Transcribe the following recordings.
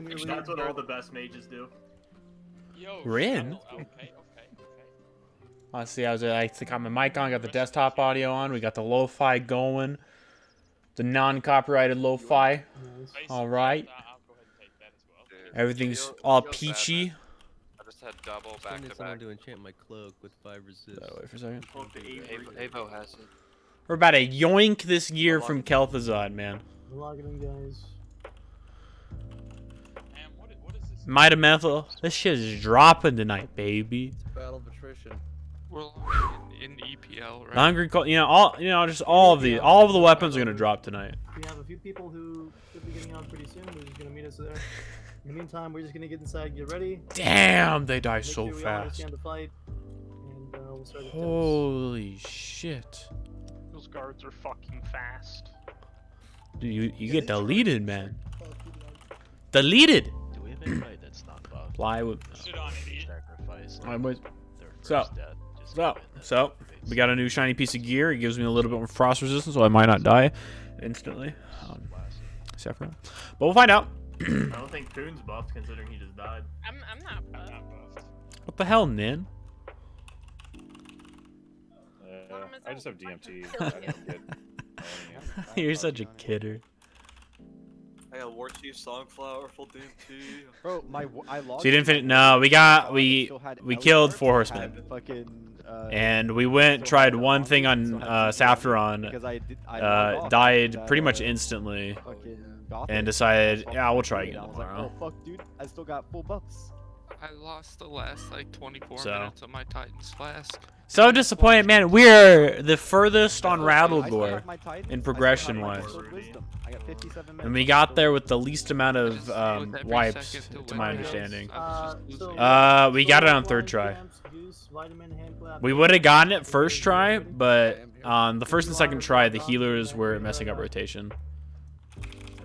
That's what all the best mages do. Yo, Rin? Okay. Let's see, I think got my mic on, got the desktop audio on, we got the lo-fi going. The non-copyrighted lo-fi. Alright. I'll go ahead and take that as well. Everything's all peachy. I just had double back to back. To enchant my cloak with 5 resist. Wait for a second. Avo has it. We're about to yoink this gear from Kel'Thuzad, man. Logging in, guys. Man, what is this? Mitamethyl. This shit is dropping tonight, baby. Battle of attrition. We're in EPL, right? The Hungry Cold, just all of the weapons are gonna drop tonight. We have a few people who should be getting on pretty soon. They're just gonna meet us there. In the meantime, we're just gonna get inside, get ready. Damn, they die Make so sure we all fast. understand the fight, and we'll start at Holy shit. Those guards are fucking fast. Dude, you get deleted, man. Deleted. Do we have anybody that's not buffed? Fly with. Sit on it, idiot. Sacrifice. Alright, boys. Their So, first death, just go in there. So we got a new shiny piece of gear. It gives me a little bit more frost resistance, so I might not die instantly. Sapphiron. But we'll find out. I don't think Poon's buffed considering he just died. I'm not buffed. What the hell, Nin? I just have DMT. I don't get You're such a kidder. I got War Chief, Songflower, full DMT. Bro, I logged. So you didn't finish? No, we killed 4 horsemen. And we went, tried one thing on Sapphiron, died pretty much instantly, and decided, yeah, we'll try again tomorrow. Oh fuck, dude! I still got full buffs. I lost the last like 24 So. minutes of my Titan's Flask. So disappointed, man. We're the furthest on Rattlegore in progression-wise. And we got there with the least amount of wipes, to my understanding. We got it on 3rd try. We would have gotten it 1st try, but on the 1st and 2nd try, the healers were messing up rotation.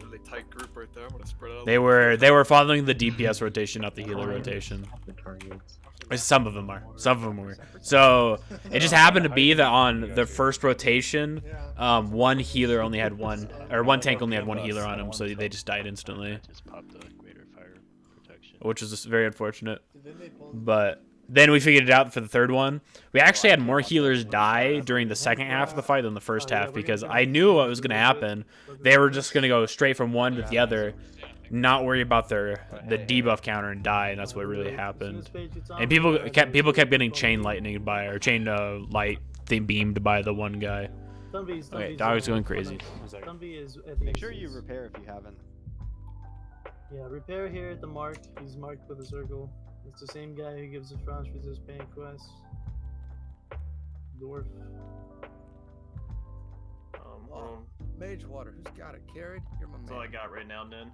Really tight group right there. I'm gonna spread out. They were following the DPS rotation, not the healer rotation. Some of them are. Some of them were. So it just happened to be that on the 1st rotation, one healer only had one, or one tank only had one healer on him, so they just died instantly. Just popped the greater fire protection. Which was just very unfortunate. But then we figured it out for the 3rd one. We actually had more healers die during the 2nd half of the fight than the 1st half because I knew what was going to happen. They were just going to go straight from one to the other, not worry about the debuff counter and die, and that's what really happened. And people kept getting chain lightning by, or chain light thing beamed by the one guy. Okay, dog's going crazy. Make sure you repair if you haven't. Yeah, repair here at the mark. He's marked with a circle. It's the same guy who gives the frost resist pain quest. Dwarf. Mage water. Who's got it? Carried? You're my man. That's all I got right now, Nin.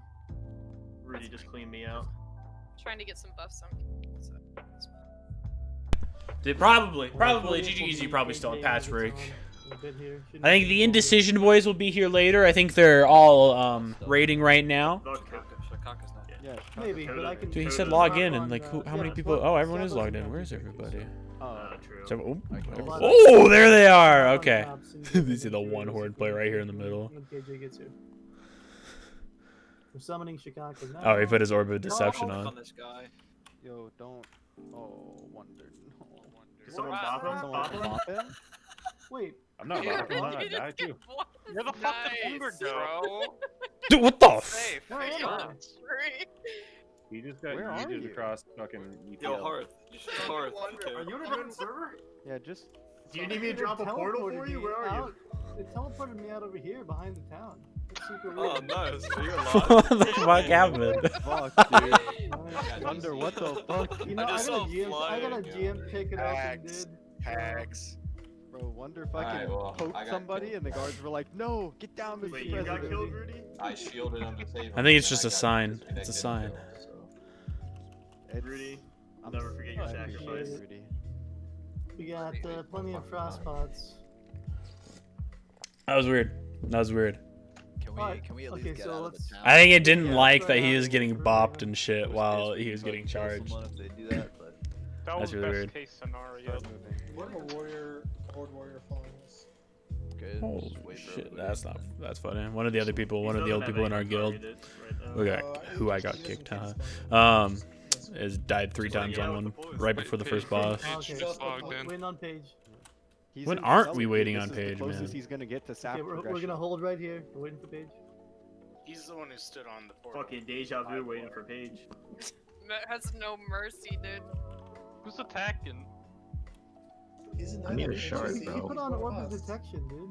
Rudy just cleaned me out. Trying to get some buffs on. Probably GG's probably still in patch break. I think the Indecision boys will be here later. I think they're all raiding right now. Yeah, maybe, but I can. Dude, he said log in, and like, how many people? Oh, everyone is logged in. Where is everybody? True. So, oh, there they are. Okay. You see the one horde play right here in the middle. We're summoning Chicago now. Oh, he put his Orb of Deception on. This guy. Yo, don't. Oh, wonder. Did someone bop him? Wait. I'm not bopping. I died too. Where the fuck did Uber go? Dude, what the f? He just got Where are yeeted you? across fucking EPL. Yo, Hearth. Hearth. Are you on a different server? Yeah, just. Do you need me to drop a portal for you? Where are you? It teleported me out over here behind the town. That's super Oh, weird. nice. So you're What alive. the fuck happened? Fuck, dude. Wonder what the fuck. You know, I I just got saw a him GM. I got a flying. GM pick it up and Hacks. did. Hacks. Bro, Wonder fucking Alright, well, poked I got somebody, killed. and the guards were like, "No, get down, Mr. Wait, you got President." killed, Rudy? I shielded him to save him. I think it's and just a got sign. disconnected It's a sign. of him, so. It's- Rudy, I'm never forget your sorry, sacrifice. Rudy. We got plenty of frost pots. That was weird. That was weird. Can we at least Okay, get so out of let's- the town? I think it didn't like that he was getting bopped and shit while he was getting charged. If they do that, but That That's was really best weird. case scenario. We have a warrior, horde warrior following us. okay. Okay. Holy just wait for shit, everybody. that's funny. One of the other people, one of the He's old people in our guild, who I got kicked, has died 3 times on one right before the first boss. Okay, waiting on Page. He's When in aren't Cellar, we dude. waiting This on is the Page, closest man? he's gonna get to sap Okay, we're progression. gonna hold right here. We're waiting for Page. He's the one who stood on the portal. Fucking deja vu waiting for Page. That has no mercy, dude. Who's attacking? He's a I need a night owl. shard, He bro. put on orb of detection, dude.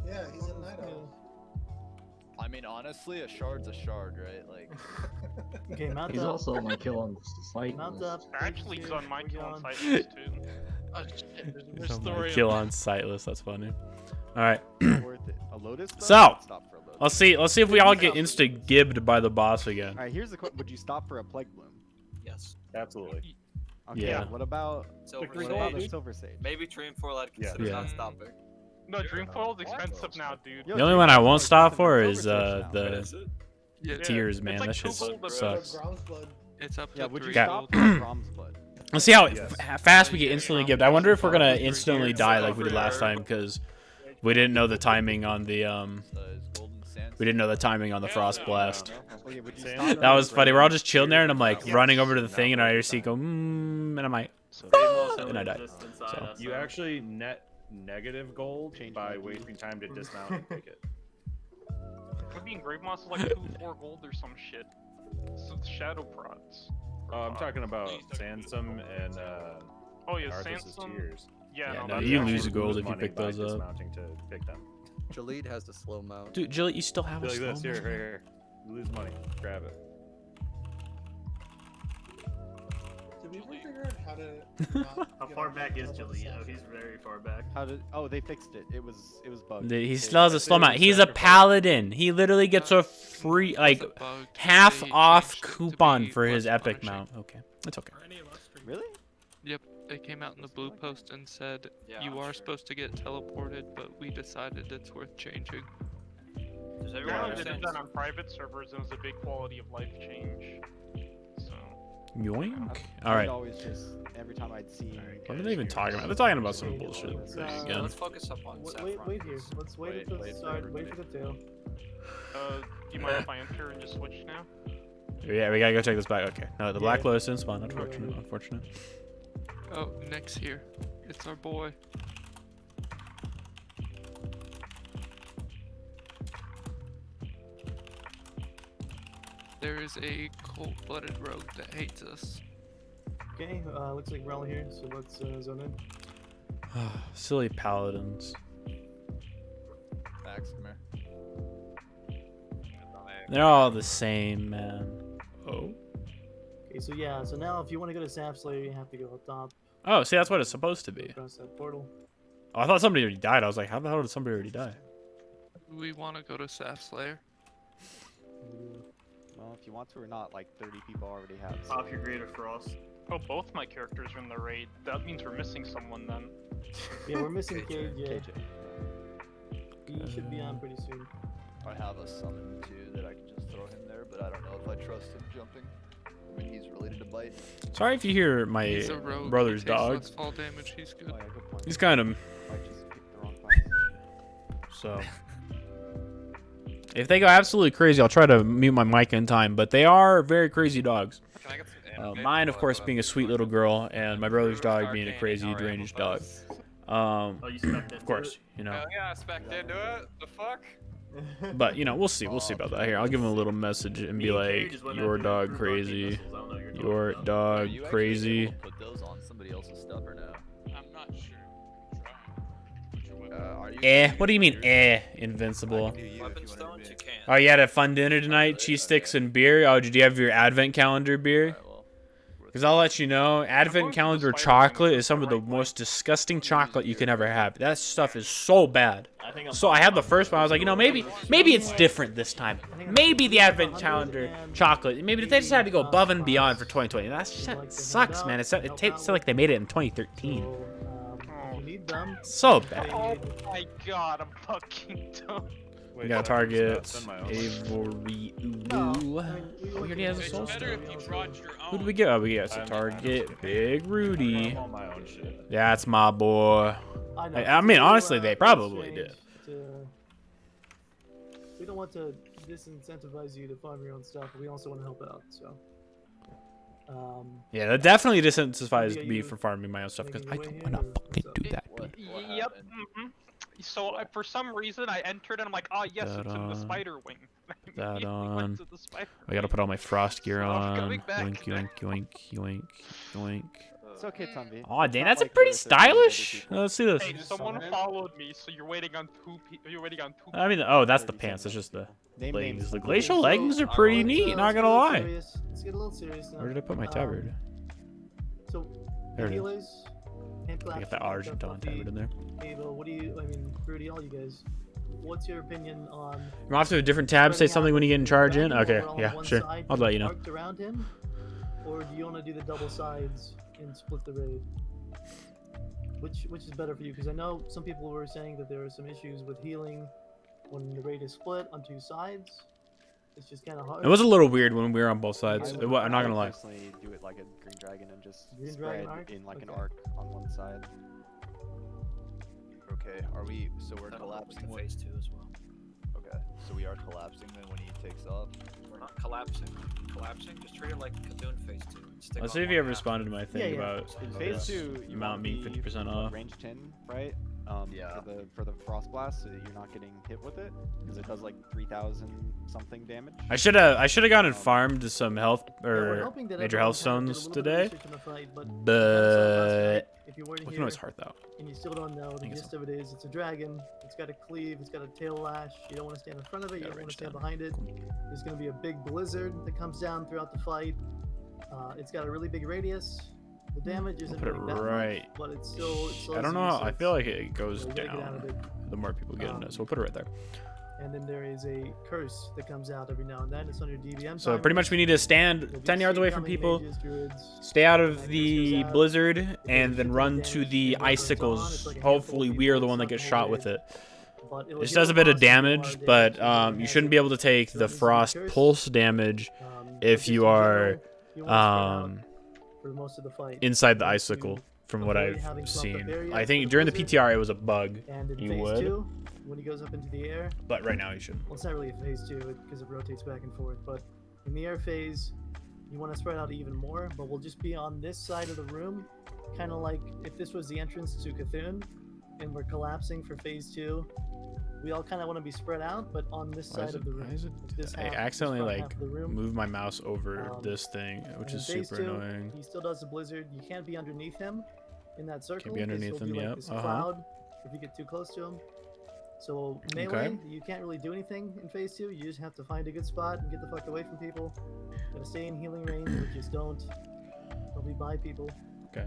Yeah, he's a night owl. I mean, honestly, a shard's a shard, right? Like. Okay, mount He's up. also on my kill on sight. Mount up. Actually, Page he's here. on my We're kill on going. sight list too. Oh shit, there's more He's on my story. kill on sight list. That's funny. All right. Worth it. A Lotus? Though? So, I'd stop for a Lotus. Let's see if we all get insta gibbed by the boss again. All right, here's the question: would you stop for a Plague Bloom? Yes. Absolutely. Okay. Yeah. What about Silver Green what about Gold, the Silver Sage? Maybe Dreamfoil I'd consider Yeah. not stopping. No, Dreamfoil's expensive now, dude. Yo, The only one I won't Dreamfoil's stop expensive for than is Silver Sage now. What the is it? Yeah, tears, it's man. like That 2 shit gold a sucks. Ground's blood. it's up to Yeah, would you 3 stop gold. for Brahm's Blood? Let's see how Yes. fast we get instantly gibbed. I wonder if we're gonna instantly die like we did last time because we didn't know the timing on the we didn't know the timing on the frost blast. Okay, would you Sam? stop That for was funny. We're all just chilling there, and I'm Yeah. like running over to the thing, and I hear C go, and I'm like, and I died. So. You actually net negative gold Change by my key. wasting time to dismount and pick it. Maybe in Grave Moss is like 2-4 gold or some shit. So it's shadow prods. I'm talking about Sansom and Oh yeah, Arthas's Sansom. Tears. Yeah, Yeah, no, no, that's you actually- lose gold if you money pick by those up. dismounting to pick them. Jalit has the slow mount. Dude, Jill, you still have Be a like slow this, here, mo? right here. You lose money, grab it. Did we ever figure out how to? not How get far on back is top of Jaleel? the Oh, he's very far back. How did? Oh, they fixed it. It was bugged. He They- still has a I'd say slow mount. it was He's a sacrifice. paladin. He literally gets a free, like, It's a bug. half They off changed it to coupon be for his less epic punishing. mount. Okay, that's okay. Really? Yep, they came out in the blue post and said Yeah, you I'm are sure. supposed to get teleported, but we decided it's worth changing. Does everyone Apparently they understand? did that on private servers, and it was a big quality of life change. So. Yoink. I'd All right. always just every time I'd see. What are they even talking about? They're talking about some bullshit thing again. Let's focus up on Sapphiron. Wait here. Let's wait Wait, until the wait for start. Wait for the tail. Do you mind if I enter and just switch now? Yeah, we gotta go check this back. Okay. No, the Black Lotus didn't spawn. Unfortunate. Unfortunate. Oh, next here. It's our boy. There is a cold-blooded rogue that hates us. Okay, looks like we're all here, so let's zone in. Silly paladins. Max, come here. They're all the same, man. Oh. Okay, so yeah, so now if you want to go to Sap Slayer, you have to go up top, Oh, see, that's what it's supposed to be. across that portal. Oh, I thought somebody already died. I was like, how the hell did somebody already die? We want to go to Sap Slayer. Well, if you want to or not, like 30 people already have. So. Pop your Greater Frost. Oh, both my characters are in the raid. That means we're missing someone then. Yeah, we're missing KJ. KJ. He should be on pretty soon. I have a summon too that I can just throw him there, but I don't know if I trust him jumping. I mean, he's related to bite. Sorry if you hear my He's a rogue. brother's he takes dog. less fall damage. He's good. Oh, yeah, good point. He's kind of I just picked the wrong class. so. If they go absolutely crazy, I'll try to mute my mic in time. But they are very crazy dogs. Can I get some Mine, of course, being a sweet little girl, and my brother's dog being a crazy deranged dog. Oh, you stepped Of course, you know. Hell yeah, I spec'd into it. The fuck? But you know, we'll see about that. Here, I'll give him a little message and be like, "Your dog crazy, your Are dog you actually crazy." able to put those on somebody else's stuff or no? I'm not sure. Are you What do you mean, invincible? Weapon stones, you can. Oh, you had a fun dinner tonight? Cheese sticks and beer? Oh, did you have your advent calendar beer? Alright, well, Because I'll let you know, advent calendar chocolate is some of the most disgusting chocolate you can ever have. That stuff is so bad. So I had the first one. I was like, you know, maybe it's different this time. Maybe the advent calendar chocolate. Maybe they just had to go above and beyond for 2020. That shit sucks, man. It tastes like they made it in 2013. If you need them, So bad. Oh my god, I'm fucking dumb. We got targets. Avery. no. Ooh. I mean, we Oh, he already has a soul stone. if you brought your Who do we get? Oh, we got some target. Big Rudy. All my own shit. That's my boy. I know. I mean, So, honestly, they probably strange. did. disincentivize you to farm your own stuff. But we also want to help out. So. Yeah, that definitely disincentivized me from farming my own stuff because I don't want to fucking do that. Yep. So for some reason I entered and I'm like, oh yes, it's in the spider wing. That on. Went to the spider I gotta put all my frost gear on. coming back. Yoink, yoink, yoink, yoink, yoink. It's okay, Tumby. Oh, dang, that's a Like pretty the 30 stylish. people. Let's see this. Hey, someone followed me, so you're waiting on two. You're waiting on two. I mean, oh, that's the pants. It's just the Name leggings. names. The glacial leggings are pretty neat. Not gonna lie. Let's get a little serious now. Where did I put my tabard? So, There it is. healers, hand I claps, got that hand Argentine clap, tabard in there. Ava, what do you? I mean, Rudy, all you guys. What's your opinion on? You want to do a different tab? Say something when you get in charge in. Okay, yeah, sure. I'll let you know. Arced around him, or do you want to do the double sides and split the raid? Which is better for you? Because I know some people were saying that there are some issues with healing when the raid is split on two sides. It's just kind of hard. It was a little weird when we were on both sides. I'm not gonna lie. I would personally do it like a green dragon and just Green spread dragon arc? in like an Okay. arc on one side. Okay, are we? So we're That'll help with collapsing. phase 2 as well. Okay, so we are collapsing then when he takes off. We're not collapsing. Just treat it like Cthulhu phase 2. And stick Let's on see if one you ever half. responded to my thing about In phase 2, you amount want being to 50% be off. range 10, right? Yeah. For the frost blast, so that you're not getting hit with it, because it does like 3,000 something damage. I should have gone and farmed some health we're or hoping that major everyone health kind of did a stones little bit of today, research on the fight, but but if you weren't we can here always heart that. and you still don't know, the think gist of it is it's a dragon. It's got a cleave. It's got a tail lash. You don't want to stand in front of it. You Gotta don't want to range stand down. behind it. There's going to be a big blizzard that comes down throughout the fight. It's got a really big radius. The damage isn't put it really that right. much, but it's still. It slows I don't you, know. so I feel it's- like it goes so you gotta get out of down it. the more people get in it. So we'll put it right there. And then there is a curse that comes out every now and then. It's on your DBM. So pretty much we need to stand 10 yards away from people, stay out of the blizzard, and then run to the icicles. Hopefully we are the one that gets shot with it. This does a bit of damage, but you shouldn't be able to take the frost pulse damage if you are for most of the fight. inside the icicle, from what I've seen. I think during the PTR it was a bug. And in You phase would, 2, when he goes up into the air, but right now you shouldn't. well, it's not really a phase 2 because it rotates back and forth, but in the air phase, you want to spread out even more, but we'll just be on this side of the room, kind of like if this was the entrance to Cthulhu, and we're collapsing for phase 2. We all kind of want to be spread out, but on this Why side is of the room. This I half, this accidentally front like half of the room. moved my mouse over this thing, which And is in phase super 2, annoying. He still does the blizzard. You can't be underneath him in that circle. Can't be 'cause underneath he'll be him, like yep, this uh-huh. cloud if you get too close to him. So melee, you can't really do anything in phase 2. You just have to find a good spot and get the fuck away from people. Gotta stay in healing range, but just don't be by people. Okay.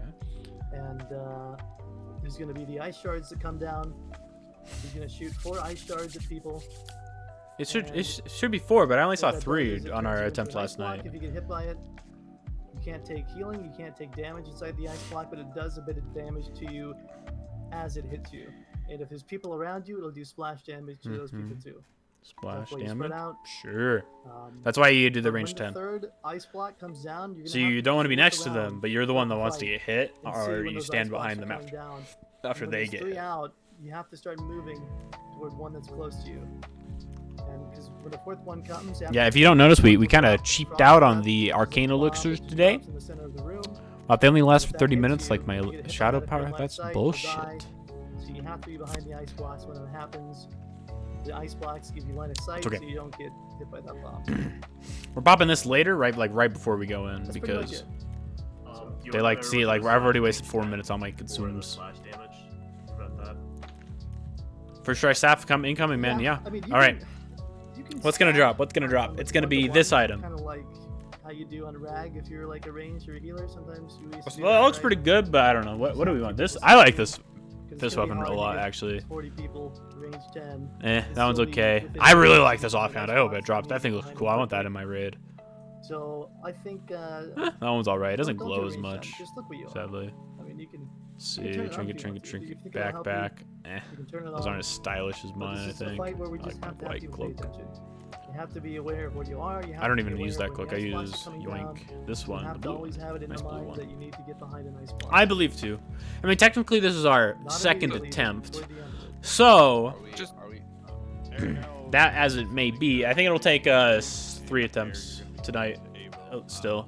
And there's gonna be the ice shards that come down. He's gonna shoot 4 ice shards at people. It should And it should be 4, but I only what saw that does 3 is it on turns our you into attempt an ice last block night. If you get hit by it, you can't take healing, you can't take damage inside the ice block, but it does a bit of damage to you as it hits you. And if there's people around you, it'll do splash damage to those people too. Splash That's why you spread damage. out. Sure. That's why you do the But range when 10. The third ice block comes down, you're So gonna you have don't want to be look next to them, around but you're the one that throughout wants to fight get hit, and see or when you those stand ice blocks behind are them coming after down. after And when they there's get 3 hit. out, you have to start moving toward one that's close to you. And because when the 4th one comes, Yeah, if you don't notice, we kind of cheaped out on the arcane elixirs today. in the center of the room. Well, they only last for If that 30 hits minutes, you, like my you get hit shadow by that power. red line of That's sight, you'll die. bullshit. So you have to be behind the ice blocks when it happens. The ice blocks give you line of sight, It's okay. so you don't get hit by that bomb. We're popping this later, right before we go in, That's pretty much because it. they like to see, like, I've already wasted 4 minutes on my consumes. Slash damage. What about that? For sure, Saf incoming, man. Yeah. I mean, All right. you can What's gonna stack drop? What's gonna drop? like It's gonna be 1-to-1, this item. Kind of like how you do on Rag if you're like a range or a healer. Sometimes you used to do Well, it that, looks right? pretty good, but I don't know. What do we want? This I like this 'Cause this it's gonna be weapon a hard to lot, get actually. 40 people, range 10. That one's still be okay. within I really range like this of the offhand. ice I hope blocks it drops. and That thing you looks behind cool. the I want that perfect. in my raid. So I think That one's alright. It doesn't don't glow do as range much, 10, just look what you are. sadly. I mean, you can See, turn it on if trinket, you want to. If you think it'll help you, back. Eh. you can turn it Those on. aren't as stylish as But mine, I this is a think. fight where we I just like have to my have white people pay cloak. attention. You have to be aware of where you are. You have I don't to be even use aware that of when cloak. I the ice blocks use are coming Yoink. down. This You one, have the to blue always have it in nice the blue mind one. that you need to get behind an ice block. I believe too. I mean, technically, this is our Not second immediately, attempt, toward the end of it. So Are we? Are we? that as it may be, I think it'll take us 3 attempts tonight. Still.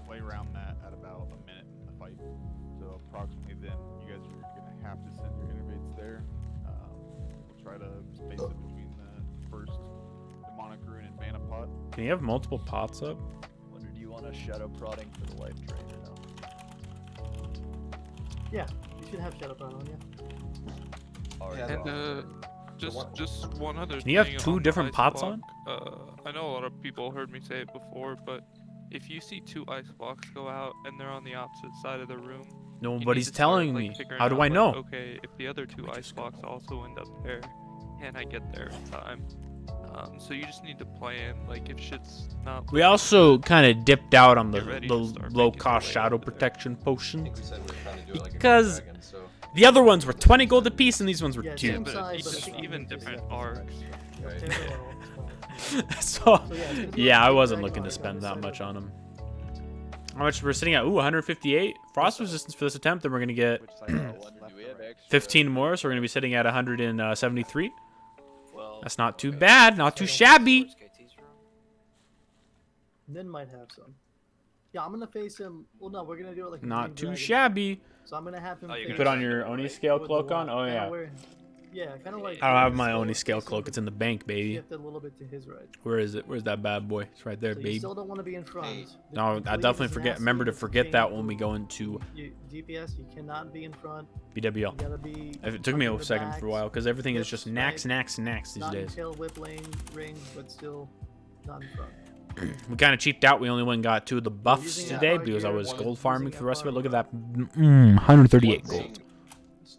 Play around that at about a minute in the fight. So approximately then, you guys are gonna have to send your innervates there. We'll try to space it between the first demonic rune and mana pot. Can you have multiple pots up? Wonder, do you want a shadow prodding for the life drain or no? Yeah, you should have Shadow Power on you. Alright. And just one other Can you have thing 2 on different ice pots block. on? I know a lot of people heard me say it before, but if you see 2 ice blocks go out and they're on the opposite side of the room, Nobody's you need to start, telling like, me. figuring How do out, I know? Like, okay, if the other 2 ice blocks also end up there, can I get there in time? So you just need to plan, like, if shit's not. We also kind of dipped out on the Get ready to start low making cost your way shadow over there. protection potion we said we were trying to do it like a because dragon, so. the other ones were 20 gold apiece and these ones were Yeah, 2. same But size, but it's it's even not different just- arcs. Right. So it's gonna be yeah, like I a wasn't dragon looking to arc spend on that the much side on them. How much we're sitting at? Ooh, 158 frost resistance for this attempt. Then we're gonna get Which side? Left Do or we have right? extra? 15 more, so we're gonna be sitting at 173. Well, That's not too bad, not too shabby. Nin might have some. Yeah, I'm gonna face him. Well, no, we're gonna do it like a Not green too dragon. shabby. So I'm gonna have him. Oh, you're You face put on your Oni scale with the cloak on? wall, Oh kinda yeah. where- yeah, kind of like. I don't have my Skull Oni scale facing cloak. It's in the bank, baby. Shift a little bit to his right. Where is it? Where's that bad boy? It's right there, So you baby. still don't want to be in front. The No, I cleave definitely is forget. nasty, Remember to it's forget chain that when we food. go into DPS, you cannot be in front. BWL. You gotta be. It took me in a the second back, for a while because everything is whip, just strike, nax these not in days. tail whip lane range, but still not in front. We kind of cheaped out. We only went and got 2 of the buffs using that today hard because I gear, was one gold is farming using for the rest of it. that Look at that. 138 One gold. thing-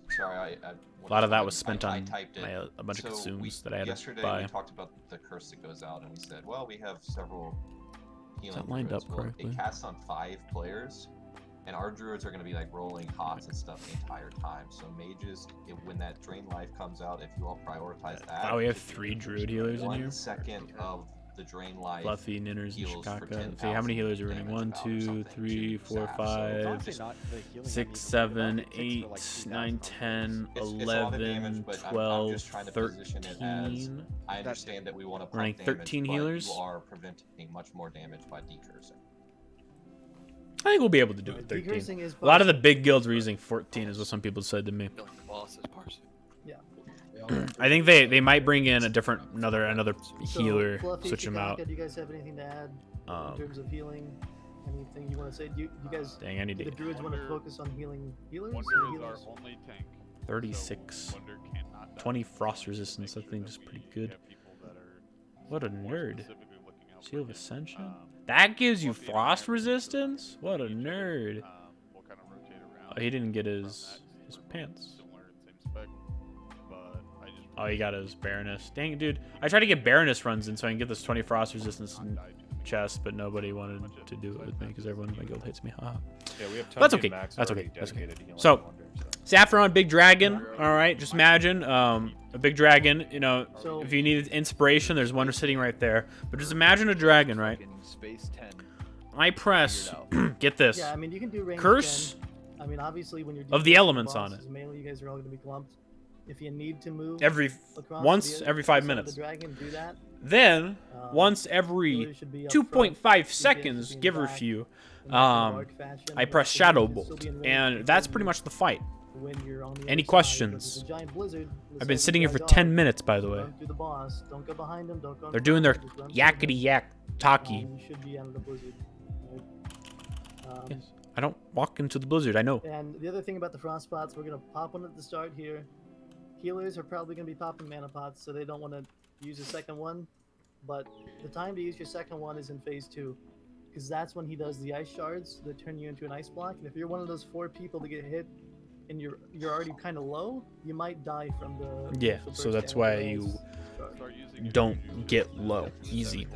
Sorry, A lot of that was spent I on typed it. a bunch of So consumes that I had yesterday to buy. we talked about the curse that goes out, and we said, well, we have several healing that lined druids. up Well, correctly? it casts on 5 players, and our druids are going to be like rolling hots and stuff the entire time. So mages, when that drain life comes out, if you all prioritize that. Oh, we have 3 druid healers in 1 here. second of the drain life. Fluffy, Ninners, and heals for Shikaka. See, 10,000 how many healers are running? damage 1, about or 2, something 3, to 4, zap, so- It's 5, honestly not the healing I 6, need to worry about. 7, It takes for 8, like 2,000 9, on 10, It's a lot of 11, damage, but I'm 12, just trying to position it as 13. I understand that we want to pump Running damage, 13 but healers? You are preventing much more damage by decursing. I think we'll be able to do it. Decursing 13. is A lot of the possible. big guilds were using 14, is what some people said to me. The boss is parsing. I think they might bring in another So, healer, Fluffy, switch them Shikaka, out. Do you guys have anything to add in terms of healing? Anything you want to say? Do you guys? Dang, I need Do the to druids want to focus on healing healers? Wonder or is healers? our only tank. 36, So Wonder cannot die. 20 frost resistance. I think is pretty good. What a nerd. Seal of Ascension. That gives you frost resistance? What a nerd. We'll kind of rotate around. Oh, he didn't get his pants. Similar, same spec, but I just Oh, he got his Baroness. Dang it, dude. I tried to get Baroness runs in so I can get this 20 frost resistance chest, but nobody wanted to do it with me because everyone in my guild hates me. Haha. Yeah, we have That's Tony okay. and Max That's already okay. That's okay. dedicated to healing So, Wonder, Sapphiron, big dragon. All right, just imagine a big dragon. You know, So- if you need inspiration, there's one sitting right there. But just imagine a dragon, right? Fucking Space 10. I press. Get this. Yeah, I mean you can do range Curse 10. I mean obviously when you're of the dealing with elements on bosses, it. Mainly you guys are all going to be clumped. If you need to move Every across once to the every other 5 side of minutes. The dragon, do that. Then once healers every should be up 2.5 front, seconds, DPS should be in give or back, few, in like an arc fashion, I and press also Shadow you can still Bolt, be in range and because that's you- pretty much the fight. when you're on the Any other side, questions? but there's a giant blizzard the I've been size sitting of here for you guys 10 are. minutes, by the way. Run through the boss. Don't go behind him. Don't go. in They're front doing of their him, just run through him. yakety yak talkie. You should be out of the blizzard. Right? Yes. I don't walk into the blizzard. I know. And the other thing about the frost pots, we're gonna pop one at the start here. Healers are probably gonna be popping mana pots, so they don't want to use a second one. But the time to use your second one is in phase 2, because that's when he does the ice shards that turn you into an ice block. And if you're one of those 4 people to get hit, and you're already kind of low, you might die from the Yeah, initial so burst that's damage why of you those shards. don't get low. Easy.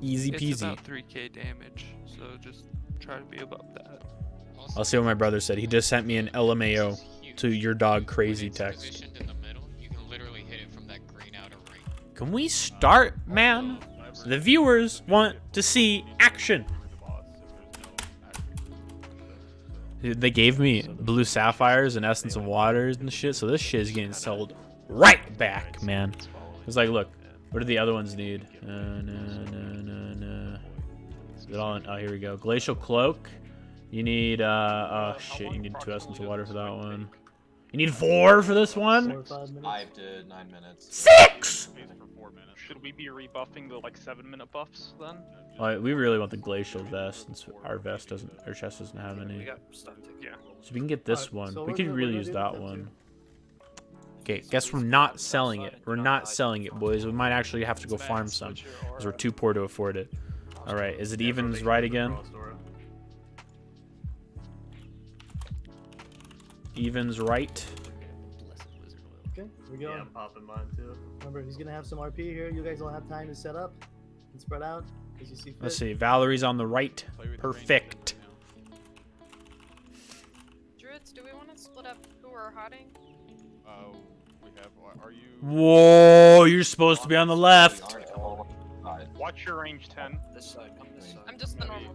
Easy It's peasy. about 3k damage, so just try to be above that. I'll see what my brother said. He just sent me an LMAO to your dog crazy text. In the middle, you can literally hit it from that green outer ring. Can we start, man? The viewers want to see action. They gave me blue sapphires and essence of waters and shit, so this shit is getting sold right back, man. It's like, look, what do the other ones need? Is it all in? Oh, here we go. Glacial cloak. You need oh shit, you need 2 essence of water for that one. You need 4 for this one? 4 or 5 minutes. 5 to 9 minutes. 6! Should we be rebuffing the like 7-minute buffs then? Well, we really want the glacial vest, since our chest doesn't have We any. got stuff to Yeah. So we can get this Alright, one. so We we're could gonna- really we're use gonna that do that one. Okay, guess we're not selling it. We're not selling it, boys. We might actually have to go farm some, because we're too poor to afford it. Alright, is it evens right again? Evens right. Okay, here we go. Yeah, I'm popping mine too. Remember, he's gonna have some RP here. You guys will have time to set up and spread out as you see fit. Let's see. Valorie's on the right. Perfect. Druids, do we want to split up who are hotting? We have. Are you? Whoa, you're supposed to be on the left. Watch your range 10. This side, come this side. I'm just the normal.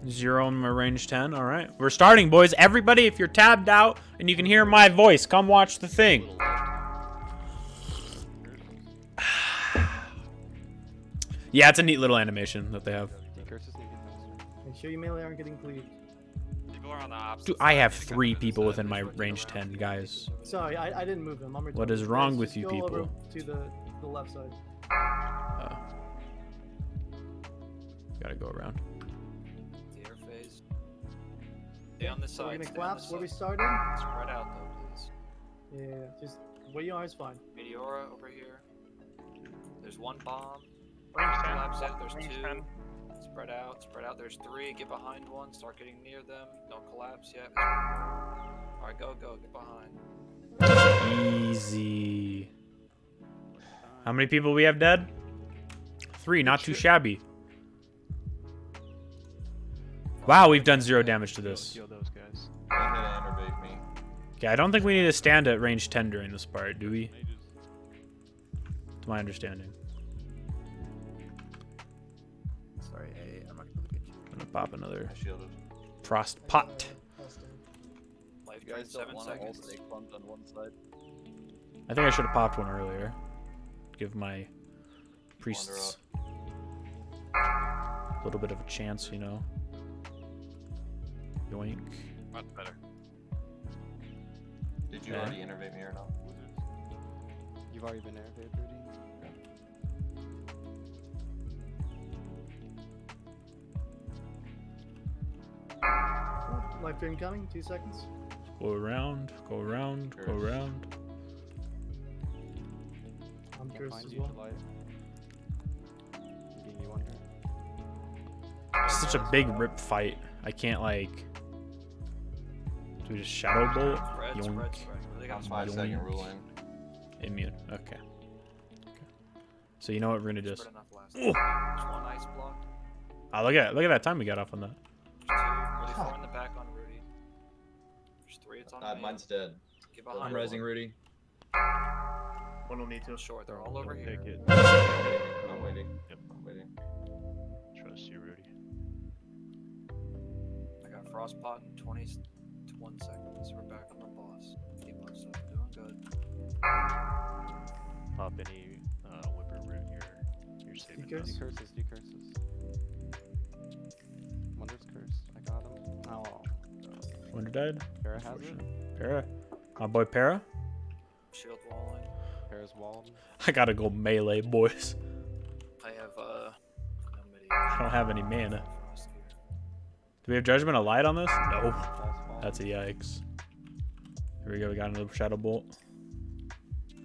0 on my range 10. All right, we're starting, boys. Everybody, if you're tabbed out and you can hear my voice, come watch the thing. Yeah, it's a neat little animation that they have. Make sure your melee aren't getting cleaved. People are on the opposite Dude, I side. have They got 3 to people the within side. my range 10, guys. Sorry, I didn't move them. I'm returning. What is Guys, wrong just with you go over people? to the left side. Gotta go around. The air phase. Stay on this So we're side. gonna stay on collapse this where we side. started. Spread out though, please. Yeah, just where you are is fine. Meteora over here. There's 1 bomb. Range 10. Collapse it. There's Range 2. 10. Spread out. Spread out. There's 3. Get behind 1. Start getting near them. Don't collapse yet. Alright, go. Get behind. Easy. How many people we have dead? 3, not too shabby. Wow, we've done 0 damage to this. Kill those guys. Go ahead and innervate me. Okay, I don't think we need to stand at range 10 during this part, do we? To my understanding. Sorry, hey, I'm not gonna look at you. I'm gonna pop another I shielded. frost pot. Life You drain guys don't 7 want to all seconds. stay clumped on one side. I think I should have popped one earlier. Give my priests a little bit of a chance, you know. Yoink. Much better. Did you Okay. already innervate me or not? You've already been innervated, Rudy? Life drain coming. 2 seconds. Go around, go around, go around. I'm Can't cursed find as you, well. July. Getting you under. It's such a big rip fight. I can't like. Do we just shadow bolt? Yoink. They got I'm 5 second Yoink. ruling. Immune. Okay. So you know what we're gonna just. Spread enough last. Ooh. There's 1 ice block. Ah, look at that time we got off on that. There's 2. Really far in the back on Rudy. There's 3. It's on me. Mine's dead. Get behind I'm rising, one. Rudy. One will need to. Short. They're all over here. Take it. I'm waiting. Yep. I'm waiting. Trust you, Rudy. I got frost pot in 21 seconds. We're back on the boss. Keep on stuff. Doing good. Pop any whipper root you're saving Decurse? us. Decurses, decurses. Wonder's curse. I got him. Oh. Wonder died. Para has it. Para. My boy Para. Shield walling. Para's walled. I gotta go melee, boys. I have I don't have any mana. Do we have Judgment of Light on this? No. That's a yikes. Here we go. We got another Shadow Bolt.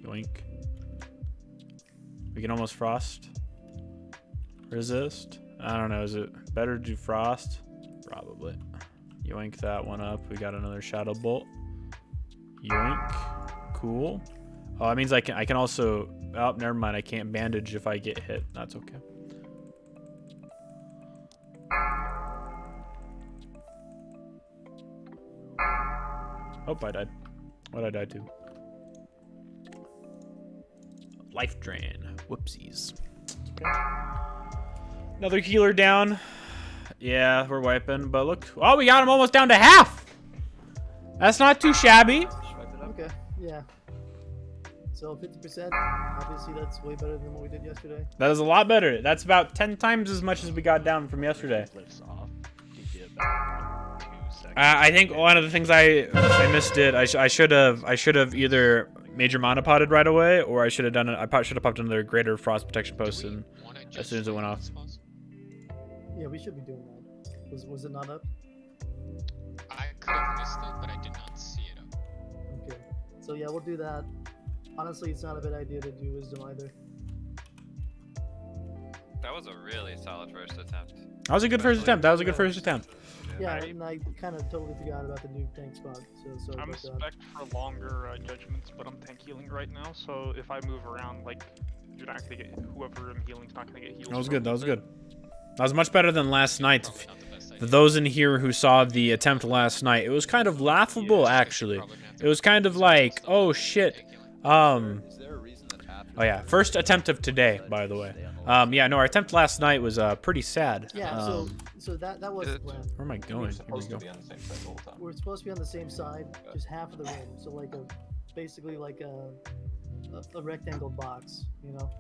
Yoink. We can almost Frost. Resist. I don't know. Is it better to do Frost? Probably. Yoink that one up. We got another Shadow Bolt. Yoink. Cool. Oh, that means I can also. Oh, never mind. I can't bandage if I get hit. That's okay. Oh, I died. What'd I die to? Life drain. Whoopsies. Okay. Another healer down. Yeah, we're wiping, but look. Oh, we got him almost down to half. That's not too shabby. Okay, yeah. So 50%, obviously that's way better than what we did yesterday. That is a lot better. That's about 10 times as much as we got down from yesterday. Lifts off. You get about 2 seconds. I think one of the things I missed it. I should have either major monopoded right away, or I should have done it. I probably should have popped another greater frost protection post and as soon as it went off. Yeah, we should be doing that. Was it not up? I could have missed it, but I did not see it up. Okay. So yeah, we'll do that. Honestly, it's not a bad idea to do wisdom either. That was a really solid first attempt. That was a good first attempt. That was a good first attempt. Yeah, and I kind of totally forgot about the new tank spot. So sorry I'm about that. spec for longer judgments, but I'm tank healing right now, so if I move around, like, you're not gonna get whoever I'm healing's not gonna get healed. That was good. That was good. That was much better than last night. For those in here who saw the attempt last night, it was kind of laughable, actually. It was kind of like, oh shit. Oh yeah, first attempt of today, by the way. Yeah, no, our attempt last night was pretty sad. Yeah, so that was the plan. Where am I going? Here we go. We're supposed to be on the same side, just half of the room. So like basically like a rectangle box, you know.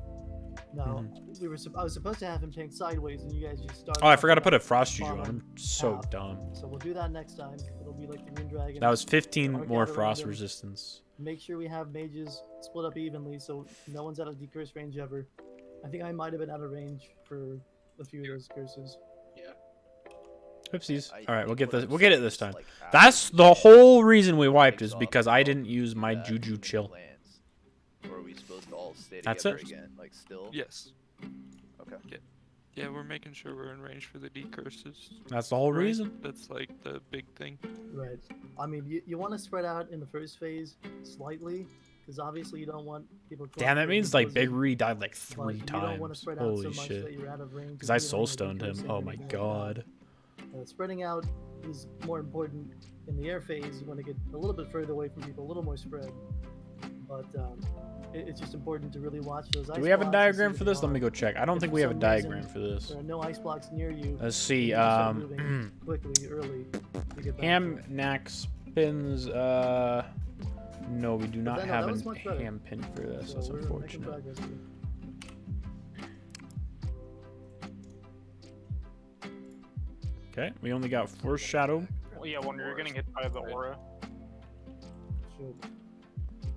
No, I was supposed to have him tank sideways, and you guys just started. Oh, I forgot to put a frost juju on him. So dumb. So we'll do that next time. It'll be like the Green Dragon. That was 15 more frost resistance. Make sure we have mages split up evenly, so no one's out of decurse range ever. I think I might have been out of range for a few of those curses. Oopsies. All right, we'll get this. We'll get it this time. That's the whole reason we wiped, is because I didn't use my juju chill. Or are we supposed to all stay That's together it? again? Like still? Yes. Okay. Yeah, we're making sure we're in range for the decurses. That's the whole reason. That's like the big thing. Right. I mean, you want to spread out in the first phase slightly, because obviously you don't want people. Damn, that means like Big Ree died like but 3 you don't want to times. spread out Holy so much shit. that you're out of range. Because I soul stoned him. Oh my god. Spreading out is more important in the air phase. You want to get a little bit further away from people, a little more spread. But it's just important to really watch those ice Do we have a blocks and see diagram what for they this? Let are. me go check. I don't If think for we have a some diagram reason for this. There are no ice blocks near you. Let's see. you start moving quickly, early. To get back Ham to it. Nax pins. No, we do not that have was a much better. ham pin for this. So That's we're making unfortunate. progress here. Okay, we only got Force Shadow. Well, yeah, when you're getting hit by the aura. Should.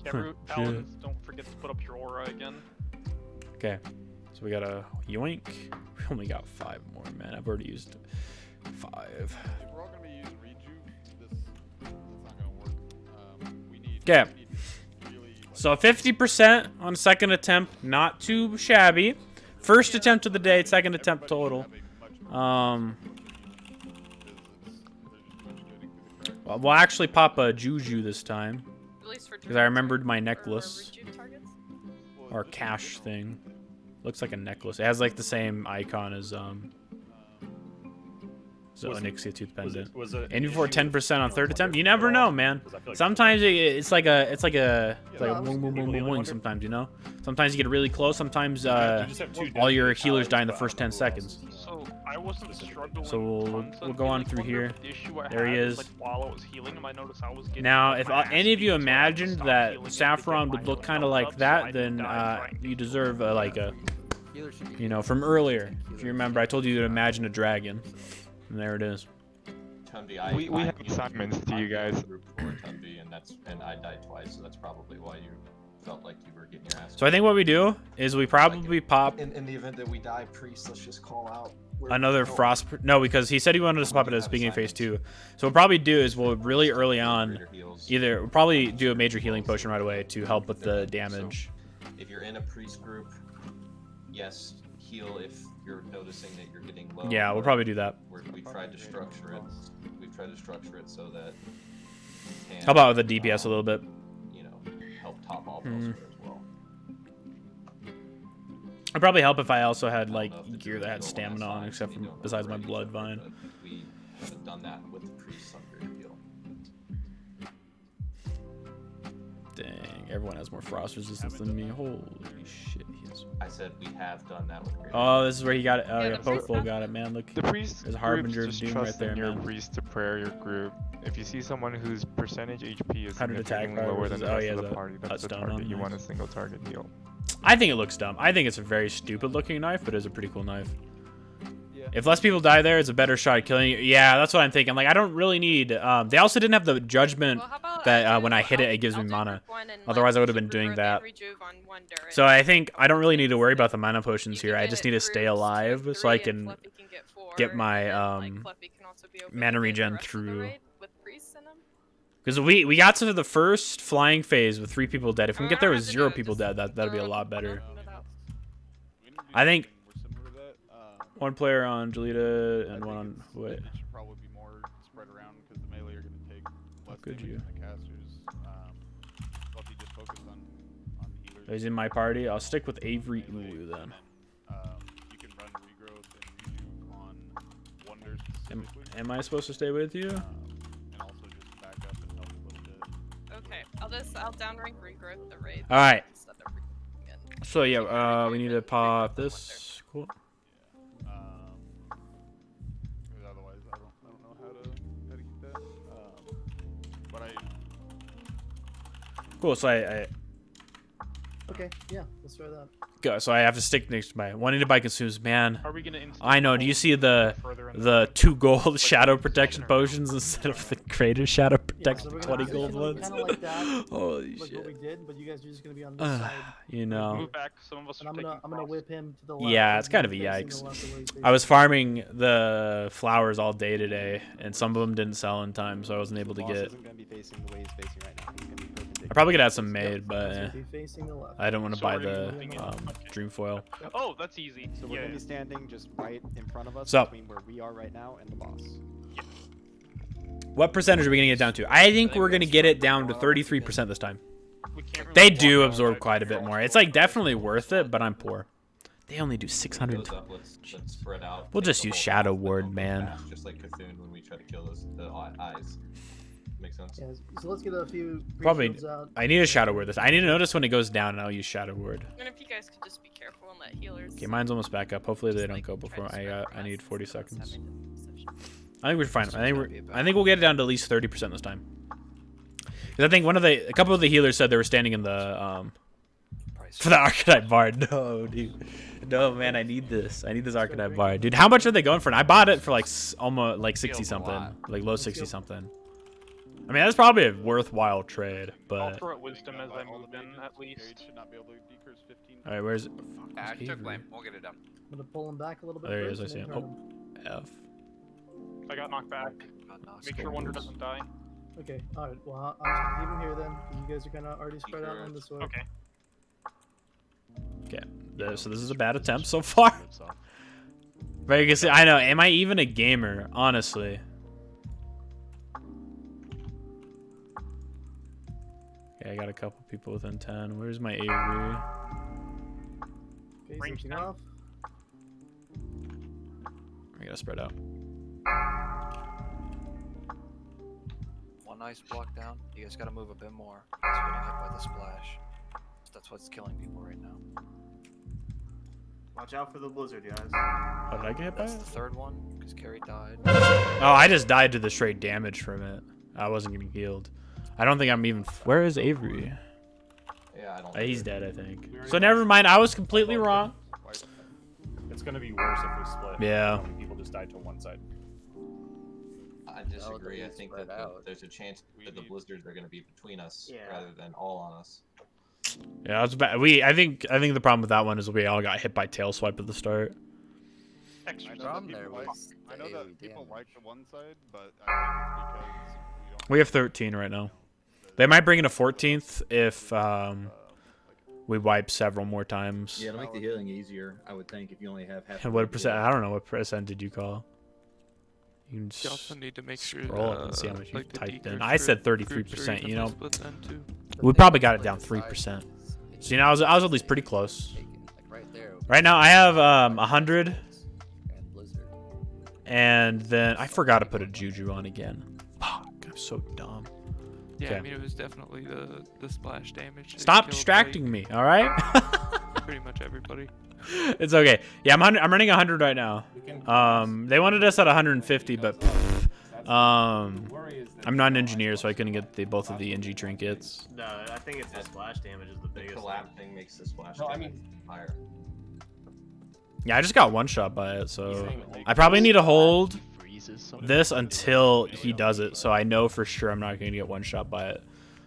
Yeah, root paladins, don't forget to put up your aura again. Okay, so we got a yoink. We only got 5 more, man. I've already used 5. If we're all gonna be using reju, that's not gonna work. We need. Okay. Really, So 50% on second attempt, not too shabby. First attempt of the day, second attempt total. Well, we'll actually pop a juju this time. At least for Because I remembered my necklace. rejuve targets? Or cash thing. Looks like a necklace. It has like the same icon as Onyxia Tooth Pendant. And before 10% on third attempt. You never know, man. Sometimes it's like a boom, boom, boom, boom, boom. Sometimes, you know. Sometimes you get really close. Sometimes all your healers die in the first 10 seconds. So I wasn't struggling. So we'll go on through here. There he is. Like, while I was healing him, I noticed I was getting Now, like, if my ass any of you beat, so I imagined stopped that healing Sapphiron would look kind of like that, then you deserve you know, from earlier. If you remember, I told you to imagine a dragon, and there it is. We have assignments to you guys. And I died twice, so that's probably why you felt like you were getting your ass. So I think what we do is we probably pop In the event that we die, priest, let's just call out. another frost. No, because he said he wanted us to pop it at the beginning of phase 2. So what we'll probably do is we'll really early on, we'll probably do a major healing potion right away to help with the damage. If you're in a priest group, yes, heal if you're noticing that you're getting low. Yeah, we'll probably do that. We tried to structure it. We've tried to structure it so that. How about with the DPS a little bit? You know, help top off elsewhere as well. It'd probably help if I also had like gear that had stamina on, except for besides my blood vine. We haven't done that with the priest on greater heal. Dang, everyone has more frost resistance than me. Holy shit, he has I said we have done that with Greater. Oh, this is where he got it. Oh, Yeah, yeah, the priest Pokeball got it, man. Look, The priest there's a harbinger groups of just doom trust right there, in your man. priest to prayer your group. If you see someone whose percentage HP is 100 attack significantly power lower than versus- the oh, rest he of has the a party, that's the touchstone target on you him. want a single target heal. I think it looks dumb. I think it's a very stupid looking knife, but it's a pretty cool knife. Yeah. If less people die there, it's a better shot at killing you. Yeah, that's what I'm thinking. Like, I don't really need... they also didn't have the judgment Well, how about that when I hit it, it gives me mana. Otherwise, I would have been doing that. So I think I don't really need to worry about the mana potions here. I just need to stay alive so I can get my mana regen through. Because we got to the first flying phase with 3 people dead. If we can get there with 0 people dead, that'd be a lot better. I think one player on Julita and one on what? It should probably be more spread around because the melee are going to take less Good damage you. than the casters. So if you just focus on the healers. He's in my party. I'll stick with Avery Ulu then. You can run regrowth and rejuve on wonders specifically. Am I supposed to stay with you? And also just back up and help a little bit. Okay, I'll downrank regrowth the raid. All right. Instead of again. So yeah, we need to pop this. Cool. Because otherwise, I don't know how to get that. But Cool. So I Okay, yeah, let's try that. go. So I have to stick next to my wanting to buy consumes. Man, Are we gonna I know. Do you see the further in the 2 gold shadow protection potions instead of the greater shadow protection we're 20 gonna gold position it ones? kinda like that, Holy like shit. what we did, but you guys are just gonna be on this side. You know. Move back. Some of us And are I'm taking gonna whip him to the left. Yeah, and it's kind of a facing the yikes. left of where he's I was facing. farming the flowers all day today, and some of them didn't sell in time, so I wasn't able to Boss get. isn't gonna be facing the way he's facing right now. He's gonna be perpendicular. I probably could have some made, but He's gonna be facing the left. I don't want to So buy are you the moving in? dream foil. Oh, that's easy. So we're yeah. gonna be standing just right in front of us So- between where we are right now and the boss. What percentage are we gonna get down to? I think we're gonna get it down to 33% this time. We can't really They walk do out absorb right quite a bit more. It's like definitely worth it, but I'm poor. They only do 600. Goes up, let's spread out. We'll make just the use whole Shadow boss, like, Ward, open man. fast, just like Cthulhu when we try to kill the eyes. Makes sense. Yeah, so let's get a few Probably. pre-shields out. I need a Shadow Ward this. I need to notice when it goes down, and I'll use Shadow Ward. And if you guys could just be careful and let healers. Okay, mine's almost back up. Hopefully they don't go before I need 40 seconds. I think we're fine. I think we'll get it down to at least 30% this time. Because I think a couple of the healers said they were standing in the for the Archetype Bard. No, dude. No, man, I need this. I need this Archetype Bard, dude. How much are they going for? And I bought it for like almost like 60 something, like low 60 something. I mean, that's probably a worthwhile trade, I'll but. throw it wisdom as I move in at least. Should not be able to decrease 15. All right, where's? I took blame. We'll get it done. I'm gonna pull him back a little bit. There he is. first I see and him. then turn Oh, F. I got knocked back. Make sure Wonder doesn't die. Okay, alright, well, I'm just gonna leave him here then, because you guys are kind of already spread out on this way. Okay. Okay, so this is a bad attempt so far. But you can see, I know. Am I even a gamer? Honestly. Okay, I got a couple people within 10. Where's my Avery? Okay, Range switching 10. off. I gotta spread out. One ice block down. You guys gotta move a bit more. You guys are getting hit by the splash. That's what's killing people right now. Watch out for the blizzard, guys. How did I get hit by That's it? the third one, because Carrie died. Oh, I just died to the straight damage from it. I wasn't getting healed. I don't think I'm even. Where is Avery? Yeah, I don't. He's dead, I think. So never mind. I was completely wrong. It's gonna be worse if we split. Yeah. People just died to one side. I disagree. I think that there's a chance that the blizzards are going to be between us rather than all on us. Yeah, that's bad. I think the problem with that one is we all got hit by tail swipe at the start. I know that people like the one side, but I think it's because We have 13 right now. They might bring in a 14th if we wipe several more times. Yeah, to make the healing easier, I would think if you only have half. And what percent? I don't know what percent did you call. You can You also need to make sure scroll up and see how much you like the typed in. decrease I said groups are 33%. You evenly know, split then too. we probably got it down 3%. So you know, I was at least pretty close. Right now, I have 100, and then I forgot to put a juju on again. Fuck, I'm so dumb. Yeah, Okay. I mean it was definitely the splash damage. that Stop killed, distracting me, all right? pretty much everybody. It's okay. Yeah, I'm running 100 right now. They wanted us at 150, but I'm not an engineer, so I couldn't get both of the NG trinkets. No, I think it's the splash damage is the biggest. The collab thing makes the splash damage higher. Yeah, I just got one shot by it, so I probably need to hold this until he does it, so I know for sure I'm not going to get one shot by it.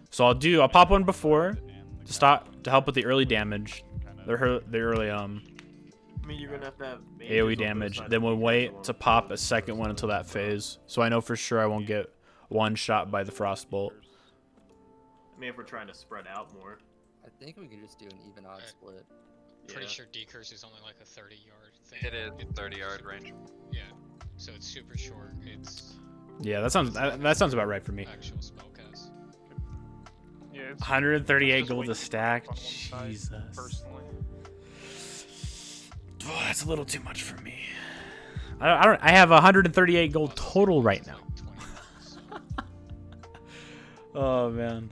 So I'll pop one before to help with the early damage, the early I mean, you're gonna have to have AoE damage. Then we'll wait to pop a second one until that phase, so I know for sure I won't get one shot by the frostbolt. I mean, if we're trying to spread out more. I think we could just do an even odd split. Pretty sure decurse is only like a 30-yard thing. It is 30-yard range. Yeah, so it's super short. It's Yeah, that sounds about right for me. actual smoke has. Yeah, it's 138 just gold waiting a stack. on one side, Jesus. Personally. Oh, that's a little too much for me. I have 138 gold total right now. Oh man.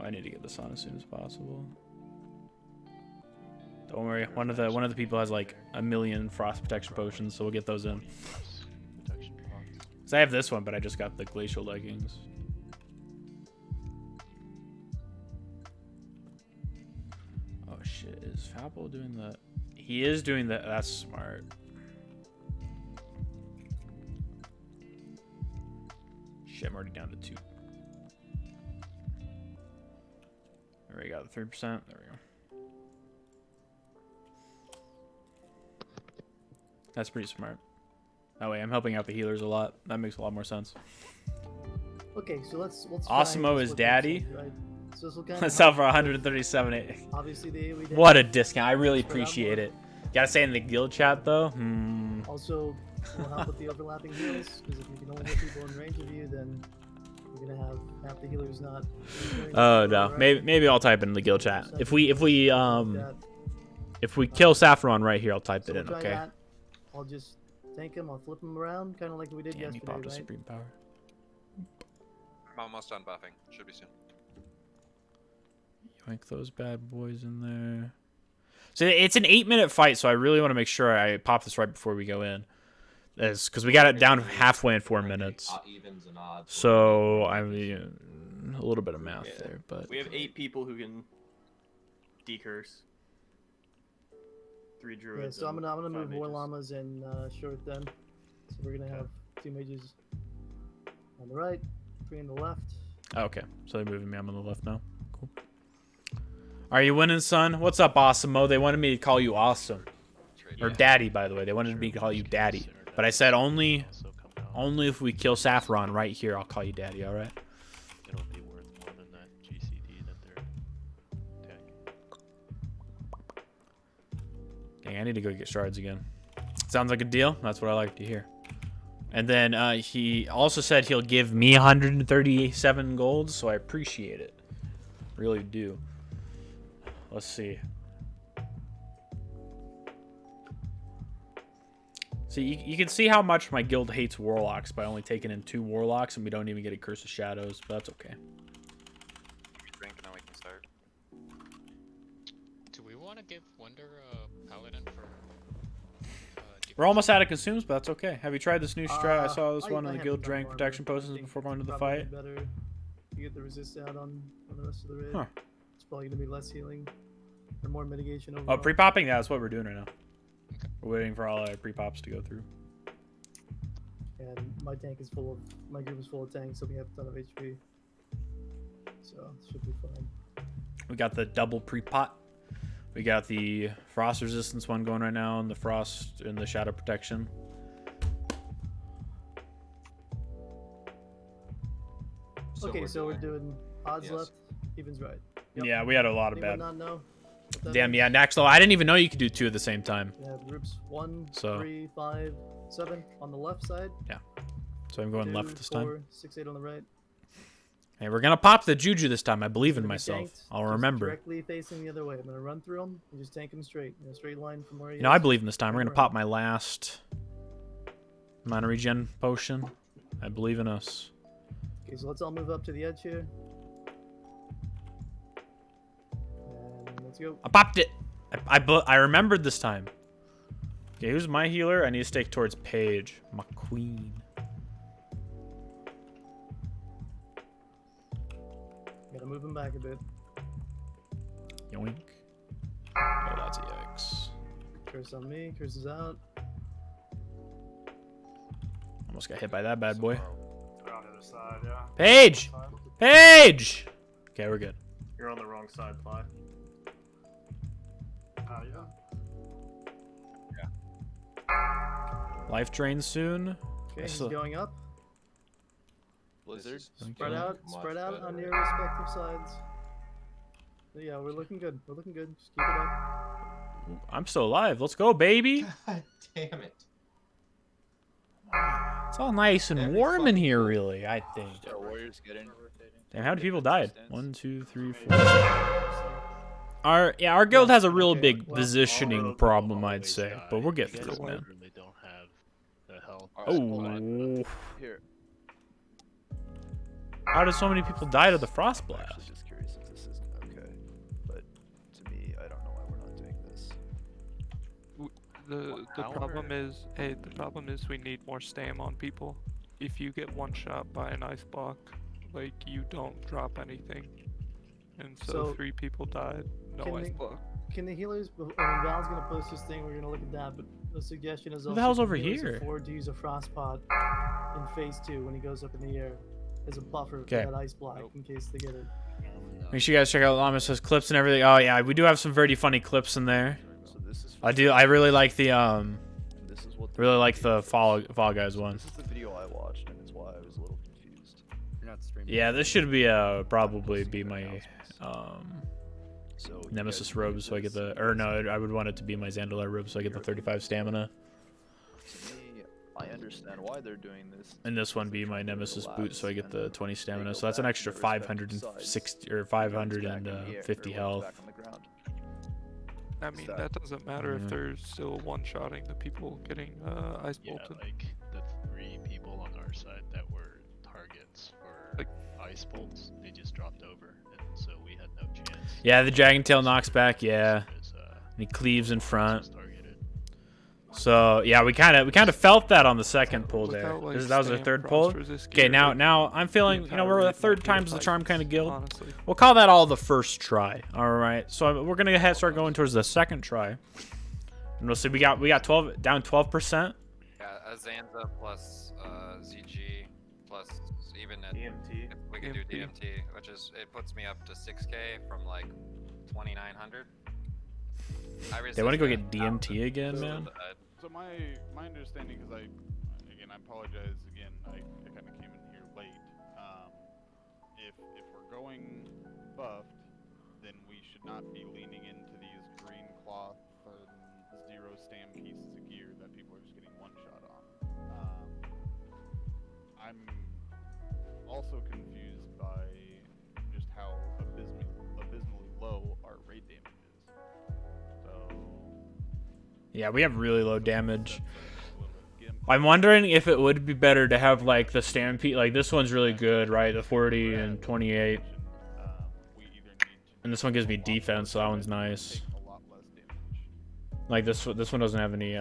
I need to get this on as soon as possible. Don't worry, one of the people has like 1,000,000 frost protection potions, so we'll get those in. Cause I have this one, but I just got the glacial leggings. Oh shit, is Fapple doing the? He is doing that. That's smart. Shit, I'm already down to 2. There we go, the 3%. There we go. That's pretty smart. That way, I'm helping out the healers a lot. That makes a lot more sense. Okay, so let's. Awesome-O is daddy. Right? So this will kind Let's sell for 137. Obviously, the AoE damage. What a discount! I really appreciate it. Gotta say in the guild chat though. Also, will help with the overlapping heals, because if you can only get people in range of you, then you're gonna have half the healers not. Oh no, right? maybe I'll type it in the guild chat. If we kill Sapphiron right here, I'll type it in. We'll try Okay. that. I'll just tank him. I'll flip him around, kind of like we did Damn, he yesterday, popped a right? supreme power. I'm almost done buffing. Should be soon. Yoink those bad boys in there. So it's an 8-minute fight, so I really want to make sure I pop this right before we go in. Because we got it down halfway in 4 minutes. Evens and odds. So I mean, a little bit of math there, but We have 8 people who can decurse. 3 druids. Yeah, so I'm and gonna 5 move War mages. Llamas and short then. So we're gonna have 2 mages on the right, 3 on the left. oh, okay. So they're moving me. I'm on the left now. Cool. Are you winning, son? What's up, Awesome-O? They wanted me to call you Awesome. Or Daddy, by the way. They wanted me to call you Daddy. But I said only if we kill Sapphiron right here, I'll call you Daddy, alright? It'll be worth more than that GCD that they're attacking. Dang, I need to go get shards again. Sounds like a deal. That's what I like to hear. And then he also said he'll give me 137 gold, so I appreciate it. Really do. Let's see. See, you can see how much my guild hates warlocks by only taking in 2 warlocks, and we don't even get a Curse of Shadows, but that's okay. Drink, now we can start. Do we want to give Wonder a paladin for? We're almost out of consumes, but that's okay. Have you tried this new strat? I saw this one I on the haven't guild done drank more, protection but I potions think before going to the probably fight. Better to get the resist out on the rest of the raid. Huh. It's probably gonna be less healing or more mitigation Oh, overall. pre-popping? Yeah, that's what we're doing right now. We're waiting for all our pre-pops to go through. And my tank is full of my group is full of tanks, so we have a ton of HP. So it should be fine. We got the double pre-pot. We got the frost resistance one going right now, and the frost and the shadow protection. Okay, so we're doing odds Yes. left, evens right. Yep. Yeah, we had a lot of Anyone bad. not know what that Damn, means? yeah, Naxxramas. I didn't even know you could do 2 at the same time. We have groups 1, So- 3, 5, 7 on the left side. Yeah. So I'm going 2, left this 4, time. 6, 8 on the right. Hey, we're gonna pop the Juju this time. I believe in Gonna be myself. tanked, I'll just remember. Directly facing the other way. I'm gonna run through them and just tank them straight in a straight line from where he You know, I is. believe in this time. We're gonna Around. pop my last mana regen potion. I believe in us. Okay, so let's all move up to the edge here. And let's go. I popped it. I remembered this time. Okay, who's my healer? I need to stick towards Paige, my queen. Gotta move him back a bit. Yoink. Oh, that's a yikes. Curse on me. Curse is out. Almost got hit by that bad boy. They're on the other side, yeah. Paige! Paige! Okay, we're good. You're on the wrong side, Fly. Yeah. Life drain soon. Okay, he's going up. Blizzard. Spread out on your respective sides. Yeah, we're looking good. We're looking good. Just keep it up. I'm still alive. Let's go, baby. God damn it. It's all nice and warm in here, really, I think. Yeah, Warriors get in. Damn, how many people died? 1, 2, 3, 4. Our guild has a real big positioning problem, I'd say, but we'll get through it, man. Really don't have the health. Oh. Here. How did so many people die to the frost I'm blast? actually just curious if this is okay, but to me, I don't know why we're not doing this. The problem is we need more stam on people. If you get one shot by an ice block, like you don't drop anything, and so 3 people died. No ice block. Can the healers? I mean, Val's gonna post his thing. We're gonna look at that. But the suggestion is Who also the hell's for over healers here? afford to use a frost pod in phase 2 when he goes up in the air as a buffer Okay. for that ice block in case they get it. Make sure you guys check out Llamas' clips and everything. Oh yeah, we do have some very funny clips in there. So this is. I really like the This is what. really like the Fall Guys one. This is the video I watched, and it's why I was a little confused. You're not streaming. Yeah, this should be probably be my So you Nemesis guys robe, need so I get this. the I would want it to be my Zandalar robe, so I get the 35 stamina. To me, I understand why they're doing this. And this one be my Nemesis boot, so I get the 20 stamina. So that's an extra 560 or 550 health. I mean, that doesn't matter if they're still one-shotting the people getting ice bolted. Like the 3 people on our side that were targets for ice bolts, they just dropped over, and so we had no chance. Yeah, the Dragon Tail knocks back. Yeah, and he cleaves in front. So yeah, we kind of felt that on the second pull there. Without, like, That was our Stam, third pull. Frost resist Okay, gear, now I'm feeling, entire we're raid at third won't be times a the fight, charm kind of guild. honestly. We'll call that all the first try. All right, so we're gonna start going towards the second try, and we'll see. We got 12 down 12%. Yeah, Azanza plus ZG plus even at DMT. if we can do DMT, which is it puts me up to 6k from like 2,900. They want to go get DMT again, man. So my understanding, because I apologize again, I kind of came in here late. If we're going buffed, then we should not be leaning into these green cloth and 0 stam pieces of gear that people are just getting one shot on. I'm also confused by just how abysmally low our raid damage is. So. Yeah, we have really low damage. I'm wondering if it would be better to have like the stampede. Like this one's really good, right? The 40 and 28. And this one gives me defense, so that one's nice. Like this one doesn't have any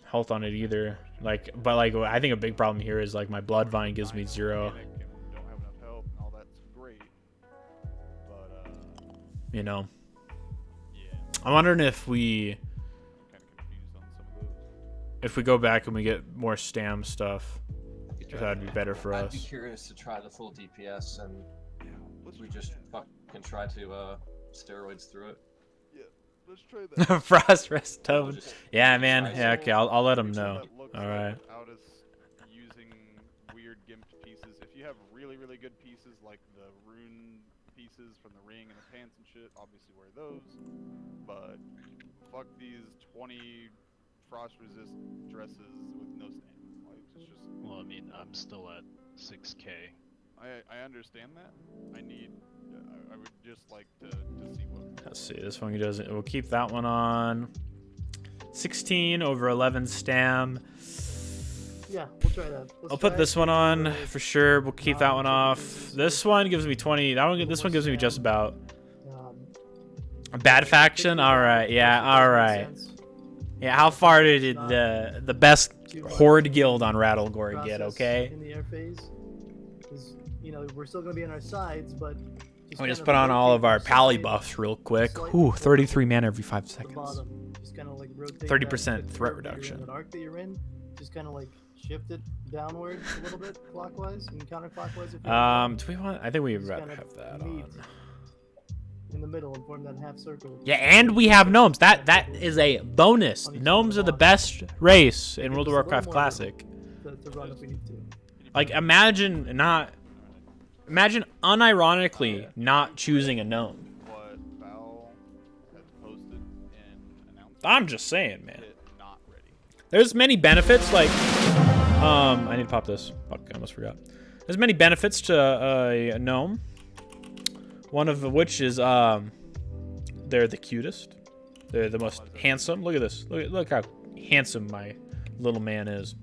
health on it either. Like, but like I think a big problem here is like my blood vine gives me 0. You know. I'm wondering if we go back and we get more stam stuff, if that'd be better for I'd be us. curious to try the full DPS, and we just fucking try to steroids through it. Yeah, let's try that. Frost rest tone. Yeah, man. Yeah, okay. I'll let him know. All right. Out us using weird gimped pieces. If you have really good pieces like the rune pieces from the ring and the pants and shit, obviously wear those. But fuck these 20 frost resist dresses with no stamina. Like it's just. Well, I mean, I'm still at 6k. I understand that. I would just like to see what. Let's see. This one doesn't. We'll keep that one on. 16 over 11 stam. Yeah, we'll try to. I'll put this one on for sure. We'll keep that one off. This one gives me 20. This one gives me just about. A bad faction. All right. Yeah. All right. Yeah. How far did the best horde guild on Rattlegore get? Okay. In the air phase, because we're still gonna be on our sides, but. Let me just put on all of our pally buffs real quick. Ooh, 33 mana every 5 seconds. 30% threat reduction. That arc that you're in, just kind of like shift it downward a little bit, clockwise and counterclockwise. If do we want? I think we'd rather have that on. In the middle and form that half circle. Yeah, and we have gnomes. That is a bonus. Gnomes are the best race in World of Warcraft Classic. To run if we need to. Like, imagine unironically not choosing a gnome. What Val has posted and announced. I'm just saying, man. There's many benefits, like, I need to pop this. Fuck, I almost forgot. There's many benefits to a gnome. One of which is, they're the cutest. They're the most handsome. Look at this. Look how handsome my little man is.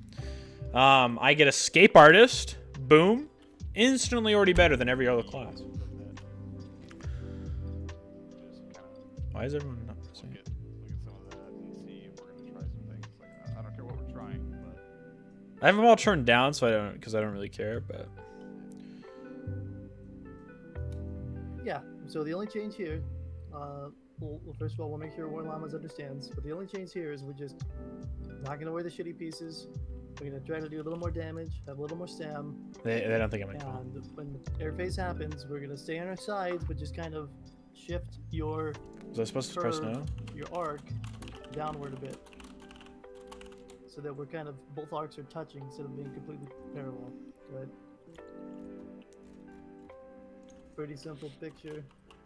I get Escape Artist. Boom. Instantly already better than every other class. Why is everyone not missing it? Look at some of that and see if we're gonna try some things. Like, I don't care what we're trying, but I have them all turned down, so I don't really care. But yeah. So the only change here, well, first of all, we'll make sure War Llamas understands. But the only change here is we're just not gonna wear the shitty pieces. We're gonna try to do a little more damage, have a little more stam. They don't think I'm gonna. And when the air phase happens, we're gonna stay on our sides, but just kind of shift your. Was I supposed to press no? Your arc downward a bit, so that we're kind of both arcs are touching instead of being completely parallel. Go ahead. Pretty simple picture.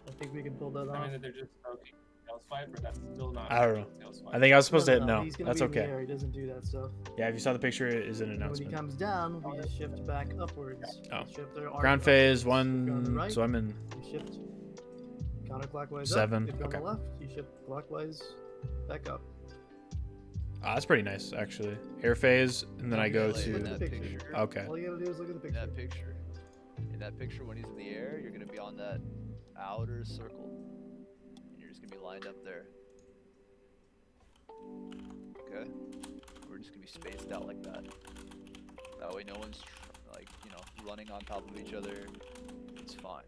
I think we can pull that off. I mean that they're just poking tail swipe, or that's still not. I don't know. I think I was supposed to hit no. He's gonna That's be in the okay. air. He doesn't do that stuff. Yeah, if you saw the picture, it is an announcement. When he comes down, we just shift back upwards. Oh. Shift our arc Ground phase upwards. 1, Right, so I'm in. you shift counterclockwise 7. up. If you're Okay. on the left, you shift clockwise back up. That's pretty nice, actually. Air phase, and then I go Like, to. in that picture, Okay. All you gotta do is look at the picture. In that picture, when he's in the air, you're gonna be on that outer circle, and you're just gonna be lined up there. Okay, we're just gonna be spaced out like that. That way, no one's like running on top of each other. It's fine.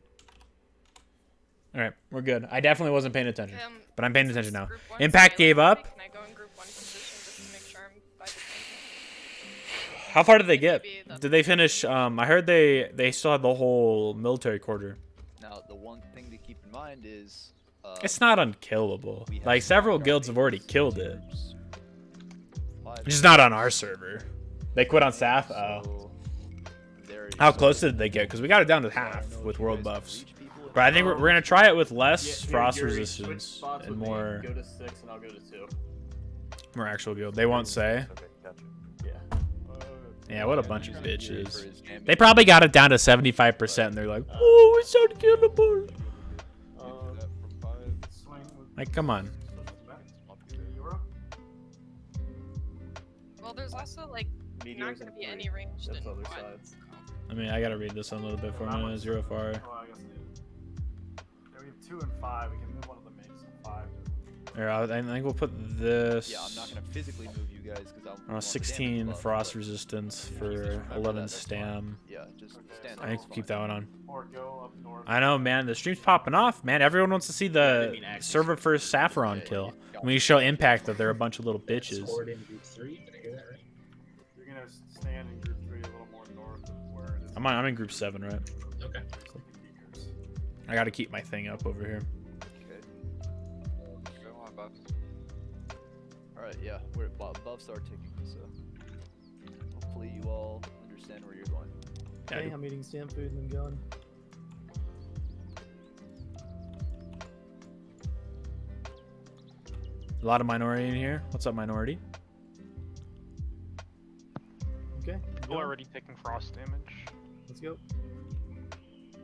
All right, we're good. I definitely wasn't paying attention, but I'm paying attention now. Group one Impact gave up. Can I go in group 1 position just to make sure I'm by the same? How far did they get? Did they finish? I heard they still had the whole military quarter. Now, the one thing to keep in mind is It's not unkillable. Like, several guilds have already killed it. Just not on our server. They quit on Saph? Oh. How close did they get? Because we got it down to half with world buffs. But I think we're going to try it with less frost resistance and more... Go to 6 and I'll go to 2. More actual guild. They won't say. Yeah. Yeah, what a bunch of bitches. They probably got it down to 75% and they're like, oh, it's unkillable. Like, come on. Well, there's also like not going to be any ranged in one. I mean, I gotta read this one a little bit for me. 0 far. Oh, I guess we have 2 and 5. We can move one of the mages to 5. Here, I think we'll put this. Yeah, I'm not gonna physically move you guys because I'm. 16 frost resistance for 11 stam. Yeah, just stand. I think we'll keep that one on. Or go up north. I know, man. The stream's popping off, man. Everyone wants to see the server first Sapphiron kill. We show Impact that they're a bunch of little bitches. You're gonna stand in group 3 a little more north of where it is. I'm in group 7, right? Okay. I gotta keep my thing up over here. Go on, buffs. Alright, yeah, buffs are ticking, so hopefully you all understand where you're going. Okay, I'm eating stamp food and then going. A lot of minority in here. What's up, minority? Okay. People are already taking frost damage. Let's go.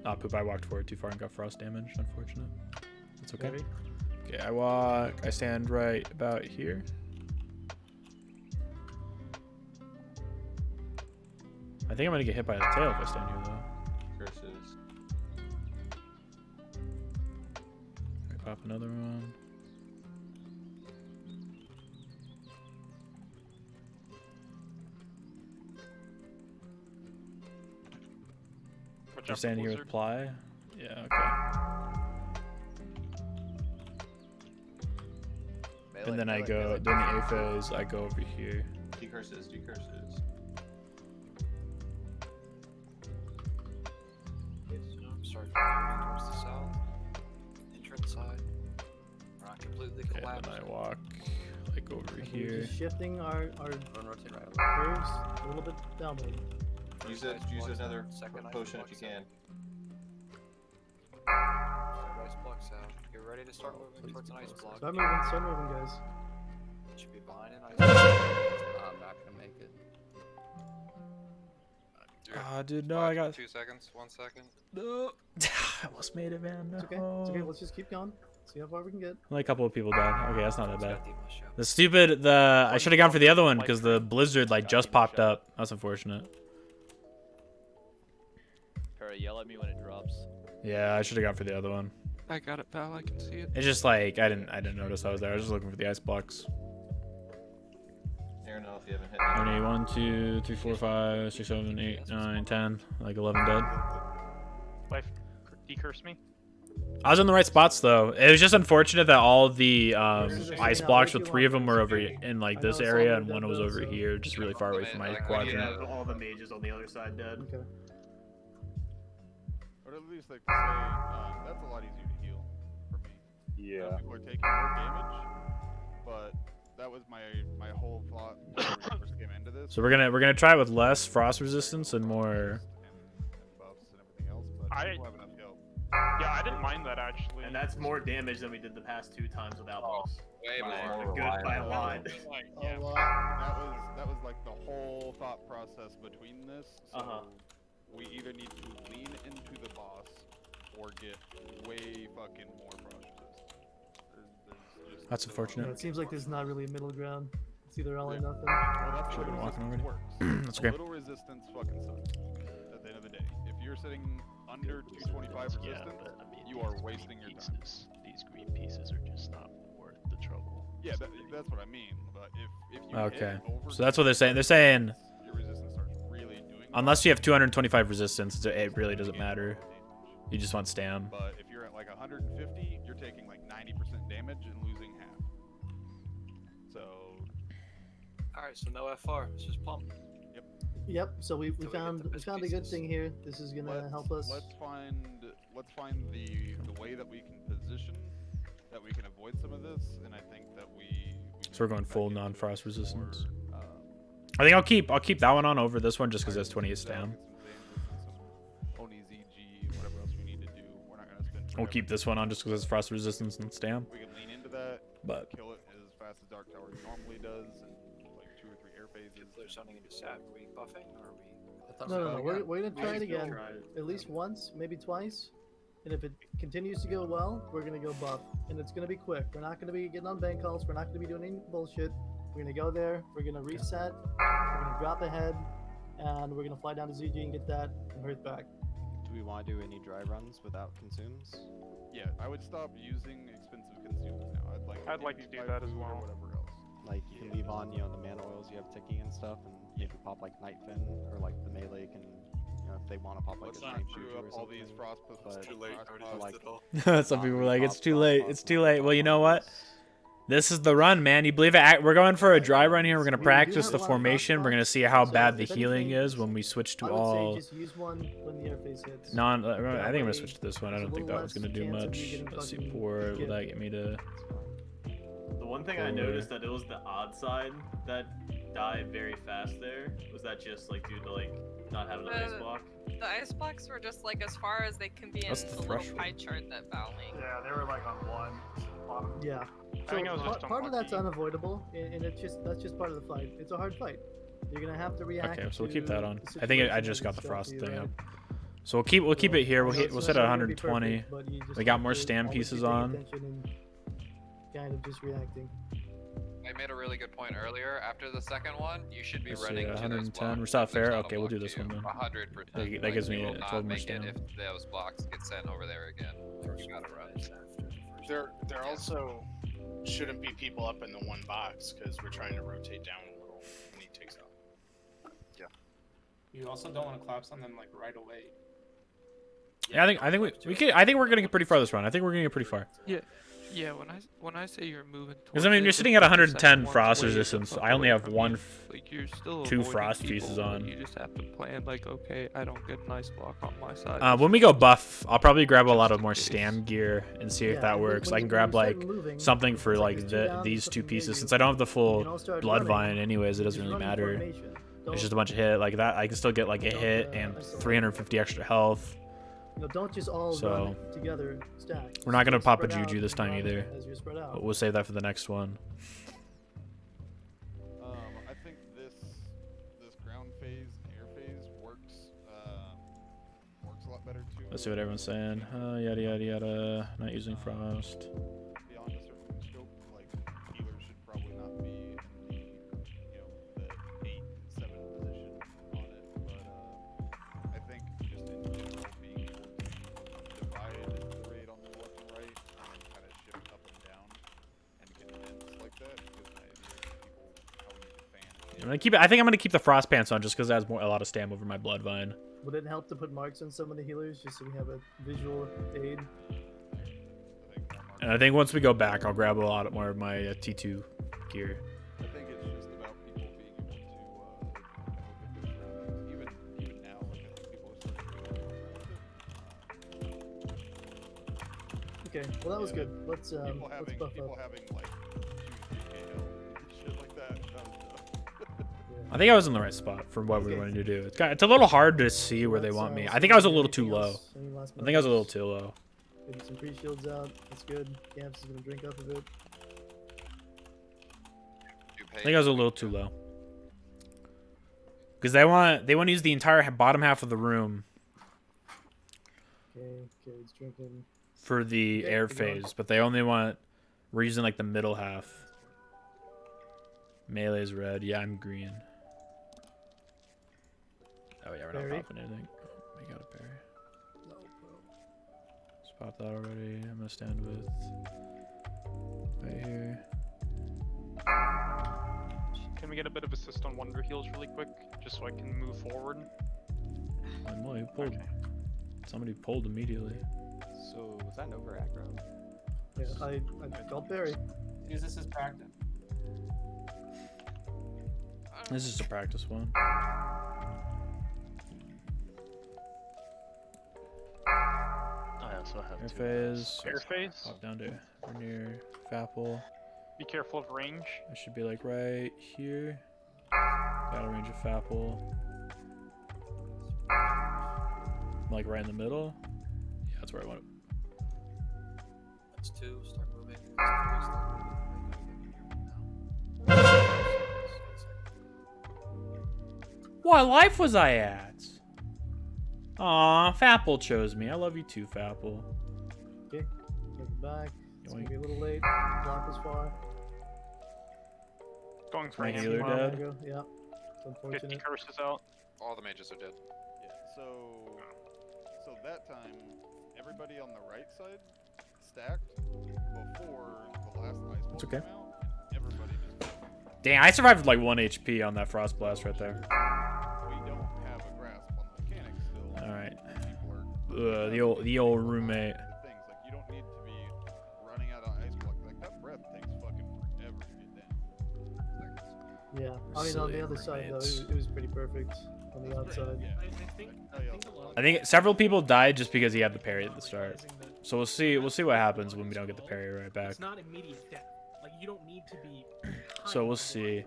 Ah, poop, I walked forward too far and got frost damage. Unfortunate. That's okay. Ready? Okay, I walk. I stand right about here. I think I'm gonna get hit by the tail if I stand here though. Curses. Pop another one. You're standing here with Ply? Yeah, okay. And then I go, then the A phase, I go over here. Do curses, do curses. Start moving towards the south. Entrance side. We're not completely Okay, collapsed. then I walk like over We're here. just shifting our rotate right curves a little bit downward. Use another potion if you can. Ice blocks out. Get ready to start moving towards an ice block. Start moving, guys. Should be behind an ice block. I'm not gonna make it. Ah, dude, no, I got 2 seconds. 1 second. no. I almost made it, man. No. It's okay. It's okay. Let's just keep going. See how far we can get. Only a couple of people died. Okay, that's not that bad. I should have gone for the other one because the blizzard like just popped up. That's unfortunate. Para, yell at me when it drops. Yeah, I should have gone for the other one. I got it, pal. I can see it. It's just like I didn't notice I was there. I was just looking for the ice blocks. I don't know if you haven't hit. I need 1, 2, 3, 4, 5, 6, 7, 8, 9, 10, like 11 dead. Life, decurse me. I was in the right spots though. It was just unfortunate that all the ice blocks with 3 of them were over in like this area and one was over here, just really far away from my quadrant. All the mages on the other side dead. Okay. Or at least like to say, that's a lot easier to heal for me. Yeah. People are taking more damage, but that was my whole thought when we first came into this. So we're gonna try it with less frost resistance and more. And buffs and everything else, but people have enough heal. Yeah, I didn't mind that actually. And that's more damage than we did the past 2 times without buffs. Way more. Good by a lot. Yeah, that was like the whole thought process between this. So we either need to lean into the boss or get way fucking more frost resistance. That's unfortunate. Yeah, it seems like there's not really a middle ground. It's either all or nothing. Well, that's Should've the been way walking resistance already. works. That's A okay. little resistance fucking sucks at the end of the day. If you're sitting under 225 Yeah, resistance, but I mean, you are these wasting green your time. pieces, these green pieces are just not worth the trouble. Yeah, that's what I mean. But if you Okay, hit over so that's what they're saying. They're saying your resistance starts really doing unless you have 225 resistance, it really doesn't matter. You just want stam. But if you're at like 150, you're taking like 90% damage and losing half. So. Alright, so no FR. Let's just pump. Yep. So we found a good pieces. thing here. This is gonna help us. Let's find the way that we can position that we can avoid some of this, and I think that we So we're going full non-frost resistance. um, I think I'll keep that one on over this one just because it's 28 stam. Oni ZG, whatever else we need to do. We're not gonna spend. We'll keep this one on just because it's frost resistance and stam. We can lean into that, But kill it as fast as Dark Tower normally does, and like 2 or 3 air phases. If there's something into sap, are we buffing or are we? No. We're gonna try it again. At least once, maybe twice. And if it continues to go well, we're gonna go buff, and it's gonna be quick. We're not gonna be getting on bank calls. We're not gonna be doing any bullshit. We're gonna go there. We're gonna reset. We're gonna drop ahead, and we're gonna fly down to ZG and get that and hurt back. Do we want to do any dry runs without consumes? Yeah, I would stop using expensive consumes now. I'd like to do that as well. Or whatever else. Like you can leave on, the mana oils you have ticking and stuff, and maybe pop like Night Fin, or like the melee can, if they want to pop like Let's a not Strength chew Juju up or all something. these frost But It's too late. I already like, used it all. some people were like, it's too late. It's too late. Well, you know what? This is the run, man. You believe it? We're going for a dry run here. We're gonna practice the formation. We're gonna see how bad the healing is when we switch to all. Just use one when the air phase hits. I think I'm gonna switch to this one. I don't think that was gonna do much. Let's see, poor. Will that get me to? The one thing I noticed that it was the odd side that died very fast there. Was that just like due to like not having an ice block? The ice blocks were just like as far as they can be That's in the the little threshold. pie chart that Val linked. Yeah, they were like on 1. Bottom. Yeah. I think I was just part of that's unlucky. unavoidable, and that's just part of the fight. It's a hard fight. You're gonna have to react. Okay, so we'll keep to that on. the I think I situation just as got it's the thrown frost to you, thing right? up. So we'll keep it here. We'll It's set it not at gonna be 120. perfect, but you just We got have more to stam always be pieces paying on. attention and kind of just reacting. I made a really good point earlier. After the second one, you should be Let's running see, to those 110. blocks. We're still If there's fair. not a Okay, we'll do block this one then. 100%. That gives me you will 12 not more make it stamina. if those blocks get sent over there again. You gotta run. There also shouldn't be people up in the one box because we're trying to rotate down a little when he takes out. Yeah. You also don't want to collapse on them like right away. Yeah, I think we could. I think we're gonna get pretty far this run. I think we're gonna get pretty far. Yeah, when I say you're moving towards Because I mean, you're it, sitting if at the second 110 one's frost way the resistance. fuck I only away have from one, you, like you're still 2 avoiding frost people, pieces but on. You just have to plan like, okay, I don't get an ice block on my side. When we go buff, I'll probably grab a lot of more stam gear and see if that works. I can grab like something for like these 2 pieces. Since I don't have the full blood vine anyways, it doesn't really matter. It's just a bunch of hit like that. I can still get like a hit and 350 extra health. Don't just all run together stacked. We're not gonna pop a Spread out juju this time and run either. as you're spread out. But we'll save that for the next one. I think this ground phase, air phase works a lot better too. Let's see what everyone's saying. Yada yada yada. Not using frost. Beyond a certain scope, like healers should probably not be in the 8 and 7 position on it. But I think just in general being able to divide the raid on the left and right and kind of shift up and down and condense like that gives an idea of people how we need to fan. I'm gonna keep it. I think I'm gonna keep the frost pants on just because it has a lot of stam over my blood vine. Would it help to put marks on some of the healers just so we have a visual aid? And I think once we go back, I'll grab a lot more of my T2 gear. I think it's just about people being able to look at their surroundings. Even now, like I think people are starting to Okay, well that was good. Let's people let's having buff people up. having like 2-3 KO shit like that. I think I was in the right spot for what we were wanting to do. It's a little hard to see where they want me. I think I was a little too low. I think I was a little too low. Maybe some pre-shields out. That's good. Camps is gonna drink up a bit. I think I was a little too low. Because they want to use the entire bottom half of the room Okay, he's drinking. for the Okay, air keep going. phase, but they only want we're using like the middle half. Melee's red. Yeah, I'm green. Oh yeah, we're Parry. not popping anything. We got a parry. Just pop that already. I'm gonna stand with right here. Can we get a bit of assist on Wonder Heals really quick, just so I can move forward? Well, he pulled. Somebody pulled immediately. So was that an over aggro? Yeah, I called Barry. Use this as practice. This is a practice one. I also have Air 2 phase. Air phase. Pop down to near Fapple. Be careful of range. I should be like right here. Got a range of Fapple. Like right in the middle. Yeah, that's where I want it. That's 2. Start moving. That's 3. Start moving. What life was I at? Aw, Fapple chose me. I love you too, Fapple. Okay, take it back. It's gonna Yoink. be a little late. Block is far. Going for My him. healer dead. Yeah, it's 50 unfortunate. curses out. All the mages are dead. Yeah, so that time, everybody on the right side stacked before the last ice It's ball okay. came out, and everybody just Dang, I survived with like 1 HP on that frost blast right there. we don't have a grasp on the mechanics still. All right. People are The old roommate. things like you don't need to be running out of ice block. Like that breath takes fucking forever to get down. Yeah, I mean on the other side though, it was pretty perfect on the outside. I think several people died just because he had the parry at the start. So we'll see what happens when we don't get the parry right back. It's not immediate death. Like you don't need to be. So we'll see.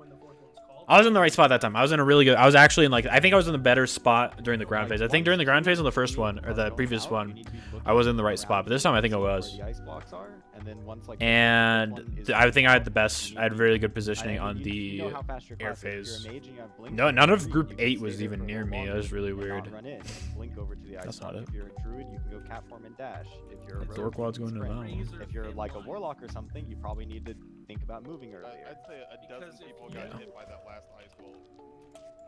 I was in the right spot that time. I was in a really good. I was actually in like. I think I was in the better spot during the ground phase. I think during the ground phase on the first one or the previous one, I was in the right spot. But this time I think I was. The ice blocks are, And then once like and I think I had the best. I had really good positioning on the air phase. No, none of Group 8 was even near me. That was really weird. Run in and blink over to the ice That's not block. it. If you're a druid, you can go cat form and dash. If you're a rogue, Dork Wad's you can going to sprint. that one. If you're like a warlock or something, you probably need to think about moving earlier. I'd say a dozen people got hit by that last ice bolt.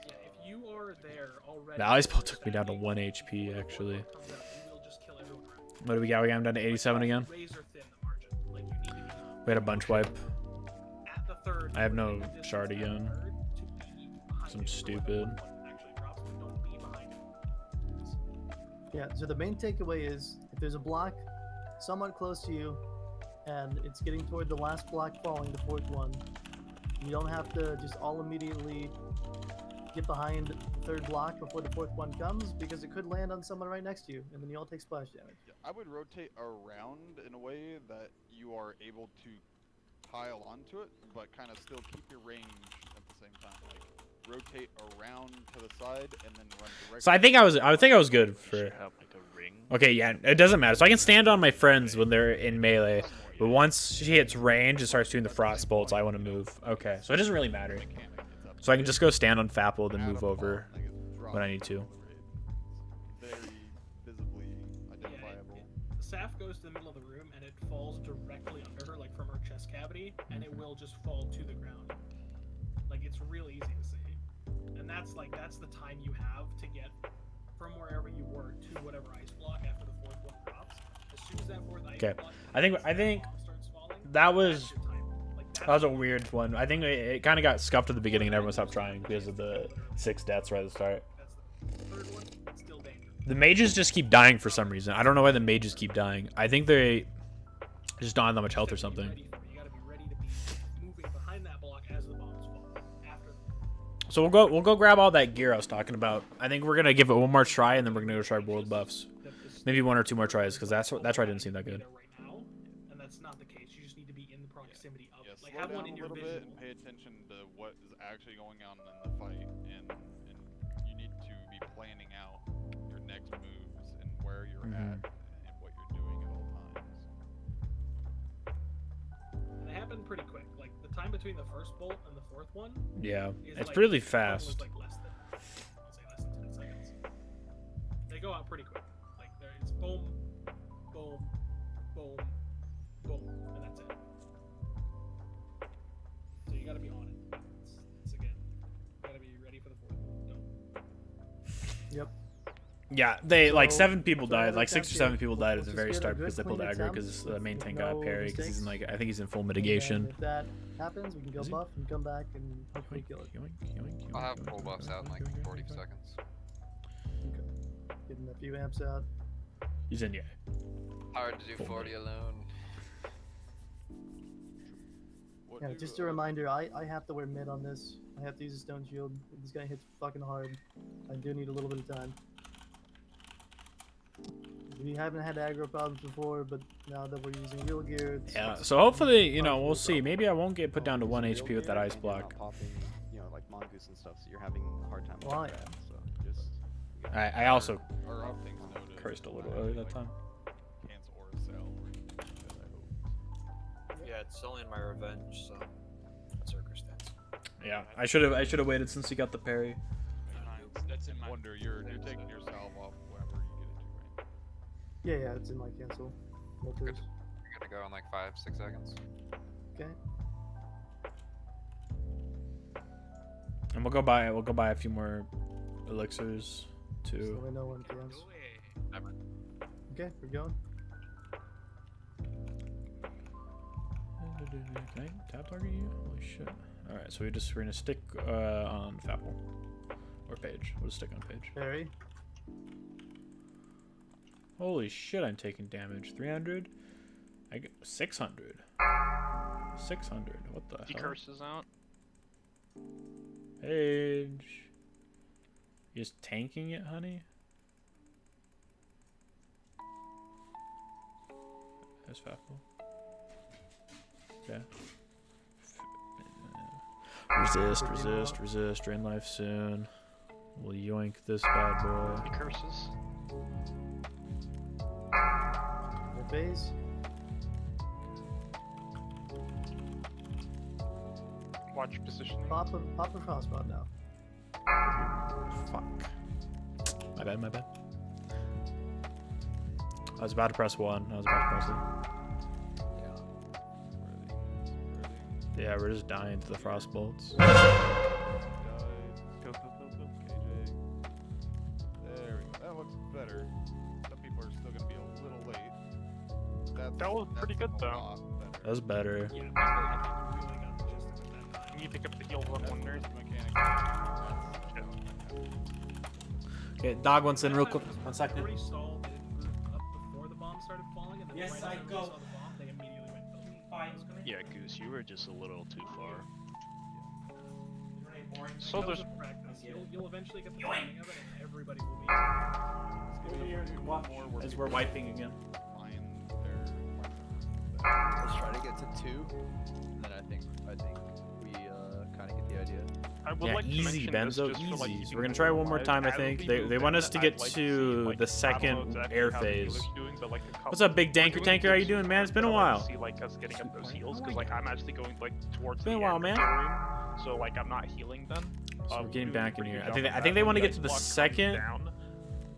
Yeah, if you are there already. The ice ball took me down to 1 HP actually. What do we got? We got him down to 87 again. We had a bunch wipe. I have no shard again. I'm stupid. Yeah, so the main takeaway is if there's a block somewhat close to you and it's getting toward the last block falling, the fourth one, you don't have to just all immediately get behind the third block before the fourth one comes, because it could land on someone right next to you and then you all take splash damage. I would rotate around in a way that you are able to pile onto it, but kind of still keep your range at the same time. Like rotate around to the side and then run directly. So I think I was good for. Okay, yeah, it doesn't matter. So I can stand on my friends when they're in melee, but once she hits range and starts doing the frost bolts, I want to move. Okay, so it doesn't really matter. So I can just go stand on Fapple, then move over when I need to. Very visibly identifiable. Saf goes to the middle of the room and it falls directly under her, like from her chest cavity, and it will just fall to the ground. Like it's real easy to see, and that's the time you have to get from wherever you were to whatever ice block after the fourth one drops. As soon as that fourth ice block, I think that was a weird one. I think it kind of got scuffed at the beginning and everyone stopped trying because of the 6 deaths right at the start. The mages just keep dying for some reason. I don't know why the mages keep dying. I think they just don't have that much health or something. So we'll go grab all that gear I was talking about. I think we're gonna give it one more try and then we're gonna go try world buffs. Maybe 1 or 2 more tries because that try didn't seem that good. and that's not the case. You just need to be in the proximity of it. Like Slow have down one in a your little vision. bit and pay attention to what is actually going on in the fight, and you need to be planning out your next moves and where you're at and what you're doing at all times. And they happen pretty quick. Like the time between the first bolt and the fourth one. Yeah, is it's like, really almost fast. like less than, I'll say less than 10 seconds. They go out pretty quick. Like it's boom, boom, boom, boom, and that's it. So you gotta be on it. It's again, you gotta be ready for the fourth one. Yep. Yeah, they like So- 7 people so died. that Like 6 or attempts 7 here, people died at let's the just very get a start good because they pulled clean aggro attempt because the main with tank got no parry because he's in mistakes. like I think he's in full And mitigation. if that happens, we can go buff and come back and hopefully kill it. I'll have full buffs out in like 40 seconds. Getting a few amps out. He's in, yeah. Hard to do 40 alone. Yeah, just a reminder, I have to wear mid on this. I have to use a stone shield. This guy hits fucking hard. I do need a little bit of time. We haven't had aggro problems before, but now that we're using real gear, it's, Yeah, so hopefully, you know, we'll see. Maybe I won't get put down to 1 HP with that ice block. Popping, you know, like mongoose and stuff, so you're having a hard time with Well, that. So just I also Or other things noted. cursed a little early that time. Cancel or sell or anything like that, I hope. Yeah, it's only in my revenge, so circumstance. Yeah, I should have waited since he got the parry. That's in my Wonder you're taking your salve off whenever you get it to range. yeah, it's in my cancel. Filters. You're gonna go in like 5-6 seconds. Okay. And we'll go buy a few more elixirs So too. we know when cans. Okay, we're going. Can I tap target you? Holy shit. Alright, so we're gonna stick on Fapple. Or Page. We'll just stick on Page. Parry. Holy shit, I'm taking damage. 300? I get 600. 600. What the He hell? curses out. Page. You just tanking it, honey? There's Fapple. Okay. Resist. Drain life soon. We'll yoink this bad boy. He curses. The phase. Watch positioning. Pop a crossbow now. Fuck. My bad, my bad. I was about to press 1. I was about to press it. Yeah, we're just dying to the frost bolts. Go, KJ. There we go. That looks better. Some people are still gonna be a little late. That was pretty good though. That was better. Yeah, you pick up the heal one wonder. Okay, dog wants in real quick. 1 second. Already stalled it up before the bomb started falling, and then Yes, right I after go. they saw the bomb, they immediately went, "Oh, fine." Yeah, Goose, you were just a little too far. So there's practice. You'll eventually get the timing of it, and everybody will be. As we're wiping again. Let's try to get to 2, and then I think we kind of get the idea. I would Yeah, like to easy, mention this Benzo, just for, like, easy. So keeping we're gonna try one more alive. time, I As think. we They move want in, us to I'd get like to see, like, the I don't know second exactly air how the phase. healer's doing, but, like, a couple- What's up, big danker we're doing tanker? How you good doing, man? It's been a but I'd like while. to see, like, us getting up those heals, because, like, I'm actually going, like, towards been a the while, end man. of the room, so, like, I'm not healing them. So we're getting doing back in pretty here. good I think job I of think they that. want to When get to the the ice block comes second. down,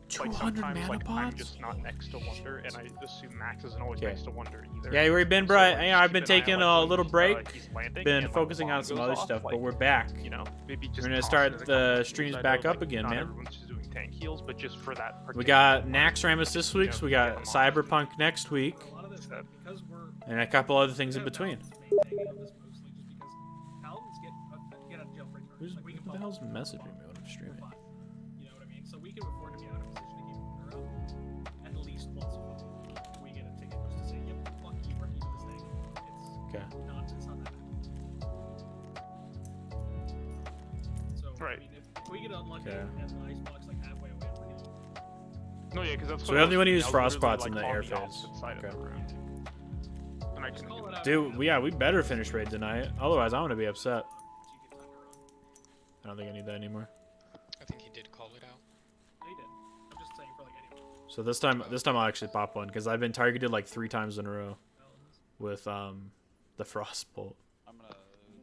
200 like, sometimes, mana like, I'm pots? just not next to Wonder, and I assume Max isn't always Okay. next to Wonder either. Yeah, we've been So, bright. like, You know, I've keep been an eye on, taking like, a when little break. he's landing Been and, like, focusing bomb on some goes other off, stuff, but like, we're back. You know, maybe just We're gonna toss start it a the couple streams heals. I back know, up like, again, not man. everyone's just doing tank heals, but just for that We particular got fight, Naxxramas this week, so we got Cyberpunk next week, A lot of this, because we're and a couple other things in between. maintaining on this mostly just because paladins get out of jail free turns. Like, we can Who the hell's messaging me when I'm streaming? You know what I mean? So we can afford to be out of position to keep Wonder up at least once a month. We get a ticket just to say, "Yep, fuck you, we're keeping this thing." Okay. It's not that bad. So Right. I mean, if we get unlucky Okay. and the ice box like halfway away, we're healing. No, yeah, because that's So what we I only was want to thinking. use I was frost literally, pots in like, the on air the phase. opposite side of the room. And I can call it out. Dude, we better finish raid tonight. Otherwise, I'm gonna be upset. I don't think I need that anymore. I think he did call it out. No, you did. I'm just saying for like anyone. So this time I'll actually pop one because I've been targeted like 3 times in a row with the frost bolt. I'm gonna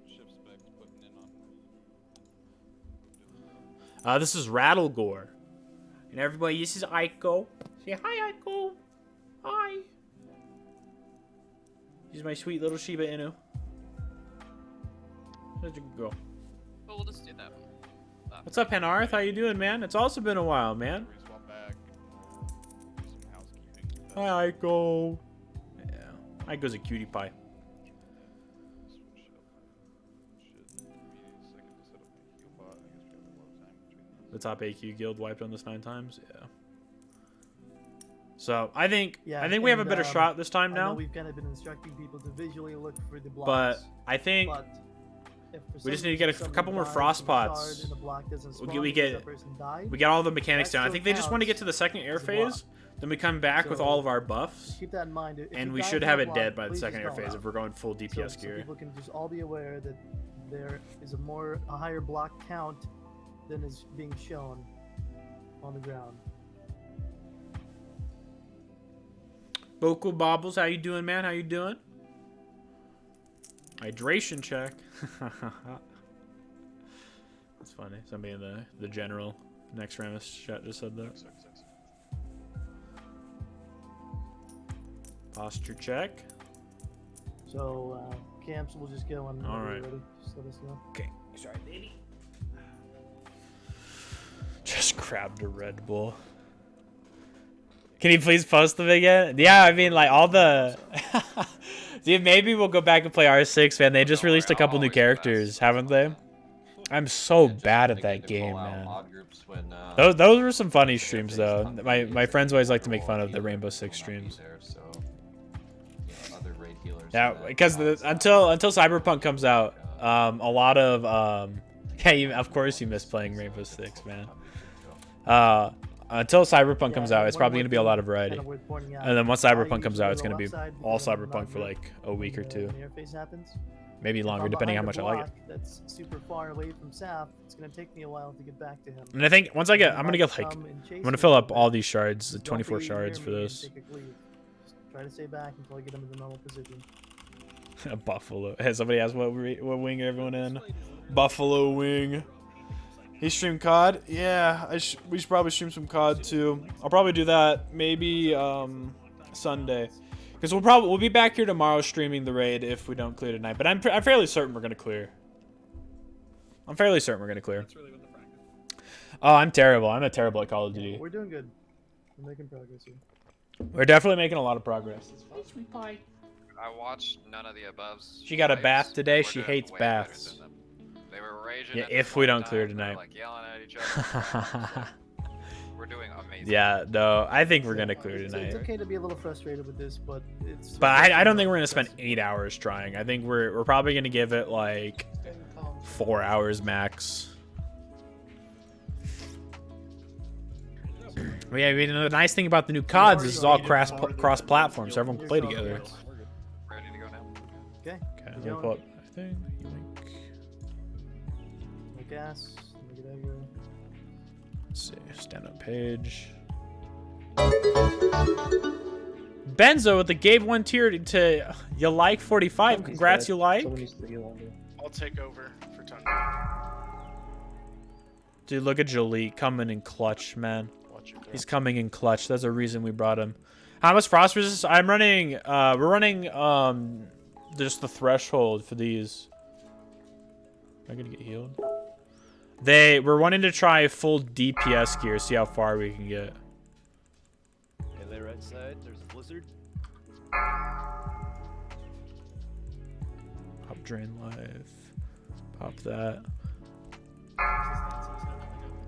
shift specs putting in on. This is Rattlegore, and everybody, this is Aiko. Say hi, Aiko. Hi. She's my sweet little Shiba Inu. Such a good girl. Well, we'll just do that one. What's up, Henarth? How you doing, man? It's also been a while, man. Swap back. Do some housekeeping. Hi, Aiko. Yeah, Aiko's a cutie pie. The top AQ guild wiped on this 9 times. Yeah. So I think we have a better shot this time I know now. we've kind of been instructing people to visually look for the blocks. But I think but if for we just some need to get reason a somebody couple more dies frost from a shard pots. and the block doesn't We spawn get because that person died, we get all the mechanics that down. I still think they just want to get counts to the second air as a block. phase. Then we come back with So, all of our buffs. just keep that in mind. If And you we die should from have a it block, dead by the please second just air call it phase out. if we're going full DPS so gear. people can just all be aware that there is a higher block count than is being shown on the ground. Boku Bobbles, how you doing, man? How you doing? Hydration check. That's funny. Somebody in the general Naxxramas chat just said that. Posture check. So camps will just go on. All whenever right. you're ready. Just let us know. Okay. Sorry, baby. Just grabbed a Red Bull. Can you please post them again? Yeah, I mean, like, all the... Dude, maybe we'll go back and play R6, man. They just released a couple new characters, haven't they? I'm so bad at that game, man. Those were some funny streams, though. My friends always like to make fun of the Rainbow Six streams. Yeah, because until Cyberpunk comes out, a lot of... yeah, of course you miss playing Rainbow Six, man. Until Cyberpunk comes out, it's probably going to be a lot of variety. And then once Cyberpunk comes out, it's going to be all Cyberpunk for like a week or 2. Maybe longer, depending how much I like it. That's super far away from Sap. It's going to take me a while to get back to him. And I think once I'm going to get like, I'm going to fill up all these shards, the 24 shards for this. Try to stay back until I get him in the normal position. A buffalo. Hey, somebody asked what wing everyone in. Buffalo wing. He streamed COD. Yeah, we should probably stream some COD too. I'll probably do that maybe Sunday, because we'll be back here tomorrow streaming the raid if we don't clear tonight. But I'm fairly certain we're gonna clear. I'm fairly certain we're gonna clear. Oh, I'm terrible. I'm terrible at Call of Duty. We're doing good. We're making progress here. We're definitely making a lot of progress. I watched none of the aboves. She got a lives. bath today. We're She doing hates way better baths. than them. They were raging. Yeah, at if this we one don't time, clear they're, tonight. like yelling at each other. We're doing amazing. Yeah, no, I think we're gonna clear It's tonight. okay to be a little frustrated with this, but it's. But I don't think we're gonna spend 8 hours trying. I think we're probably gonna give it like 4 hours max. But yeah, I mean, the nice thing about the new CODs is it's all cross-platform, so everyone can play together. Ready to go now? Okay. Okay, let me pull up my thing. No gas. Let me get aggro. Let's see, stand-up page. Benzo with the gave 1 tier to you like 45. Congrats, you like. I'll take over for Tundra. Dude, look at Jolie coming in clutch, man. He's coming in clutch. That's a reason we brought him. How much frost resist? I'm running. We're running just the threshold for these. Am I gonna get healed? We're wanting to try full DPS gear, see how far we can get. Melee right side, there's a blizzard. Pop drain life. Pop that.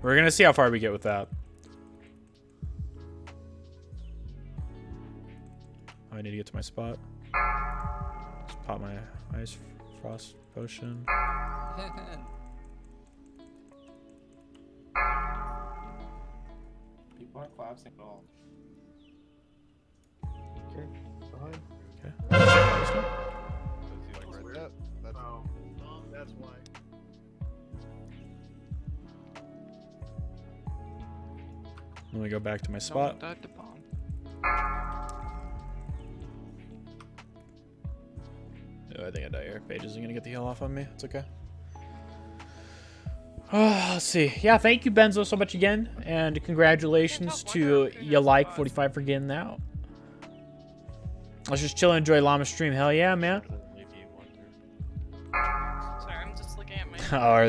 We're gonna see how far we get with that. I need to get to my spot. Just pop my ice frost potion. People aren't collapsing at all. Okay. Behind. Okay. Oh, that's why. Let me go back to my spot. Oh, I think I die here. Paige isn't gonna get the heal off on me. It's okay. Let's see. Yeah, thank you, Benzo, so much again, and congratulations to you like 45 for getting that out. Let's just chill and enjoy Llama stream. Hell yeah, man. Sorry, I'm just looking at my. Oh, are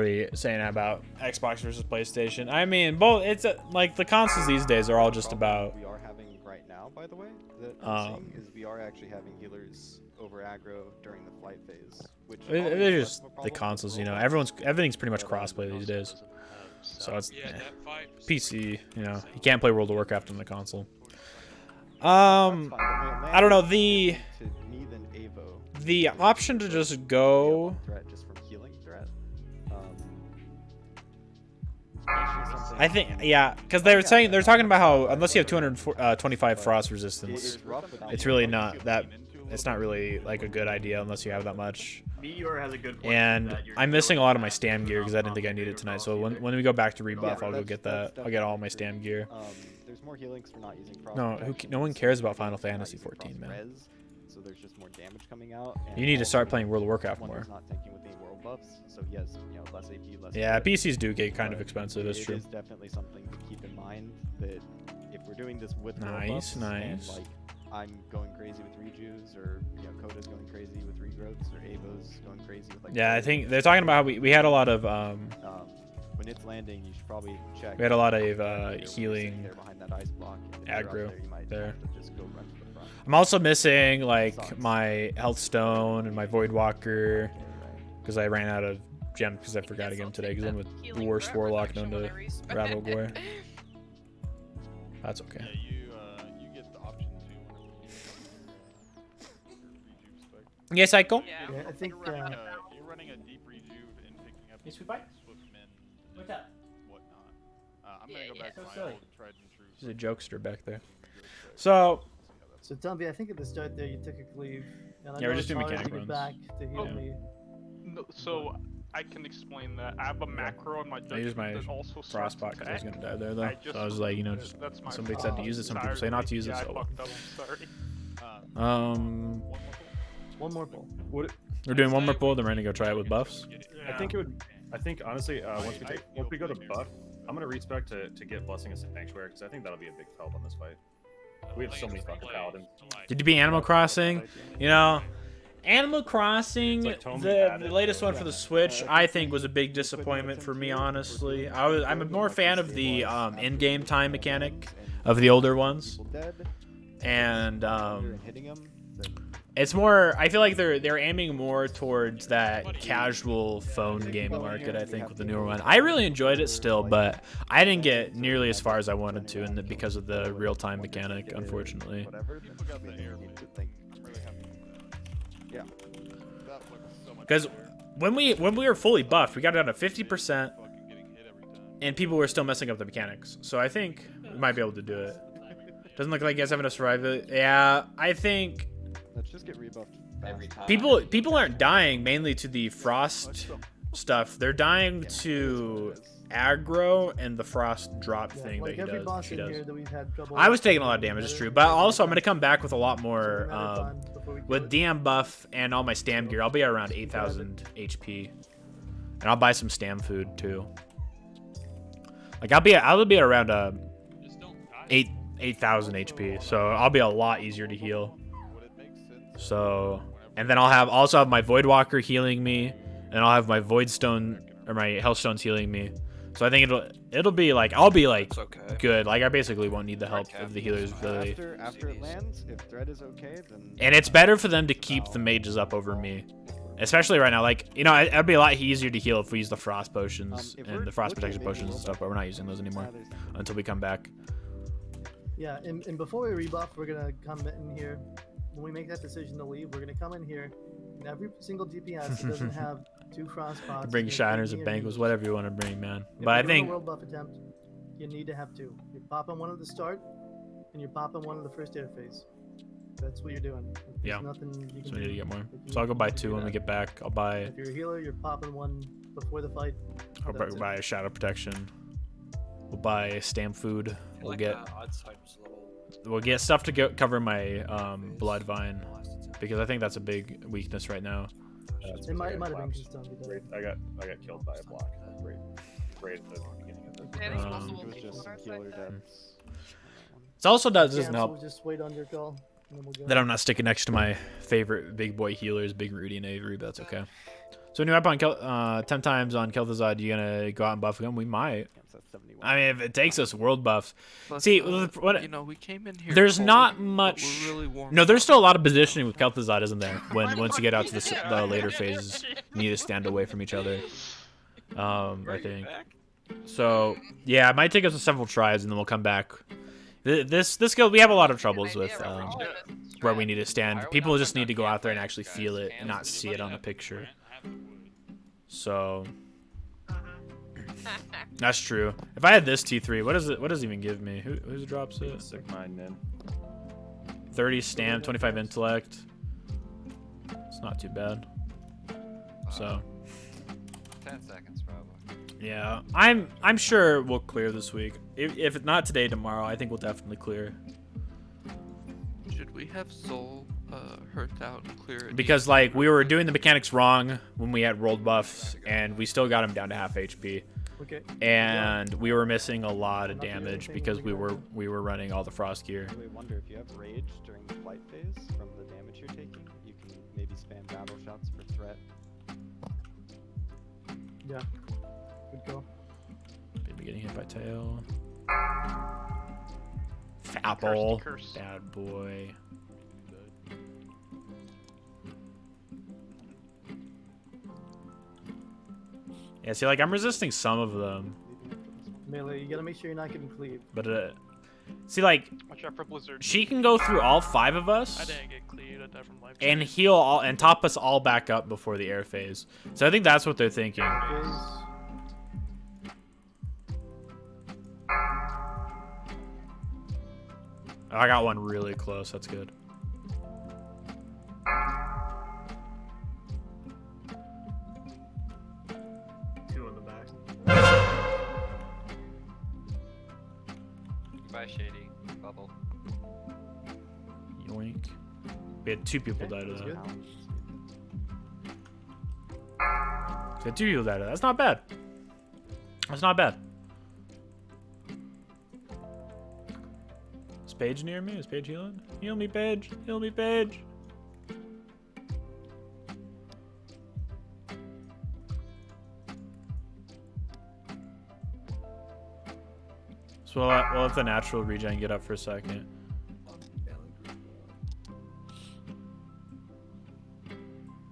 we saying about Xbox versus PlayStation? I mean, both. It's like the consoles these days are all just about. We are having right now, by the way, that I'm seeing is we are actually having healers over aggro during the flight phase, which They're just the consoles, you know. Everything's pretty much crossplay these days. So it's PC, you know. You can't play World of Warcraft on the console. I don't know, the option to just go I think, yeah, because they're talking about how unless you have 225 frost resistance, it's really not that. It's not really like a good idea unless you have that much. Meteor has a good point. And I'm missing a lot of my stam gear because I didn't think I needed tonight. So when we go back to rebuff, I'll go get that. I'll get all my stam gear. There's more healing because we're not using No one cares about Final Fantasy 14, man. So there's just more damage coming out. You need to start playing World of Warcraft more. Not tanking with any world buffs, so he has, you know, less AP, less. Yeah, PCs do get kind of expensive. That's true. It is definitely something to keep in mind that if we're doing this with world nice, buffs, nice. and, like, I'm going crazy with rejuves, or you know, Coda's going crazy with regrowths, or Avo's going crazy with like. Yeah, I think they're talking about how we had a lot of when it's landing, you should probably check. We had a lot of healing behind that ice block, aggro there. Just go run to the front. I'm also missing like my health stone and my void walker because I ran out of gems because I forgot to get them today because I'm the worst warlock known to Rattlegore. That's okay. You get the option to Yes, Psycho? Yeah, I think. you're running a deep rejuve and picking up swift men What's up? whatnot. I'm gonna go back to my old tried and true. There's a jokester back there. So Tumby, I think at the start there you took a cleave. And I yeah, know we're just it's doing hard mechanic to get runs. back to heal me. No, so I can explain that. I have a macro on my I used my that also frostbot because I was gonna die there though. just, So I was like, you know, just that's my somebody said to use it. Some people say not to use it. yeah, I So fucked up, I'm sorry. One more pull. Would it, We're doing one more pull, then we're gonna go try it with buffs. I think it would. I think honestly, once we go to buff, I'm gonna respec to get Blessing of Sanctuary because I think that'll be a big help on this fight. We have so many fucking paladins. Did you beat Animal Crossing? You know, Animal Crossing, the latest one for the Switch, I think was a big disappointment for me, honestly. I'm a more fan of the in-game time mechanic of the older ones, and it's more. I feel like they're aiming more towards that casual phone game market. I think with the newer one, I really enjoyed it still, but I didn't get nearly as far as I wanted to, and because of the real-time mechanic, unfortunately. Yeah. Because when we were fully buffed, we got down to 50%, and people were still messing up the mechanics. So I think we might be able to do it. Doesn't look like you guys having to survive it. Yeah, I think. Let's just get rebuffed every time. People aren't dying mainly to the frost stuff. They're dying to aggro and the frost drop thing like that every boss she in does. here that we've had trouble I was taking a lot of damage, it's true, but also I'm gonna come back with a lot more with DM buff and all my stam gear. I'll be at around 8,000 HP, and I'll buy some stam food too. Like I'll be at around 8,000 HP, so I'll be a lot easier to heal. So, and then I'll also have my Voidwalker healing me, and I'll have my Voidstone or my Hellstones healing me. So I think it'll be like I'll be like good. Like I basically won't need the help of the healers really. After it lands, if thread is okay, then. And it's better for them to keep the mages up over me, especially right now. Like you know, it'd be a lot easier to heal if we use the frost potions and the frost protection potions and stuff, but we're not using those anymore until we come back. Yeah, and before we rebuff, we're gonna come in here. When we make that decision to leave, we're gonna come in here, and every single DPS that doesn't have 2 frost pots. Bring shiners and bangles, whatever you want to bring, man. If But I you're doing think a world buff attempt, you need to have 2. You're popping one at the start, and you're popping one in the first air phase. That's what you're doing. There's yeah. nothing you can So we need to do. get more. So I'll go buy 2 when we get back. I'll buy. If you're a healer, you're popping one before the fight. I'll buy shadow protection. We'll buy stam food. We'll get. We'll get stuff to cover my blood vine, because I think that's a big weakness right now. It might have been Keystone. I got killed by a block right at the beginning of the. It was just some healer deaths. It also doesn't So help we'll just wait on your call, and then we'll go. that I'm not sticking next to my favorite big boy healers, Big Rudy and Avery, but that's okay. So new up on 10 times on Kel'Thuzad, you gonna go out and buff him? We might. I mean, if it takes us world buffs. Plus, See, you know, we came in here there's cold, not but much. we're really warm No, there's still a lot of positioning with Kel'Thuzad, isn't there? Once you get out to the later phases, you need to stand away from each other. I think. So yeah, it might take us several tries, and then we'll come back. This skill, we have a lot of troubles with where we need to stand. People just need to go out there and actually feel it, and not see it on a picture. So. That's true. If I had this T3, what does it even give me? Who drops it? Sick mind, man. 30 stam, 25 intellect. It's not too bad. So 10 seconds probably. yeah, I'm sure we'll clear this week. If not today, tomorrow, I think we'll definitely clear. Should we have Soul hurt out and clear it? Because like we were doing the mechanics wrong when we had rolled buffs, and we still got him down to half HP. Okay. And we were missing a lot of damage because we were running all the frost gear. I wonder if you have rage during the flight phase from the damage you're taking, you can maybe spam battle shots for threat. Yeah. Good call. Maybe getting hit by tail. Apple. Bad boy. Yeah, see, like, I'm resisting some of them. Melee, you gotta make sure you're not getting cleaved. But, see, like, Watch out for Blizzard. she can go through all 5 of us. I didn't get cleaved at that from life. And heal all, and top us all back up before the air phase. So I think that's what they're thinking. I got one really close. That's good. Bye, Shady. Bubble. Yoink. We had 2 people die to that. Get 2 heals out of that. That's not bad. That's not bad. Is Paige near me? Is Paige healing? Heal me, Paige. Heal me, Paige. So we'll let the natural regen get up for a second.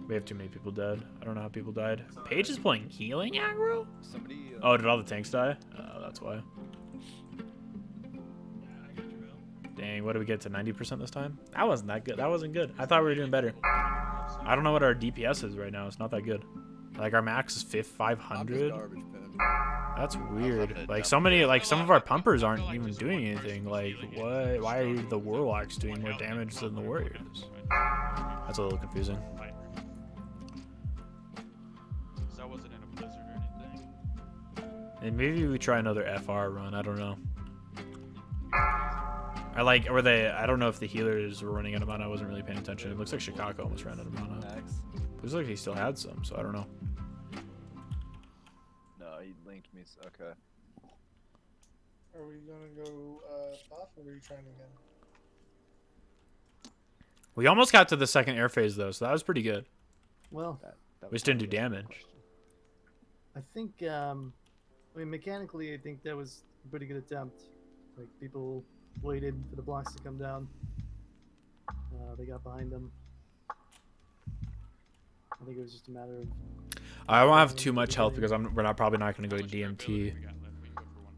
We have too many people dead. I don't know how people died. Paige is playing healing aggro? Somebody. Oh, did all the tanks die? Oh, that's why. Dang, what did we get to 90% this time? That wasn't that good. That wasn't good. I thought we were doing better. I don't know what our DPS is right now. It's not that good. Like our max is 500. That's weird. Like so many, like some of our pumpers aren't even doing anything. Like what? Why are the warlocks doing more damage than the warriors? That's a little confusing. So I wasn't in a blizzard or anything. And maybe we try another FR run. I don't know. I don't know if the healers were running out of mana. I wasn't really paying attention. It looks like Chicago almost ran out of mana. Looks like he still had some, so I don't know. No, he linked me. Okay. Are we gonna go off, or are you trying again? We almost got to the second air phase though, so that was pretty good. Well, we just didn't do damage. I think, I mean, mechanically, I think that was a pretty good attempt. Like, people waited for the blocks to come down. They got behind them. I think it was just a matter of... I won't have too much health because we're probably not going to go DMT.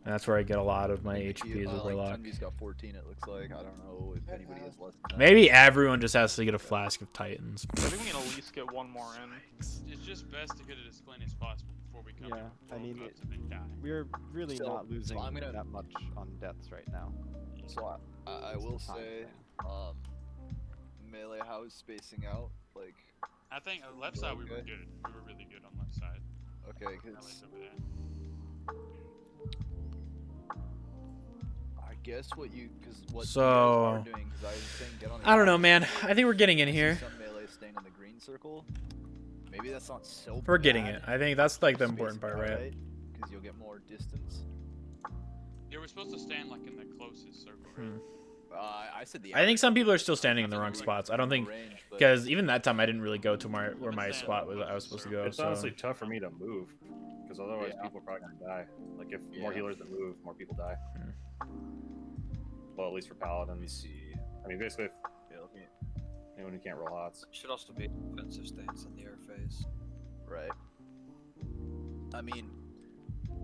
And that's where I get a lot of my HP is overlock. Tungi's got 14, it looks like. I don't know if anybody has less than that. Maybe everyone just has to get a flask of Titans. I think we can at least get one more in. It's just best to get it as clean as possible before we come in. I mean, we're really not losing that much on deaths right now. So I will say, melee, how is spacing out? Like, I think left side we were good. We were really good on left side. Okay, because I guess what you guys are doing, because I was saying get on the I don't know, man. I think we're getting in here. Some melee staying on the green circle. Maybe that's not so bad. We're getting it. I think that's like the important part, right? Because you'll get more distance. Yeah, we're supposed to stand like in the closest circle, right? I said the. I think some people are still standing in the wrong spots. I don't think, because even that time I didn't really go to where my spot was. I was supposed to go. It's honestly tough for me to move, because otherwise people are probably gonna die. Like if more healers that move, more people die. Well, at least for paladins. I mean, basically, anyone who can't roll hots. Should also be defensive stance in the air phase. Right. I mean,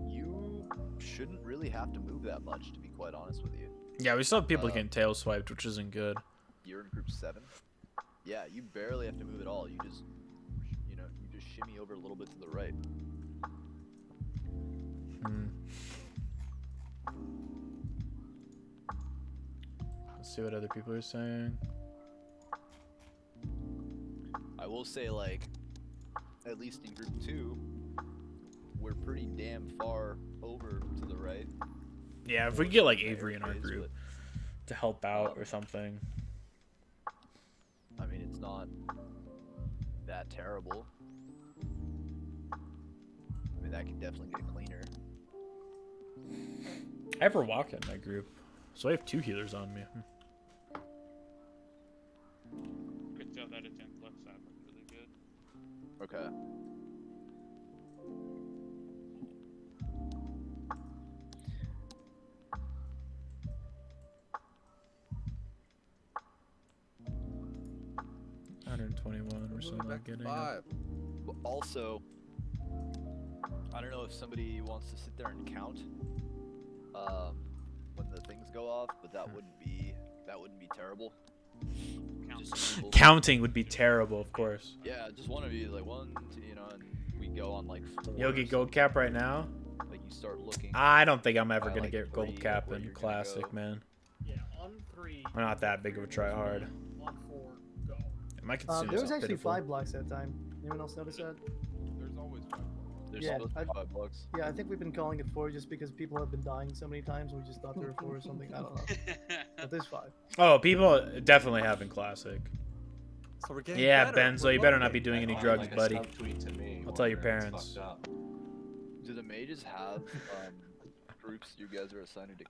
you shouldn't really have to move that much, to be quite honest with you. Yeah, we still have people getting tail swiped, which isn't good. You're in group 7. Yeah, you barely have to move at all. You just, you just shimmy over a little bit to the right. Let's see what other people are saying. I will say, like, at least in group 2, we're pretty damn far over to the right. Yeah, if we could get like Avery in our group to help out or something. I mean, it's not that terrible. I mean, that can definitely get cleaner. I have Rawaka in my group, so I have 2 healers on me. Good job, that attempt left side looked really good. Okay. We're still not getting it. Also, I don't know if somebody wants to sit there and count when the things go off, but that wouldn't be terrible. Counting would be terrible, of course. Yeah, just one of you, like 1, 2, and we go on like 4. Yogi gold cap right now. Like you start looking. I don't think I'm ever gonna get gold cap in classic, man. Yeah, on 3. I'm not that big of a try hard. On 4, go. My consume there was is actually pitiful. 5 blocks that time. Anyone else notice that? There's always 5 blocks. There's Yeah, supposed to be 5 blocks. Yeah, I think we've been calling it 4 just because people have been dying so many times. We just thought there were 4 or something. I don't know. But there's 5. Oh, people definitely have in classic. So we're getting Yeah, better. Benzo, you better not be doing any drugs, buddy. Tweet to me. I'll tell your there, it's parents. fucked up. Do the mages have groups you guys are assigning to?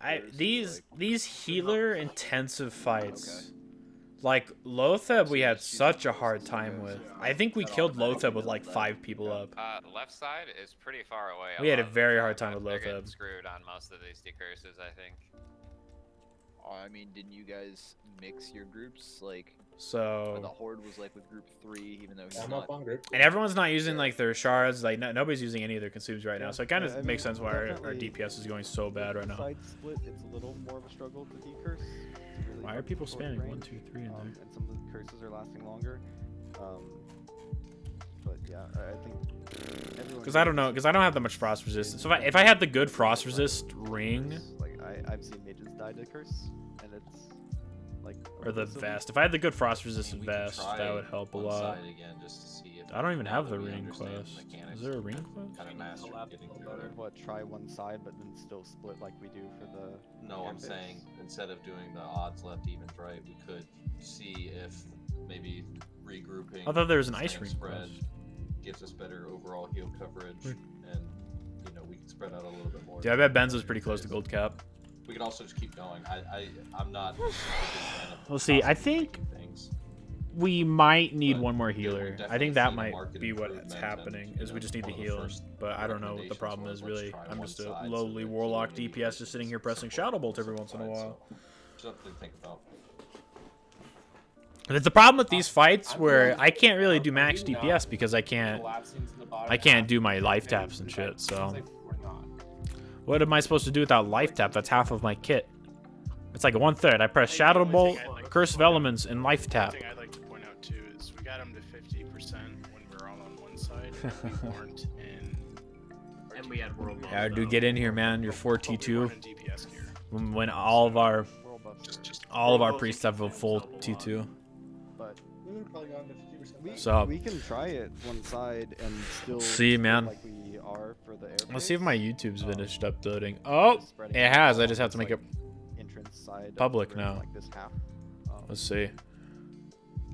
These healer intensive fights. Like Lotheb, we had such a hard time with. I think we killed Lotheb with like 5 people up. The left side is pretty far away. We had a lot of very the hard time, time with but they're getting Lotheb. screwed on most of these decurses, I think. I mean, didn't you guys mix your groups? Like, So the Horde was like with group 3, even though he's I'm not. up on group. And everyone's not using like their shards. Like nobody's using any of their consumes right now. So it kind of I mean, makes sense why our definitely DPS is going so bad right now. Side split, it's a little more of a struggle to decurse. It's really Why are hard to people control the spamming 1, range, 2, 3 in there? And some of the curses are lasting longer. But yeah, I think everyone. Because I don't know. Because I don't have that much frost resistance. So if I had the good frost resist ring, like I've seen mages die to curse, and it's like. or the vest. If I had the good frost resistant vest, that would help a one lot. side again, just to see if I don't even now have that the we ring understand quest. the mechanics, Is there a ring we can quest? Kind of master getting through there. What? Try one side, but then still split like we do for the. No, I'm interface? saying instead of doing the odds left, evens right, we could see if maybe regrouping. I thought there was an and ice ring spread quest. gives us better overall heal coverage, and we can spread out a little bit more. Yeah, I bet Ben's was pretty close to gold cap. We could also just keep going. I'm not. a super big fan of We'll see. I think things. we might need one more healer. I definitely think that seen a might market be what's improvement, happening. and, Is we just need to one of the heal. first But I don't know what the recommendations problem was, is let's really. try I'm one just a side so lowly that warlock healing DPS just sitting here pressing shadow bolt every once in a while. Something to think about. And it's the problem with these fights where I can't really do max DPS because I can't do my life taps and shit. So what am I supposed to do without life tap? That's half of my kit. It's like 1/3. I press shadow bolt, curse of elements, and life tap. One thing I'd like to point out too is we got them to 50% when we were all on one side. And we weren't in. And we had world Yeah, dude, get in here, man. You're 4T2. DPS gear. When all of our priests have a full T2. But We would have probably gone to 50%. So we can try it one side and still. See, man. Like we are for the air. Let's see if my YouTube's finished uploading. Oh, it has. I just have to make it entrance side public of the room, now. like this half. Let's see.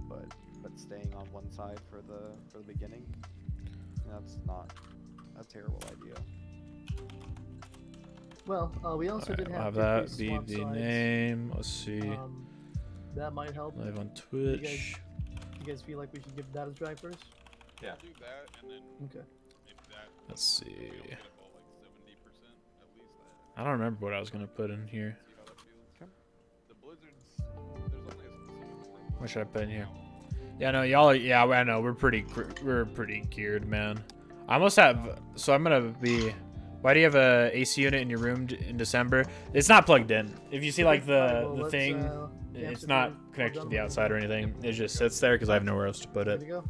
But staying on one side for the beginning, that's not a terrible idea. Well, we also Alright, did I'll have that decreased be swamp the sides. name. Let's see. That might help. Live on Do you Twitch. guys feel like we should give that a try first? Yeah. Do that, and then Okay. if that Let's see. get about like 70% at least. I don't remember what I was gonna put in here. See how that feels. The blizzards, there's only a specific What should I put in here? Yeah, no, y'all. Yeah, I know we're pretty geared, man. I almost have. So I'm gonna be. Why do you have a AC unit in your room in December? It's not plugged in. If you see like the thing, it's not connected to the outside or anything. It just sits there because I have nowhere else to put it. Ready to go?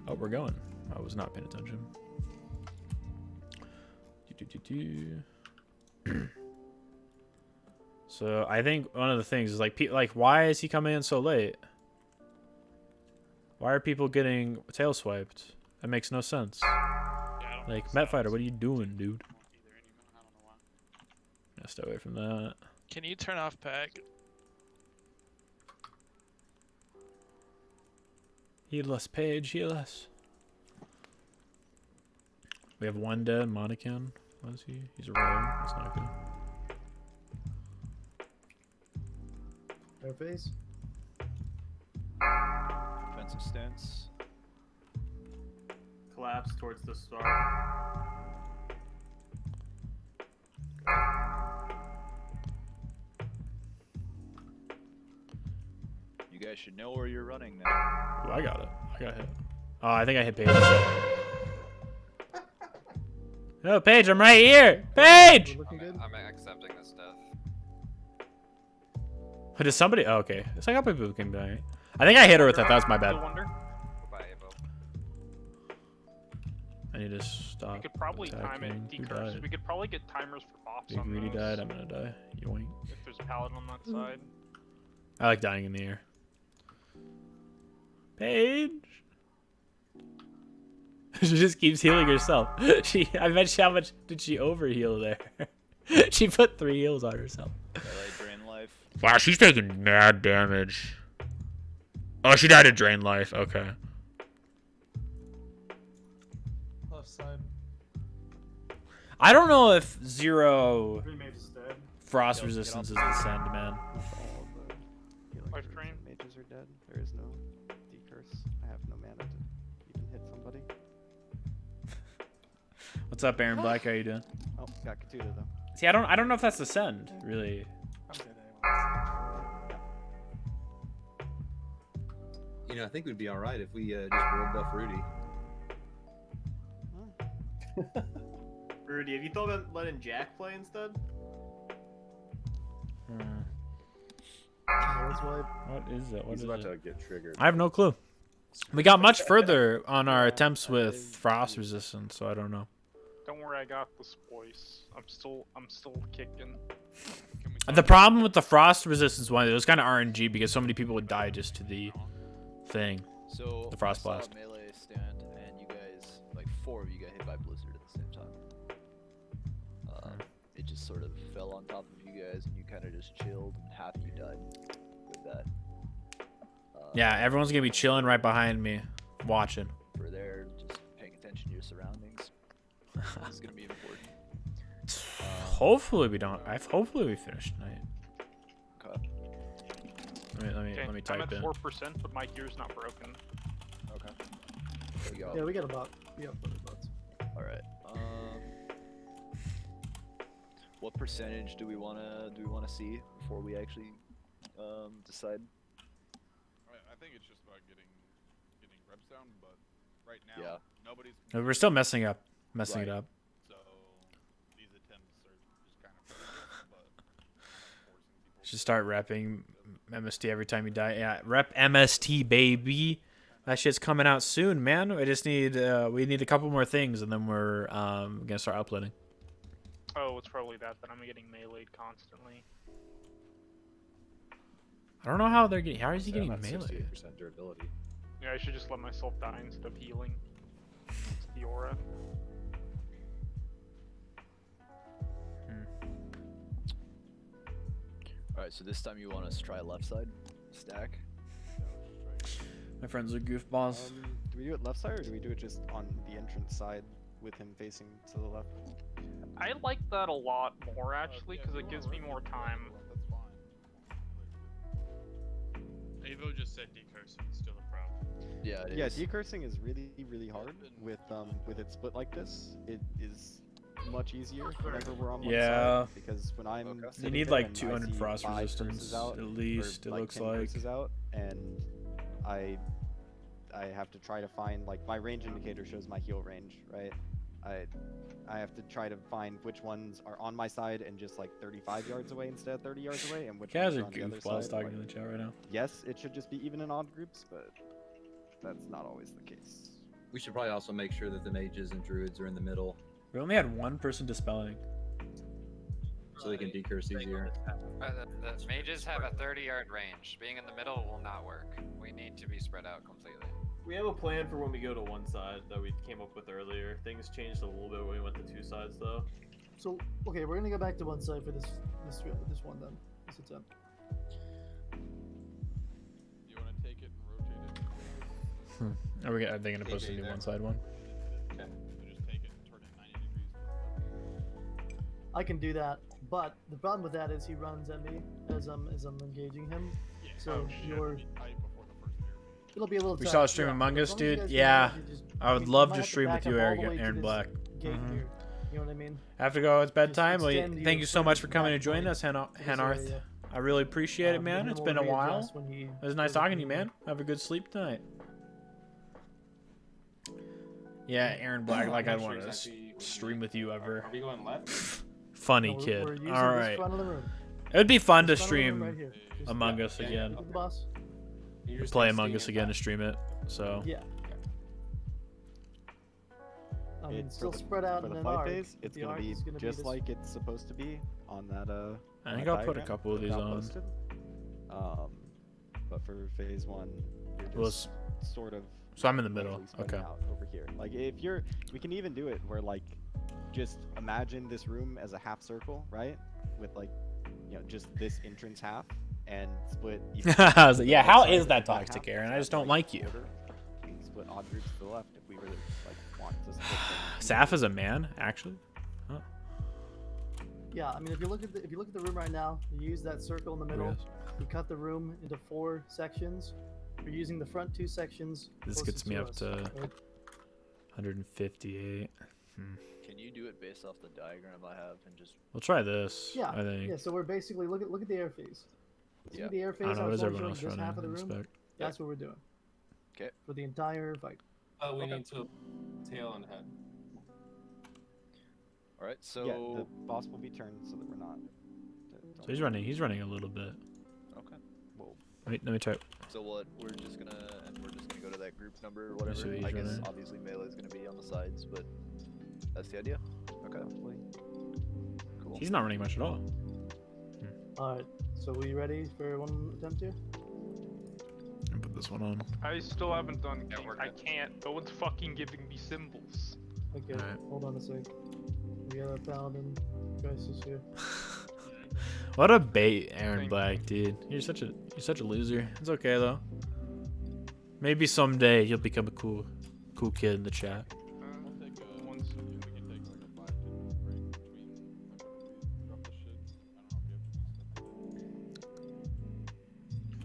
Oh, we're going. I was not paying attention. So I think one of the things is like, why is he coming in so late? Why are people getting tail swiped? That makes no sense. Like, Metfighter, what are you doing, dude? Yeah, stay away from that. Can you turn off pack? Heal us, Paige, heal us. We have one dead, Monacan. What is he? He's a rogue. That's not good. Air phase. Defensive stance. Collapse towards the star. You guys should know where you're running now. Ooh, I got it. I got hit. Oh, I think I hit Paige. Oh, Paige, I'm right here! Paige! I'm accepting this death. Does somebody? Oh, okay. It's like how many people came by. I think I hit her with that. That's my bad. I need to stop. We could probably time it attacking. Who decurse. died? We could probably get timers for bops Big on Greedy those. died. I'm gonna die. Yoink. If there's a paladin on that side. I like dying in the air. Paige. She just keeps healing herself. I bet you how much did she overheal there? She put 3 heals on herself. Drain life. Wow, she's taking mad damage. Oh, she died of drain life. Okay. left side. I don't know if 0 Three mages dead. frost resistance is the send, man. All the healing Life druids drain. and mages are dead. There is no decurse. I have no mana to even hit somebody. What's up, Aaron Black? How you doing? Oh, got Katuda though. See, I don't know if that's the send, really. I'm dead anyway. You know, I think we'd be all right if we just rolled buff Rudy. Rudy, have you thought about letting Jack play instead? That's why. What is it? What He's is about it? to get triggered. I have no clue. We got much further on our attempts with frost resistance, so I don't know. Don't worry, I got the voice. I'm still kicking. The problem with the frost resistance one, it was kind of RNG because so many people would die just to the thing. So the frost I saw blast. a melee stand, and you guys, like 4 of you got hit by blizzard at the same time. It just sort of fell on top of you guys, and you kind of just chilled, and half of you died with that. Yeah, everyone's gonna be chilling right behind me, watching. For there, just paying attention to your surroundings. This is gonna be important. Hopefully we don't. Hopefully we finish tonight. Okay. Let me type I'm at in. 4%, but my gear's not broken. Okay. There we go. Yeah, we got a bot. We got plenty of bots. All right. What percentage do we wanna see before we actually decide? I think it's just about getting reps down, but right now nobody's. We're still messing it up. So these attempts are just kind of Should start repping MST every time you die. Yeah, rep MST, baby. That shit's coming out soon, man. We just need we need a couple more things, and then we're gonna start uploading. Oh, it's probably that I'm getting meleeed constantly. I don't know how they're getting. How is he getting I'm at melee? 68% durability. Yeah, I should just let myself die instead of healing. It's the aura. Alright, so this time you want us to try left side stack? My friends are goofballs. Do we do it left side or do we do it just on the entrance side with him facing to the left? I like that a lot more actually, because it gives me more time. Avo just said decursing is still a problem. Yeah, it Yeah, is. decursing is really hard with it split like this. It is much easier whenever we're on one Yeah. side because when I'm You sitting need there like and 200 I see frost 5 resistance curses out, at least. or, It looks 10 like. curses out, and I have to try to find, like, my range indicator shows my heal range, right? I have to try to find which ones are on my side and just like 35 yards away instead of 30 yards away, and which Guys ones are are on the other goofballs side. talking like, in the chat right now. Yes, it should just be even in odd groups, but that's not always the case. We should probably also make sure that the mages and druids are in the middle, We only had one person dispelling. so they can decurse easier. The mages have a 30-yard range. Being in the middle will not work. We need to be spread out completely. We have a plan for when we go to one side that we came up with earlier. Things changed a little bit when we went to 2 sides, though. So okay, we're gonna go back to one side for this one then. This attempt. You want to take it and rotate it? Are they gonna post a new one side one? Okay. So just take it and turn it 90 degrees to the left. I can do that, but the problem with that is he runs at me as I'm engaging him. Yeah. So you're. Tight before the first air. It'll be a little. We tough, saw a stream yeah, Among but as Us, long as you dude. guys Yeah, can just- I would we love might to have stream back with you, up all the way to Aaron this Black. gate Mhm. here. You know what I mean? I have to go. It's bedtime. Well, extend thank you you so much for further coming back and joining point us, this Hanarth. area. I really appreciate it, man. and It's then been a we'll while. readjust when he It was nice goes talking to you, through. man. Have a good sleep tonight. Yeah, Aaron Black, like I I'm not sure want to exactly what you stream mean. with you ever. Are we going left? Funny No, we're kid. using All this right. front of the room. It would be fun to This front of the room stream right here. Just- Among yeah, Us yeah, again. with the boss. You're just Play gonna Among stay Us in again back. to stream it. So Yeah. I mean, For still the- sphased out for in the an fight arc. phase, but it's the gonna arc be is gonna just this- like it's supposed to be on that I on think that I'll put a diagram couple of that these got on. posted. But for phase 1, you're Well, just sort of. so I'm in the middle. roughly spreading Okay. out over here. Like if you're, we can even do it where like, just imagine this room as a half circle, right? With like, just this entrance half and split. I was like, yeah, how side is of that half, toxic, Aaron? so I that's just don't like like you. quarter, and split odd groups to the left if we were to like want to split them Saf is a man, actually. Huh. Yeah, I mean, if you look at the room right now, you use that circle in the middle. Yes. We cut the room into 4 sections. We're using the front 2 sections. This gets me up us, to right? 158. Can you do it based off the diagram I have and just? We'll try this. Yeah. I think. Yeah. So we're basically look at the air phase. See Yeah. the air I phase. don't know. I What was is everyone showing else this running? half of the room. Inspect. That's what we're doing. Okay. For the entire fight. We need to tail and head. All right. So Yeah, the boss will be turned so that we're not. So he's running. He's running a little bit. Okay. Well. Wait, let me try. So what? We're just gonna go to that group number or Let me see whatever. what he's I guess running. obviously melee is gonna be on the sides, but that's the idea. Okay. Cool. He's not running much at all. All right. So we ready for one attempt here? I'll put this one on. I still haven't done king. I can't. No one's fucking giving me symbols. Okay. Alright. Hold on a sec. We got a paladin crisis here. What a bait, Aaron Black, dude. You're such a loser. It's okay though. Maybe someday you'll become a cool kid in the chat.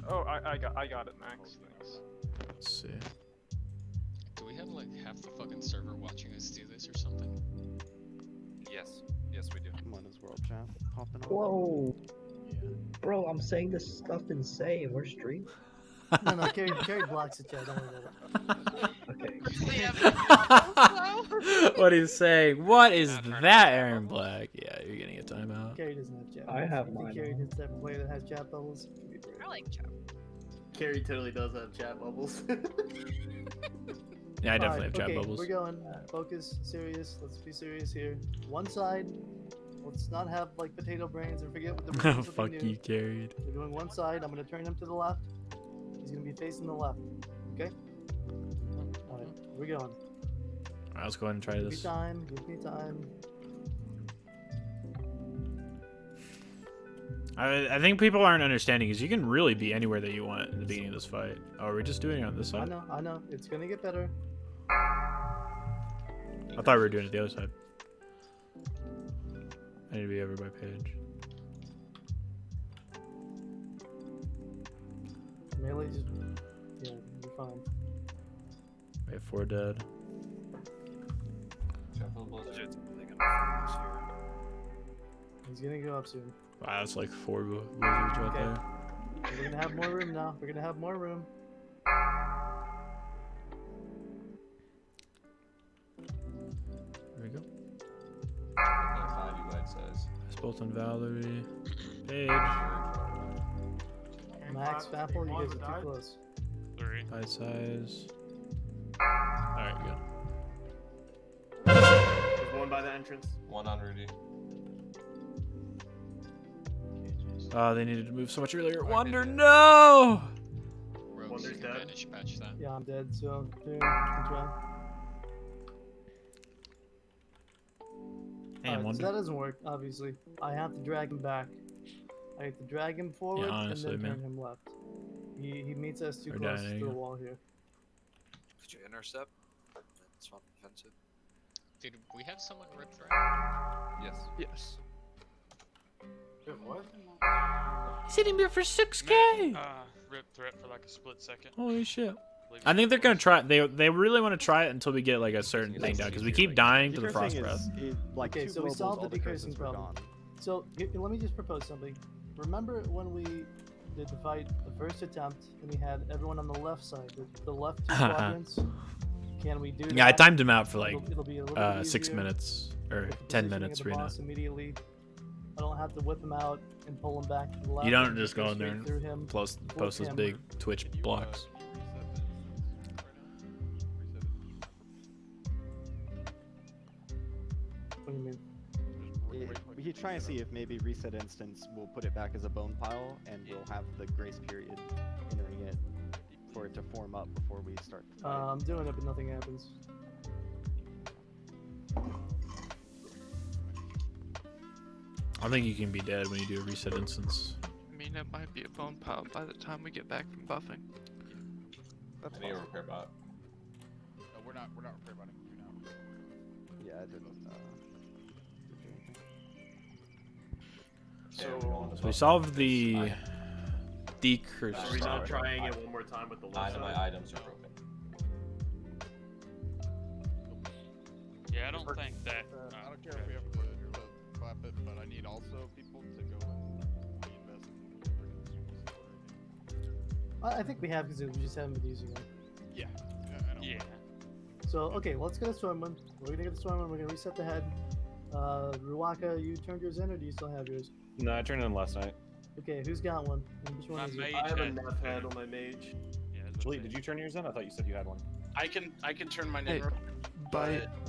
Oh, I got it, Max. Thanks. Let's see. Do we have like half the fucking server watching us do this or something? Yes. Yes, we do. Come on, is world chat popping up? Whoa. Bro, I'm saying this stuff insane. We're streaming. No, Carrie blocks the chat. Don't worry about Okay. What he's saying? What is that, Aaron Black? Yeah, you're getting a timeout. Carrie doesn't have chat. I have You think mine Carrie on. is the type of player that has chat bubbles. I like chat. Carrie totally does have chat bubbles. Yeah, I definitely Alright, have chat okay, bubbles. We're going. Focus. Serious. Let's be serious here. One side. Let's not have like potato brains and forget what the brains will Fuck do. you, carried. We're doing one side. I'm gonna turn him to the left. He's gonna be facing the left. Okay. All right. We're going. Alright, let's go ahead and try Give me this. time. Give me time. I think people aren't understanding is you can really be anywhere that you want in the beginning of this fight. Oh, are we just doing it on this side? I know. It's gonna get better. I thought we were doing it the other side. I need to be over by page. Melee just. Yeah, you're fine. We have 4 dead. He's gonna go up soon. Wow, that's like 4 losers right Okay. there. We're gonna have more room now. We're gonna have more room. There we go. Can't find you right size. Spolton Valerie. Page. Max, Fapple, you guys are too close. 3. Bite size. Alright, good. There's one by the entrance. One on Rudy. They needed to move so much earlier. Wonder, no! Wonder's dead. Manage patch that. Yeah, I'm dead, so dude, good try. Damn, Alright, Wonder. so that doesn't work, obviously. I have to drag him back. I have to drag him forward honestly, and then turn man. him left. He meets us too We're close dying to the again. wall here. Could you intercept? It's not defensive. Did we have someone rip through? Yes. Yes. What? He's hitting me for 6K! Rip threat for like a split second. Holy shit. I think they're gonna try. They really want to try it until we get like a certain thing down because we keep dying to the frost breath. Like Okay, two so we globals, solved all the decursing were problem. gone. So let me just propose something. Remember when we did the fight, the first attempt, and we had everyone on the left side, the left two quadrants? Can we do that? Yeah, I timed him out for like It'll be a little bit 6 easier. minutes or With the 10 positioning minutes of the right now. boss immediately. I don't have to whip him out and pull him back to the left. You don't and just go in there straight through him, and post flip those him. big Twitch blocks. What do you mean? We try and see if maybe reset instance will put it back as a bone pile, and we'll have the grace period entering it for it to form up before we start the fight. I'm doing it, but nothing happens. I think you can be dead when you do a reset instance. I mean, it might be a bone pile by the time we get back from buffing. I need a repair bot. No, we're not repair botting you now. Yeah, it didn't. So we solved the decurse. Are we not trying it one more time with the left Nine of my side? items are broken. Yeah, I don't think that. I don't care if we have to clap it, but I need also people to go and reinvest in the I think we have because we just haven't been using them. Yeah. I know. Yeah. So okay, let's get a storm one. We're gonna get the storm one. We're gonna reset the head. Ruaka, you turned yours in, or do you still have yours? No, I turned it in last night. Okay, who's got one? And which one My is it? mage I have a had- Neff head on my mage. Yeah, Julie, did you turn yours in? I thought you said you had one. I can turn mine Hey, in.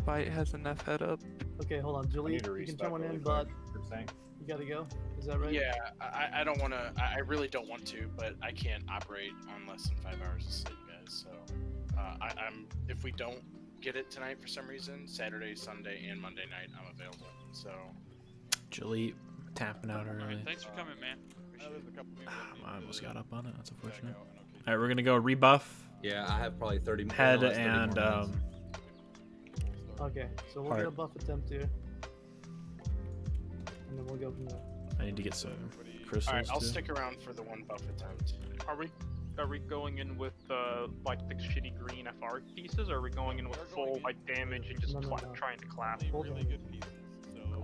Bite has enough head up. Okay, hold on, Julie. need to You can respec turn one really in, quick. but You're saying? you gotta go. Is that right? Yeah, I don't want to. I really don't want to, but I can't operate on less than 5 hours of sleep, guys. So I'm if we don't get it tonight for some reason, Saturday, Sunday, and Monday night, I'm available. So Julie tapping out Alright, early. thanks for coming, man. There's a couple people that need I almost to got up on it. That's back unfortunate. out, and okay. All right, we're gonna go rebuff Yeah, I have probably 30 more. head no, that's 30 more and minutes. Okay, so we'll get a buff attempt here. And then we'll go from there. I need to get some crystals all right, I'll too. stick around for the one buff attempt. Are we going in with like the shitty green FR pieces, or are we going in with full like damage and just No. trying to clap? Hold Really on. good pieces. So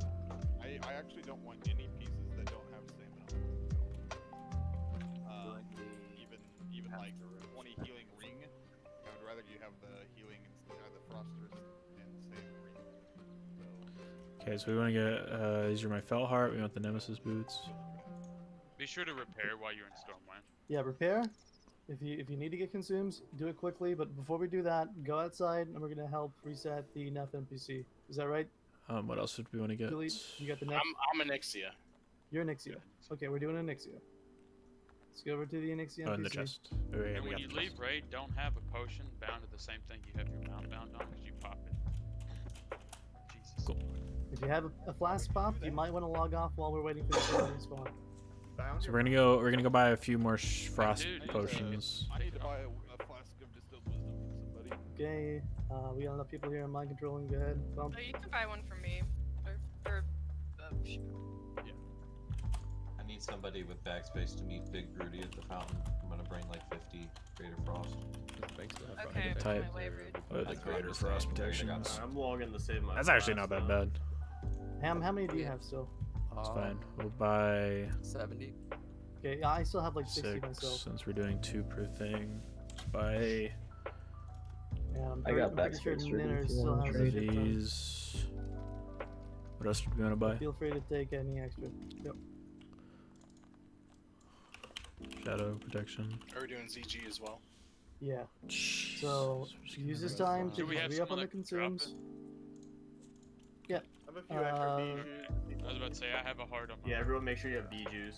I actually don't want any pieces that don't have stamina. Even like 20 healing ring. I would rather you have the healing and the frost resist and save ring. So Okay, so we want to get these are my felt heart. We want the nemesis boots. Be sure to repair while you're in Stormwind. Yeah, repair. If you need to get consumes, do it quickly. But before we do that, go outside and we're gonna help reset the Neff NPC. Is that right? What else did we want to get? Julie, you got the Neff. I'm Anixia. You're Anixia. Okay, we're doing Anixia. Let's go over to the Anixia Oh, NPC. in the chest. Oh, yeah, And we when got you the leave chest. raid, don't have a potion bound to the same thing you have your mount bound on, because you pop it. Jesus. Cool. If you have a flask pop, you might want to log off while we're waiting for the server to respawn. So we're gonna go buy a few more frost Dude, potions. I need to buy a flask of distilled wisdom from somebody. Okay, we got enough people here in mind controlling. Go ahead. Bump. Oh, you can buy one from me. Or shoot. I need somebody with backspace to meet Big Broody at the fountain. I'm gonna bring like 50 Greater Frost. Okay, Type my way rude. with the greater frost protections. I'm logging to save my. That's actually flask, not that though. bad. Ham, how many do you have still? It's fine. We'll buy 70. Okay, I still have like 60 6 myself. since we're doing 2 per thing. Let's buy Yeah, I got I'm pretty sure backspace ready Ninner if you still wanna has trade. a shit ton. these. What else do we want to buy? Feel free to take any extra. Yep. Shadow protection. Are we doing ZG as well? Yeah. So use this time to Do we have re up on someone the that can drop consumes. Yeah. I have a few extra I was about to say, I have a heart on my Yeah, everyone make sure you have bijus.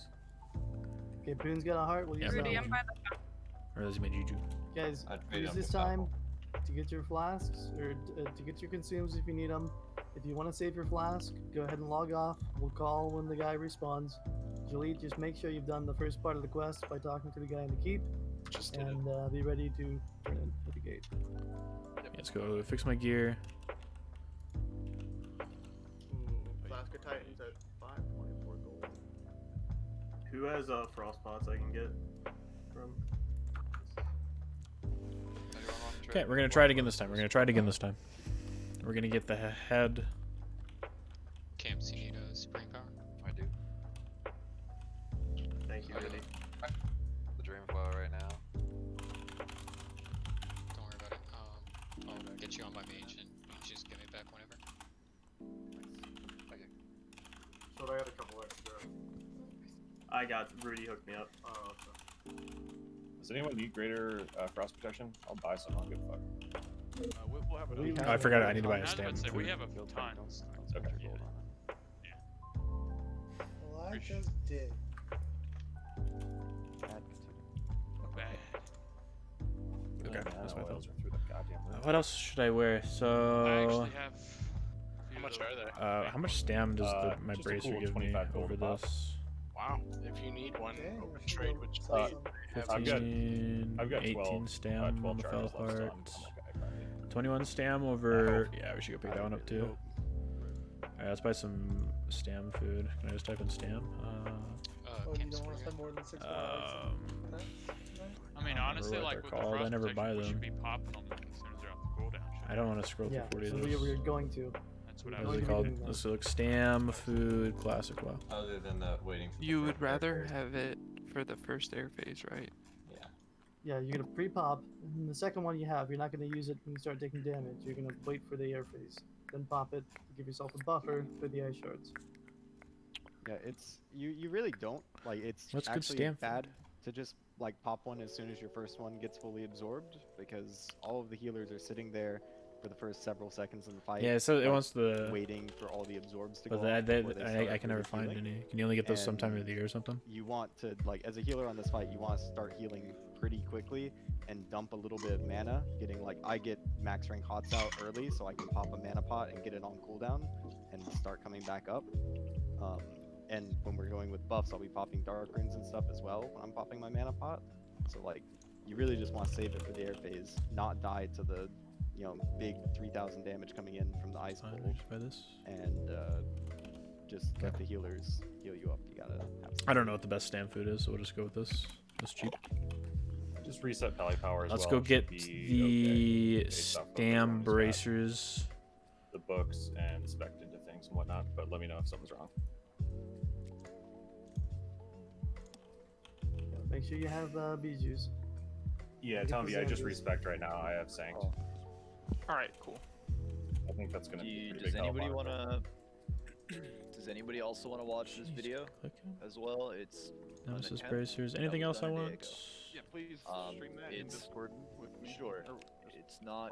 Okay, Boone's got a heart. We'll use Rudy, that I'm one. by the Or does he make juju? Guys, I'd trade use up this with time Apple. to get your flasks or to get your consumes if you need them. If you want to save your flask, go ahead and log off. We'll call when the guy respawns. Julie, just make sure you've done the first part of the quest by talking to the guy in the keep, Just did it. and be ready to turn in at the gate. Let's go fix my gear. Flask of Titans at 524 gold. Who has frost pots I can get from? Okay, we're gonna try it again this time. We're gonna get the head. Camps, you need a spring power? I do. Thank you, Rudy. The Dreamflower right now. Don't worry about it. I'll get you on my mage and you can just give me back whenever. Okay. So I got a couple extra. I got Rudy hooked me up. Oh, okay. Does anyone need greater frost protection? I'll buy some. I'll give a fuck. We'll have it. Oh, I forgot. I need to buy a I was stamp. about to say, we have a Field ton. Okay. Well, I just did. Bad. Okay, Yeah, that's my oils fault. are through the goddamn roof. What else should I wear? I So, actually have. How much are they? how much stam does my just a bracer cool give me 25 gold over buff. this? Wow. If you need one, Dang, open we should trade go with sell Julie. some. I've got 15, I've got 18 12, stam 12 on the fell charges left, so I'm heart. okay, probably. 21 stam over. Yeah, we should go pick that one up too. Alright, let's buy some stam food. Can I just type in stam? Oh, you don't want to spend more than 6 hours. I mean, honestly, what like they're with called. the frost I never buy protection, we them. should be popping them as soon as they're off the cooldown. I don't want to scroll Yeah, through 40 so of those. we're going to. That's what I What was is it going to be called? doing that. Let's look. Stam, food, classic. Wow. Other than waiting for You the would first air rather phase. have it for the first air phase, right? Yeah, you're gonna pre-pop, and the second one you have, you're not gonna use it when you start taking damage. You're gonna wait for the air phase, then pop it to give yourself a buffer for the ice shards. Yeah, it's you really don't like. It's What's good actually stamp bad to just like pop one as soon as your first one gets fully absorbed, because all of the healers are sitting there for the first several seconds in the fight. Yeah, so it like, wants the. waiting for all the absorbs to But go off before they start I can never really find healing. any. Can you only get those sometime And of the year or something? You want to, like, as a healer on this fight, you want to start healing pretty quickly and dump a little bit of mana. Getting like, I get max rank hots out early, so I can pop a mana pot and get it on cooldown and start coming back up. And when we're going with buffs, I'll be popping dark runes and stuff as well when I'm popping my mana pot. So like, you really just want to save it for the air phase, not die to the, you know, big 3,000 damage coming in from the ice bolt, and just let the healers heal you up. You gotta have I don't know what the best stam food is, so we'll just go with this. It's cheap. Just reset Pally Power as Let's well. go get Should be the okay based off of stam everyone's got bracers. the books and spec into things and whatnot, but let me know if something's wrong. Make sure you have Bijus. Yeah, Get Tom the V, I just Xanders. respect right now. I have Sanct. Alright, cool. I think that's gonna be a pretty Does big help anybody on it. wanna? Does anybody also want to watch this video as well? It's an Nemesis attempt bracers. that Anything was else I done a day want? ago. Yeah, please stream that in It's Discord with me. sure. Or- It's not.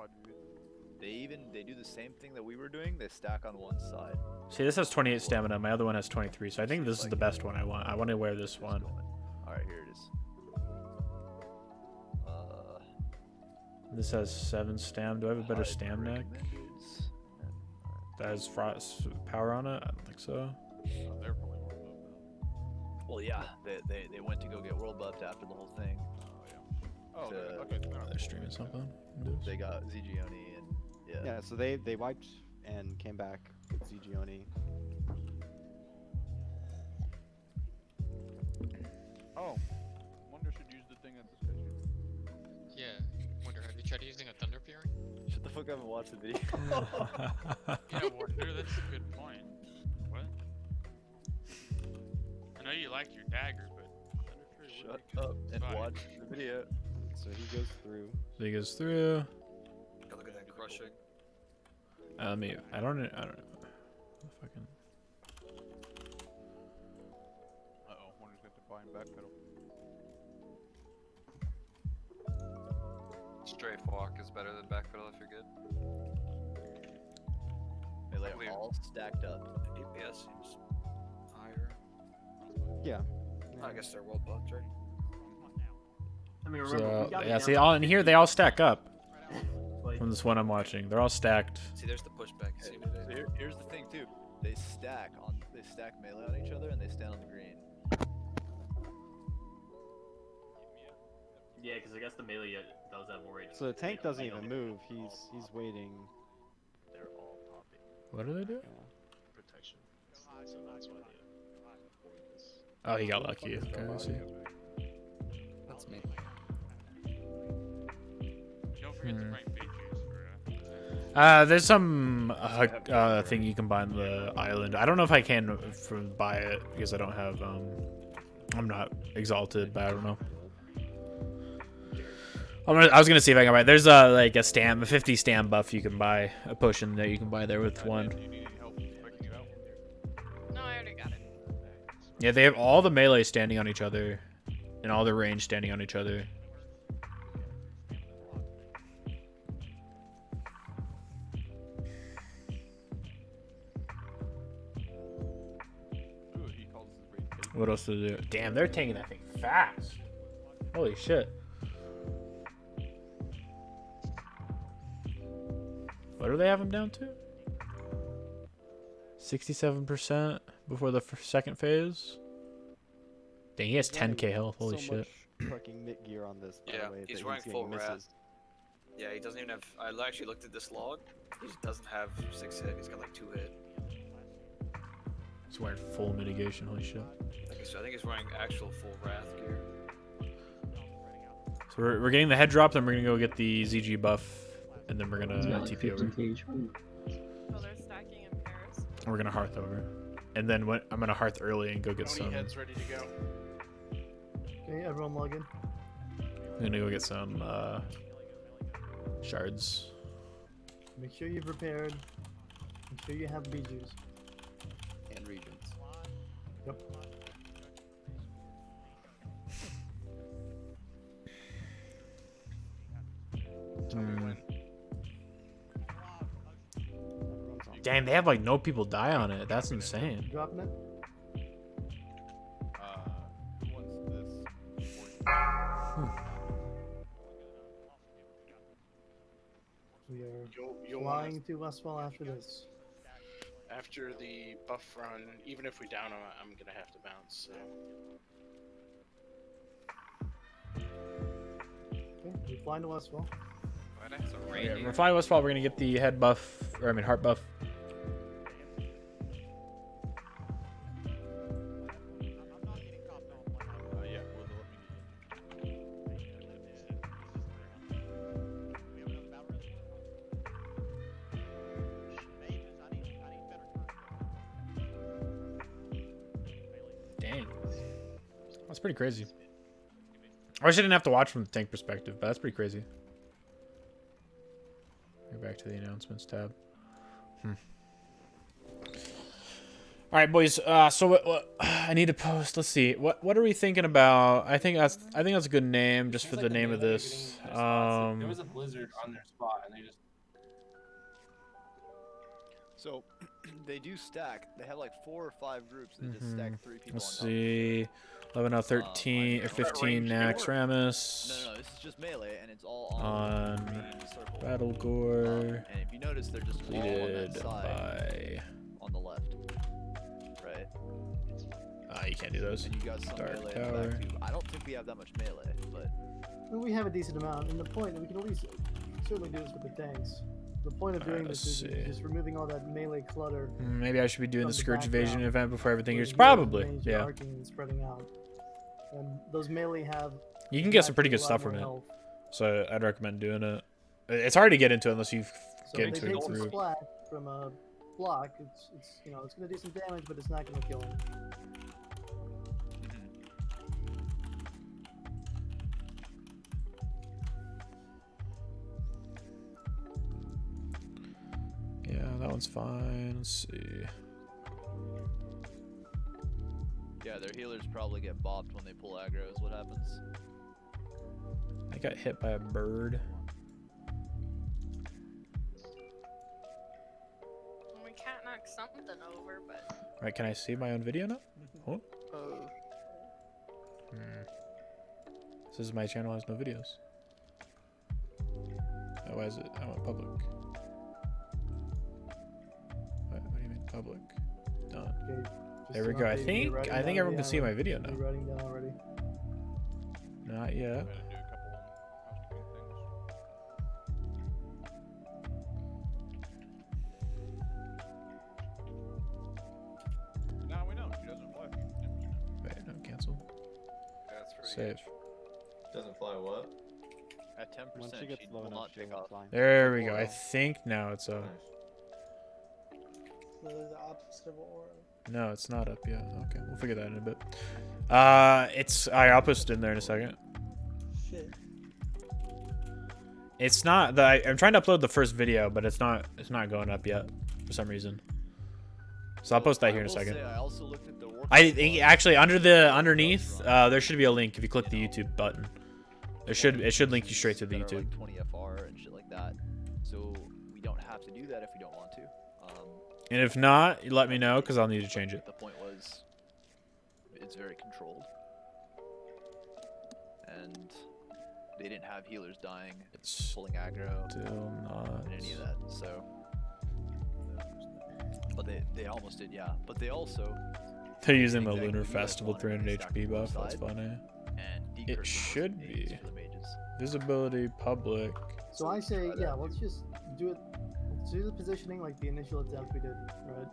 They do the same thing that we were doing. They stack on one side. See, this has 28 stamina. My other one has 23, so I think this is the best one I want. I want to wear this one. All right, here it is. This has 7 stam. Do I have a better stam neck? That has frost power on it? I don't think so. They're probably world buffed now. Well, yeah, they went to go get world buffed after the whole thing. Oh, To- okay. They're streaming something. They got Zigioni and yeah. Yeah, so they wiped and came back with Zigioni. Oh, Wonder should use the thing at this station. Yeah. Wonder, have you tried using a Thunder Fury? Shut the fuck up and watch the video. Yeah, Wonder, that's a good point. What? I know you like your dagger, but Thunder Fury would Shut up and fine. watch the video. So he goes through. So he goes through. Look at that crushing. I don't know. Fucking. Uh-oh, Wonder's got to buy and backpedal. Strafe walk is better than backpedal if you're good. They like all stacked up. DPS seems higher. Yeah. I guess they're well buffed, right? I mean, remember, we So got yeah, it see, down all to in here they all stack up. Like, From this one I'm watching, they're all stacked. See, there's the pushback. See what it is. Here's the thing too. They stack melee on each other and they stand on the green. yeah, because I guess the melee does have more range. So the tank doesn't even move. He's waiting. They're all popping. What do they do? Protection. So that's why Oh, he got lucky. Okay, I see. That's me. Don't forget to bring Bijus for There's some thing you can buy on the island. I don't know if I can buy it because I don't have I'm not exalted, but I don't know. I was gonna see if I can buy it. There's like a 50 stam buff you can buy, a potion that you can buy there with one. No, I already got it. Yeah, they have all the melee standing on each other, and all the range standing on each other. What else to do? Damn, they're taking that thing fast. Holy shit. What do they have him down to? 67% before the second phase. Dang, he has 10k health. Holy so shit. Much fucking mid gear on this. By Yeah, the way, he's that wearing getting full rat. misses. Yeah, he doesn't even have. I actually looked at this log. He just doesn't have 6 hit. He's got like 2 hit. He's wearing full mitigation. Holy shit. I think he's wearing actual full wrath gear. So we're getting the head drop, then we're gonna go get the ZG buff, and then we're gonna TP over. Oh, they're stacking in pairs. We're gonna hearth over, and then I'm gonna hearth early and go get some. Heads ready to go. Okay, everyone log in. I'm gonna go get some shards. Make sure you're prepared. Make sure you have Bijus. And regions. Yep. Damn, they have like no people die on it. That's insane. Dropping it? We are You'll flying through Westfall after this. After the buff run, even if we down him, I'm gonna have to bounce. So. Okay, we're flying to Westfall. Yeah, we're flying Westfall. We're gonna get the head buff, or I mean heart buff. Dang, that's pretty crazy. I wish I didn't have to watch from the tank perspective, but that's pretty crazy. Go back to the announcements tab. All right, boys. So what I need to post. Let's see. What are we thinking about? I think that's a good name just for the name of this. There was a blizzard on their spot, and they just. So they do stack. They have like 4 or 5 groups. They just stack 3 people. Let's on see. 11 out 13 or 15 Naxxramas. No, this is just melee, and it's all on the circle. Rattlegore. And if you notice, they're just all on that side, on the left. Right. You can't do those. And you got some Dark melee Tower. in the back too. I don't think we have that much melee, but Well, we have a decent amount, and the point we can at least certainly do this with the tanks. The point of doing this is just removing all that melee clutter. Maybe I should be doing from the Scourge background, Evasion event before everything where is you're probably. range Yeah. arcing and spreading out. And those melee have. You can get some pretty good naturally a lot stuff from more it. health. So I'd recommend doing it. It's hard to get into unless you So get if into they a take some group. splat from a block, it's it's gonna do some damage, but it's not gonna kill him. Yeah, that one's fine. Let's see. yeah, their healers probably get bopped when they pull aggro. Is what happens. I got hit by a bird. We can't knock something over, but. Right, can I see my own video now? Oh. This is my channel has no videos. Oh, why is it? I went public. What do you mean public? Done. Okay, There we go. I think everyone can see my video now. Writing down already. Not yet. Now we know she doesn't fly. Wait, no, cancel. That's pretty Save. Doesn't fly what? At 10%, Once she gets low will enough, not she'll take off. fly. There we go. I think now it's up. The opposite of aura. No, it's not up yet. Okay, we'll figure that in a bit. I'll post it in there in a second. Shit. It's not I'm trying to upload the first video, but it's not going up yet for some reason. So I'll post that here in a second. I also looked at the work. Actually underneath there should be a link if you click the YouTube button. It should link you straight to the that are, YouTube. like 20 FR and shit like that. So we don't have to do that if we don't want to. And if not, you let me know because I'll need to change it. The point was, it's very controlled, and they didn't have healers dying, pulling aggro, still not and any of that. So, but they almost did, yeah. But they also They're using the Lunar Festival 300 HP buff. That's funny. and It should be visibility public. So I say, yeah, let's just do it. Let's do the positioning like the initial attempt we did, right?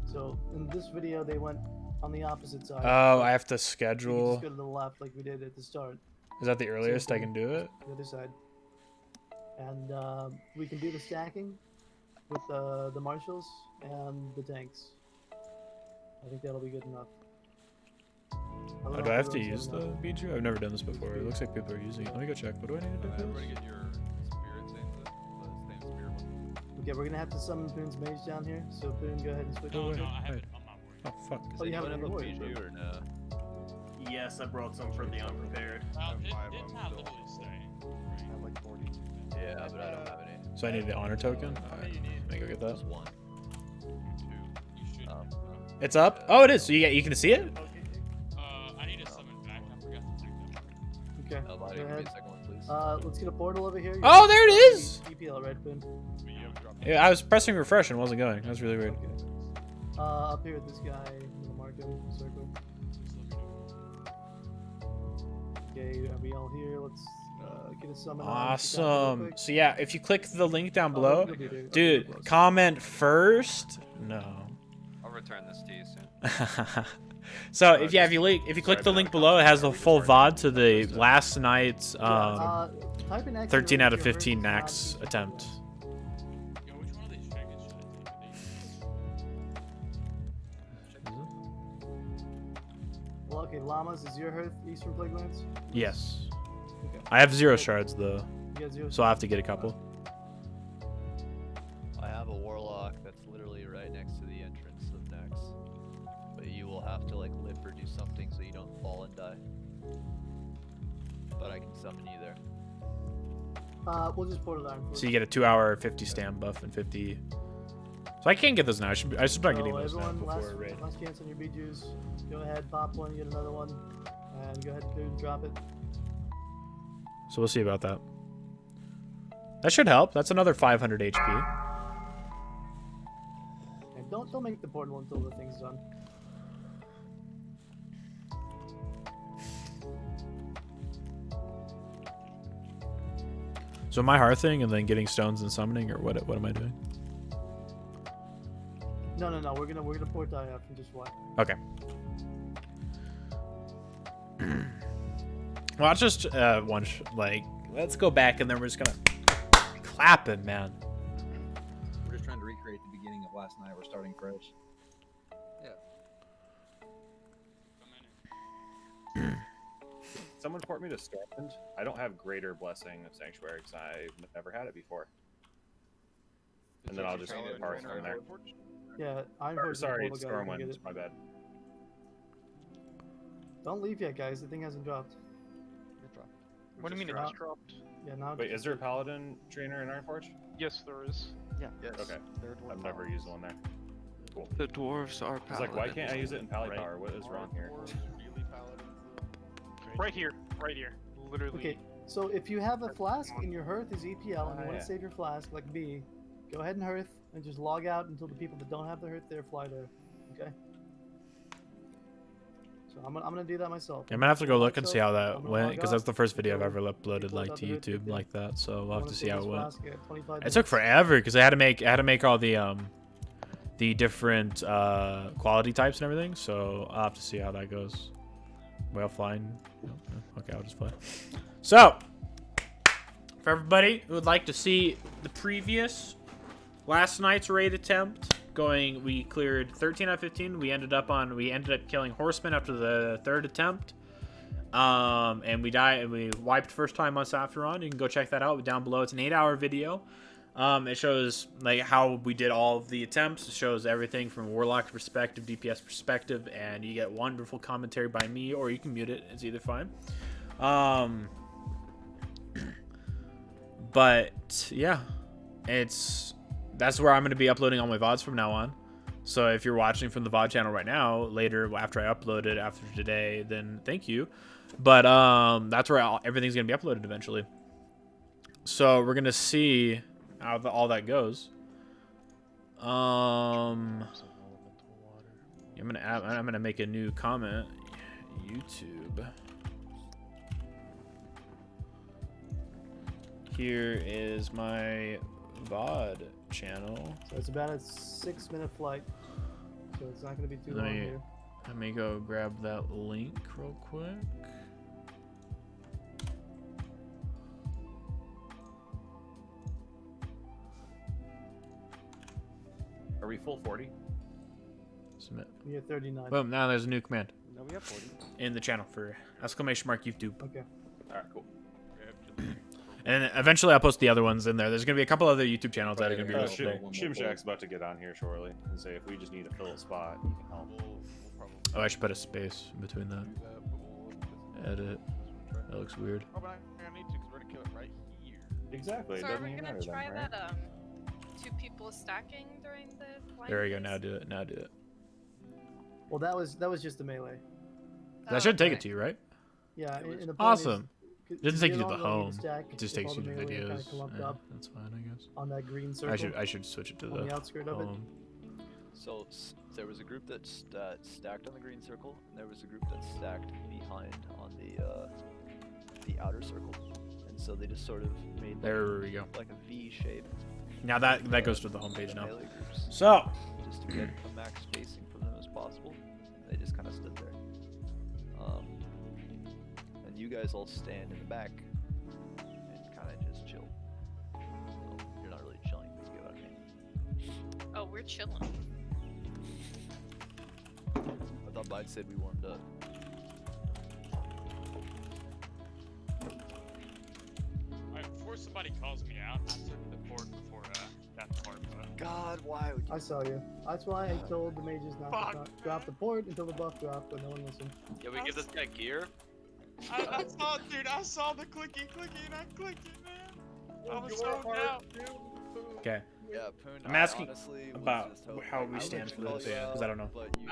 So in this video, they went on the opposite side. Oh, I have to We can schedule. just go to the left like we did at the start. Is that the earliest I can do it? The other side. And we can do the stacking with the marshals and the tanks. I think that'll be good enough. Oh, do I have to use the BG? I've never done this before. It looks like people are using it. Let me go check. What do I need to do? Everybody get your spirits in the same spirit one. Okay, we're gonna have to summon Boone's mage down here. So Boone, go ahead and switch. Oh, wait, No, I have wait. it. I'm not worried. Oh, fuck. Oh, you have it a in your warrior, BG bro. or no? Yes, I brought some for the unprepared. Didn't I literally say? I have like 40. Yeah, but I don't have any. So I need the honor token? Alright, let me go get that. Just one. It's up? Oh, it is. So you can see it? I need to summon back. I forgot to take that. Okay. Go Go give me ahead. a second one, please. Let's get a portal over here. Oh, there it is! EPL, right, Boone? Yeah, I was pressing refresh and it wasn't going. That was really weird. Okay. Up here, this guy. I'm gonna mark him. Circle. Okay, are we all here? Let's get a summon. Awesome. So yeah, if you click the link down below, look at it. dude, comment first. No. I'll return this to you soon. So if you click the link below, it has the full VOD to the last night's Type in X 13 and out of your 15 versus Nax not- attempt. Yo, which one of these trinkets should I take? Well, okay, Llamas, is your Hearth Eastern Plague Lance? Yes. Okay. I have 0 shards though, You got 0 so I have to get a couple. I have a warlock that's literally right next to the entrance of Nex. But you will have to like live or do something so you don't fall and die. But I can summon you there. We'll just portal down. So you get a 2-hour 50 stand buff and 50. So I can't get those now. I should start getting those now everyone, before raid. last chance on your B-Juice. Go ahead, pop one, get another one, and go ahead and drop it. So we'll see about that. That should help. That's another 500 HP. And don't make the portal until the thing's done. So am I hearthing and then getting stones and summoning, or what am I doing? No, we're gonna port die up and just what? Okay. Well, it's just let's go back and then we're just gonna clap it, man. We're just trying to recreate the beginning of last night. We're starting fresh. Someone port me to Stormwind. I don't have Greater Blessing of Sanctuary because I've never had it before. And then I'll just get Hearth from there. Yeah, Or, sorry, Stormwind. My bad. Don't leave yet, guys. The thing hasn't dropped. What do you mean it just dropped? Yeah, now. Wait, is there a Paladin trainer in Ironforge? Yes, there is. Yeah. Yes. Okay. I've never used one there. Cool. The dwarves are It's like, why paladins. can't I use it in Pally Power? What is wrong here? Right here. Literally. Okay, so if you have a flask and your Hearth is EPL and you want yeah. to save your flask, like me, go ahead and Hearth and just log out until the people that don't have the Hearth there fly there. Okay. So I'm gonna do that myself. I'm gonna have to go look and see how I'm that gonna went, log because out, that's the first video I've until ever uploaded people like without to the Hearth YouTube get like that. So we'll I have wanna to see save how this it went. flask at 25 It took minutes. forever because I had to make all the different quality types and everything. So I'll have to see how that goes. Whale flying. Okay, I'll just play. So for everybody who would like to see the previous last night's raid attempt going, we cleared 13 out of 15. We ended up killing Horseman after the third attempt. And we wiped first time on Sapphiron. You can go check that out down below. It's an 8-hour video. It shows like how we did all of the attempts. It shows everything from Warlock perspective, DPS perspective, and you get wonderful commentary by me, or you can mute it. It's either fine. But yeah, that's where I'm going to be uploading all my VODs from now on. So if you're watching from the VOD channel right now, later after I upload it after today, then thank you. But that's where everything's going to be uploaded eventually. So we're going to see how all that goes. I'm gonna make a new comment. YouTube. here is my VOD channel. So it's about a 6-minute flight. So it's not going to be too long here. Let me go grab that link real quick. Are we full 40? Submit. We have 39. Boom, now there's a new command. No, we have 40. In the channel for !YouTube. Okay. Alright, cool. And then eventually I'll post the other ones in there. There's going to be a couple other YouTube channels that are going to be listed. Shimshak's about to get on here shortly and say if we just need to fill a spot, he can help. Oh, I should put a space in between that. Edit. That looks weird. Oh, but I need to because we're gonna kill it right here. Exactly. So it are doesn't we even gonna matter try then, right? that 2 people stacking during the blind There we go. phase? Now do it. Now do it. Well, that was just a melee. That should take it to you, right? Yeah. And the point Awesome. is, It doesn't take you to you're the not really home. stack It just if takes all you the to melee are kinda videos. clumped Yeah, up that's fine, I guess. on that green circle. I should switch it to on the the outskirt of it. home. So there was a group that stacked on the green circle, and there was a group that stacked behind on the outer circle, and so they just sort of made There we go. like a V shape. Now that goes to the homepage now. Melee groups. So Just to get a max spacing from them as possible, they just kind of stood there. And you guys all stand in the back and kind of just chill. Well, you're not really chilling, but you get what I mean. Oh, we're chilling. I thought Bide said we warmed up. Alright, before somebody calls me out, I took the port before that part, but... God, why would you? I saw you. That's why I told the mages not to drop the port until the buff dropped, but no one listened. Yeah, we give this guy gear. I saw, dude, I saw the clicky and I clicked it, man. I was so down. okay. Yeah, Poon, I'm asking honestly was about just hoping- how I we would stand for call this you out, because I don't know. but you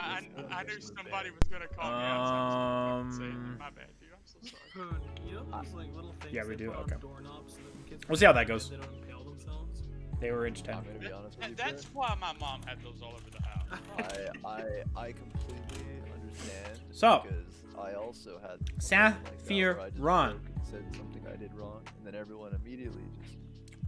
I just knew somebody was gonna call me out, so I was saying it. My bad, dude. I'm so sorry. You know those like little things Yeah, we they do. put on Okay. doorknobs so that when kids We'll see how that walk in, goes. They don't impale themselves. They were age 10. I'm gonna be honest with you, And that's why my mom had those all over the house. I completely understand. So, because I also had something like that where I just Sapphiron. spoke and said something I did wrong, and then everyone immediately just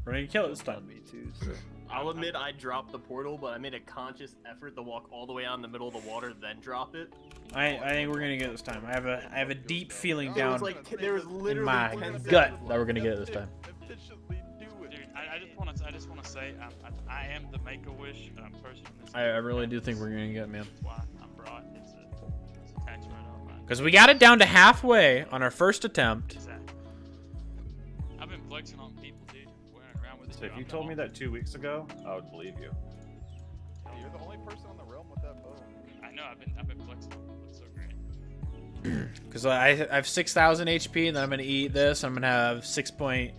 We're gonna kill it this jumped time. on me too. So I'll admit I dropped the portal, but I made a conscious effort to walk all the way out in the middle of the water, then drop it. I think we're gonna get it this time. I have a deep feeling There down was like there was in literally my 10 gut seconds that we're gonna get it this time. Dude, I just wanna say I am the Make-A-Wish person in this I really do think we're gonna get it, man. That's why I'm brought. It's a tax write-off, man. Because we got it down to halfway on our first attempt. Exactly. I've been flexing on people, dude. Wearing around with So if you told me that 2 weeks ago, I would believe you. You're the only person on the realm with that bow. I know. I've been flexing on people. It's so great. Because I have 6,000 HP, and then I'm gonna eat this. I'm gonna have 6.2.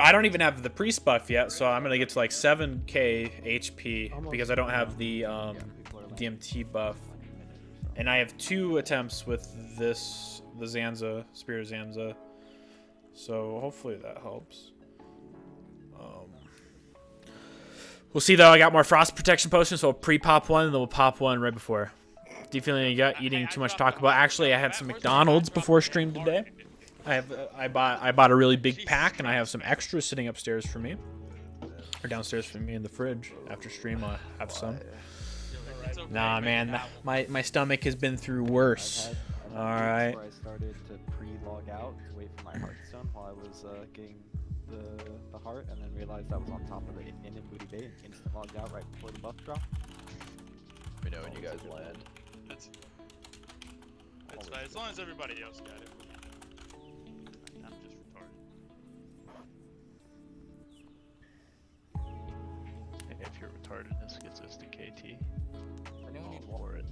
I don't even have the priest buff yet, so I'm gonna get to like 7k HP because I don't have the DMT buff. And I have 2 attempts with this, the Zanza, Spirit of Zanza. So hopefully that helps. We'll see though. I got more frost protection potions, so I'll pre-pop one, and then we'll pop one right before. Do you feel any gut eating too much to talk about? Actually, I had some McDonald's before stream today. I bought a really big pack, and I have some extras sitting upstairs for me, or downstairs for me in the fridge. After stream, I'll have some. Nah, man, my stomach has been through worse. All right. Where I started to pre-log out to wait for my heartstone while I was getting the heart, and then realized I was on top of the in booty bay and instant logged out right before the buff drop. we know when you guys land. That's fine. As long as everybody else got it. I'm just retarded. If your retardedness gets us to KT, Anyone need for it.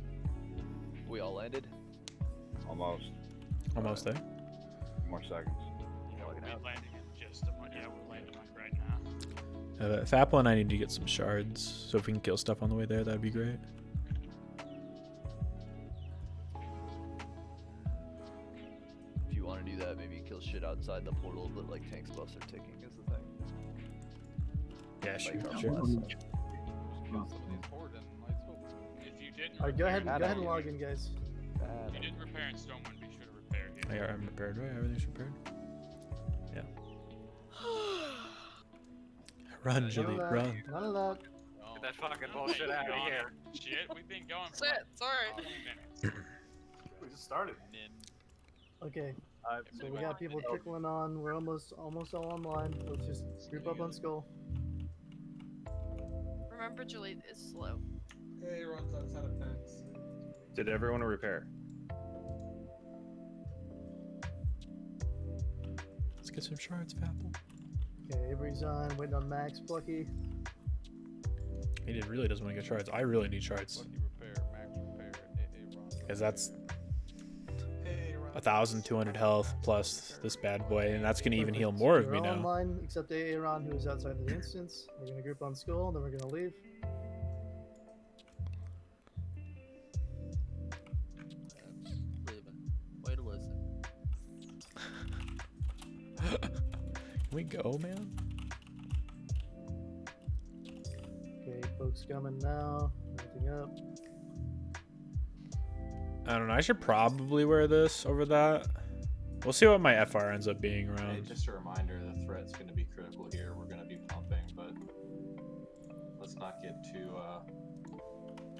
We all landed. Almost. Almost there. More seconds. Yeah, we'll be landing in just a minute. Yeah, we're landing like right now. Fapple and I need to get some shards, so if we can kill stuff on the way there, that'd be great. If you want to do that, maybe kill shit outside the portal, but like tanks buffs are ticking is the thing. Yeah, Like sure, our sure. last time. If you didn't, Alright, go ahead repair- and log in, guys. If you didn't repair in Stonewind, be sure to repair here. Oh, yeah, I'm prepared, right? Everything's prepared. Yeah. Run, Julie, run. None of that. Get that fucking bullshit out of here. Shit, we've been going for That's it. Sorry. minutes. We just started. Okay. So we got people trickling on. We're almost all online. Let's just group up on Skull. Remember, Julie is slow. Hey, runs outside of packs. Did everyone repair? Let's get some shards, Fapple. Okay, Avery's on. Waiting on Max. Plucky. He really doesn't want to get shards. I really need shards. Because that's 1,200 health plus this bad boy, and that's going to even heal more of me We're all now. online except Aaron, who is outside the instance. We're gonna group on Skull, then we're gonna leave. Way to listen. Can we go, man? Okay, folks coming now. Mounting up. I don't know. I should probably wear this over that. We'll see what my FR ends up being Hey, around. just a reminder, the threat's going to be critical here. We're going to be pumping, but let's not get too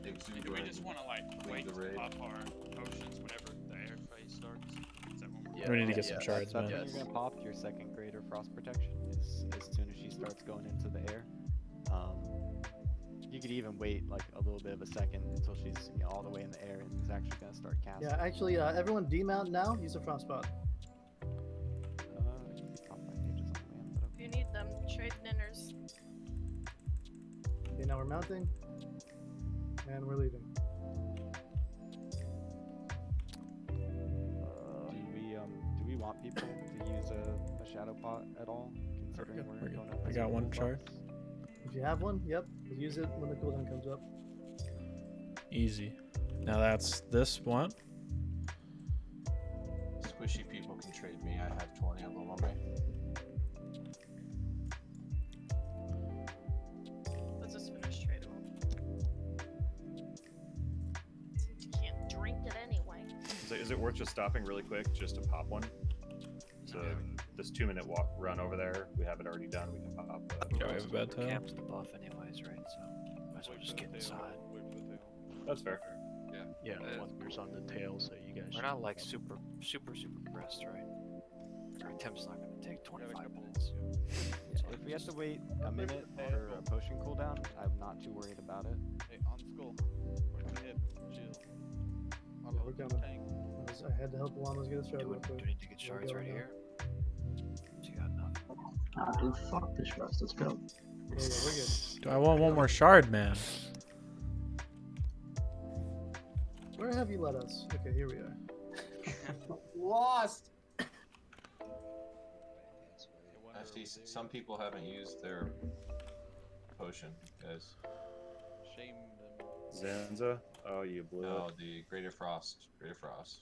exuberant. Do we just want to like wait the to raid. pop our potions whenever the air phase starts? Is that when we're We need to get some shards, That's man. when you're gonna pop your second greater frost protection as soon as she starts going into the air. You could even wait like a little bit of a second until she's all the way in the air and is actually gonna start casting. Yeah, actually, everyone demount now. Use a frostbot. If you need them, trade ninners. Okay, now we're mounting, and we're leaving. Do we want people to use a shadow pot at all? Considering we're going up I as got a one full shard. box? If you have one, yep, we'll use it when the cooldown comes up. Easy. Now that's this one. Squishy people can trade me. I have 20 of them on me. Let's just finish trading them. Since you can't drink it anyway. Is it worth just stopping really quick just to pop one? So this 2-minute run over there, we have it already done. We can pop. Yeah, we have a bad time. Camp's the buff anyways, right? So might as well just get inside. That's fair. Yeah, Wonder's on the tail, so you guys. We're not like super pressed, right? Our attempt's not gonna take 25 minutes. Yeah, if we have to wait a minute for a potion cooldown, I'm not too worried about it. Hey, on Skull. Push ahead. Chill. Yeah, we're coming. I had to help Llamas get a shard real quick. Do we need to get shards right here? So you got enough. Ah, dude, fuck this rest. Let's go. Yeah, we're good. Do I want one more shard, man? Where have you led us? Okay, here we are. Lost. Actually, some people haven't used their potion, guys. Shame them. Zanza? Oh, you blew No, it. the Greater Frost. Greater Frost.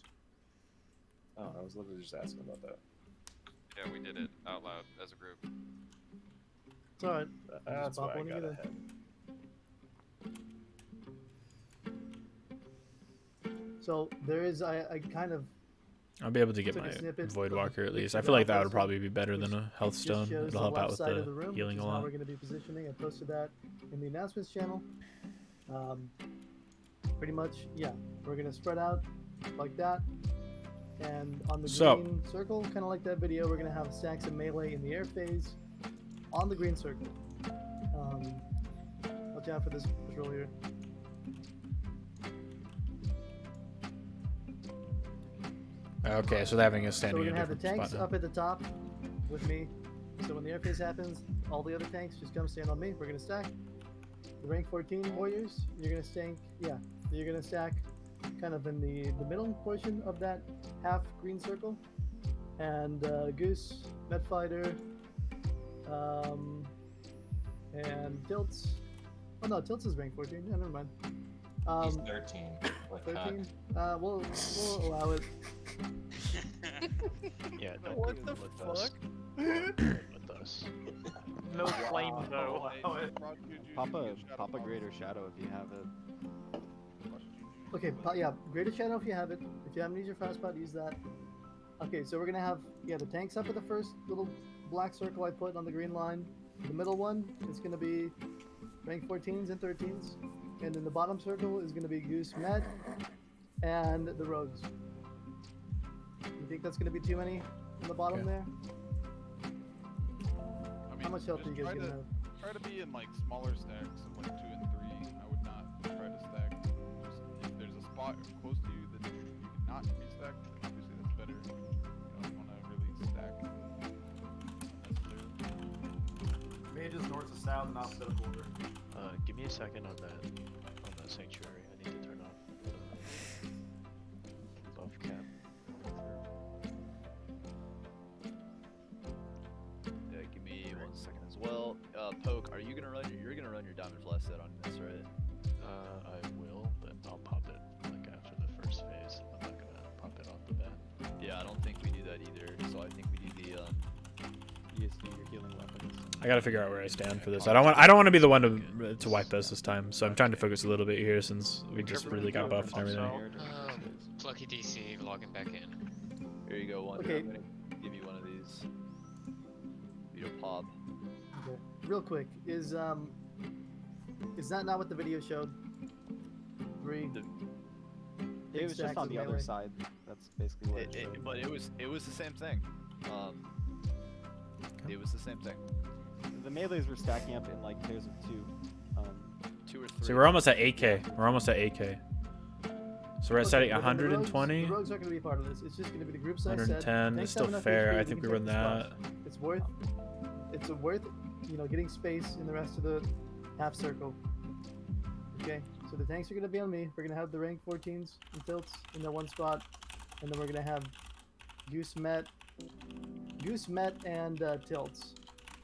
Oh, I was literally just asking about that. Yeah, we did it out loud as a group. It's alright. That's why I got either. ahead. So there is, I kind of. I'll be able to get took a my snippet Void of Walker at the least. I feel like that would also, probably be better than a health which stone. shows It'll the help out left with side of the room, healing which a is how lot. we're going to be positioning. I posted that in the announcements channel. Pretty much, yeah. We're going to spread out like that. And on the So- green circle, kind of like that video, we're going to have stacks of melee in the air phase on the green circle. Watch out for this patrol here. Okay, so they're having a So standing we're in a gonna have the different tanks spot now. up at the top with me. So when the air phase happens, all the other tanks just come stand on me. We're gonna stack. The rank 14 warriors, you're gonna stack. Yeah, you're gonna stack kind of in the middle portion of that half green circle. And Goose, Medfighter, and Tilts. Oh no, Tilts is rank 14. Yeah, never mind. He's 13. What 13. We'll allow it. Yeah, don't What do the it with fuck? us. Don't do it with us. No flame though. Pop a greater shadow if you have it. Okay, yeah, Greater Shadow if you have it. If you haven't used your fast spot, use that. Okay, so we're gonna have the tanks up at the first little black circle I put on the green line. The middle one is going to be rank 14s and 13s. And in the bottom circle is going to be Goose Met and the Rogues. You think that's going to be too many in the bottom Okay. there? I mean, How much health are just you guys try going to to have? try to be in like smaller stacks of like 2 and 3. I would not try to stack. Just if there's a spot close to you that you cannot be stacked, then obviously that's better. You don't want to really stack unnecessarily. Mages north to south in alphabetical order. Give me a second on that sanctuary. I need to turn off the buff cap. Yeah, give me 1 second as well. Poke, are you gonna run? You're gonna run your diamond flash set on this, right? I will, but I'll pop it like after the first phase. I'm not gonna pop it off the bat. Yeah, I don't think we do that either. So I think we do the ESD, your healing weapons. I gotta figure out where I stand for this. I don't want to be the one to wipe us this time. So I'm trying to focus a little bit here since we just really got buffed and everything. Lucky DC logging back in. Here you go, one. Okay. I'm gonna give you one of these. You pop. Okay. Real quick, is that not what the video showed? 3. It was just on the other side. That's basically what it showed. But it was the same thing. It was the same thing. The melees were stacking up in like pairs of 2. 2 or 3. See, we're almost at 8k. We're almost at 8k. So we're at setting but then 120. The rogues aren't going to be part of this. It's just going to be the group size 110 is still fair. I think we run that. It's worth, getting space in the rest of the half circle. Okay, so the tanks are going to be on me. We're going to have the rank 14s and tilts in their one spot, and then we're going to have Goose Met and tilts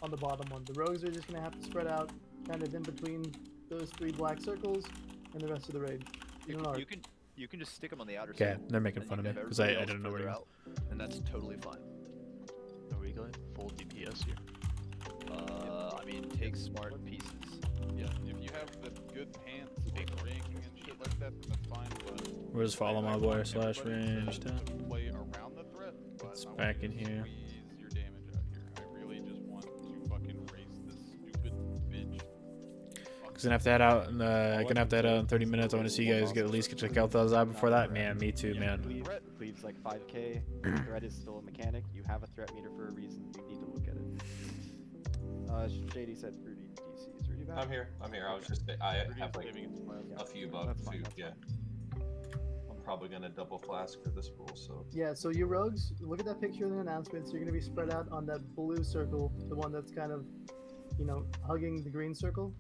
on the bottom one. The rogues are just going to have to spread out kind of in between those 3 black circles and the rest of the raid. You can just stick them on the outer Okay, circle, they're making and fun you of can me have because I everybody didn't know else where to further go. out, and that's totally fine. Are we going full DPS here? I mean, take smart pieces. Yeah, if you have the good pants, big ring, and shit like that, then that's fine. But We'll just follow my boy / range to down. play around the threat. But It's I want back you in to here. squeeze your damage out here. I really just want to fucking race this stupid bitch. Cause gonna have to head out in 30 minutes. I want to see you guys at least check out those out before that. Man, me too, man. Cleave's like 5k. Threat is still a mechanic. You have a threat meter for a reason. You need to look at it. Shady said Rudy DC. Is Rudy back? I'm here. I was just I have like a few bucks too. Yeah. I'm probably gonna double flask for this pool. So. Yeah, so you rogues, look at that picture in the announcements. You're going to be spread out on that blue circle, the one that's kind of, hugging the green circle.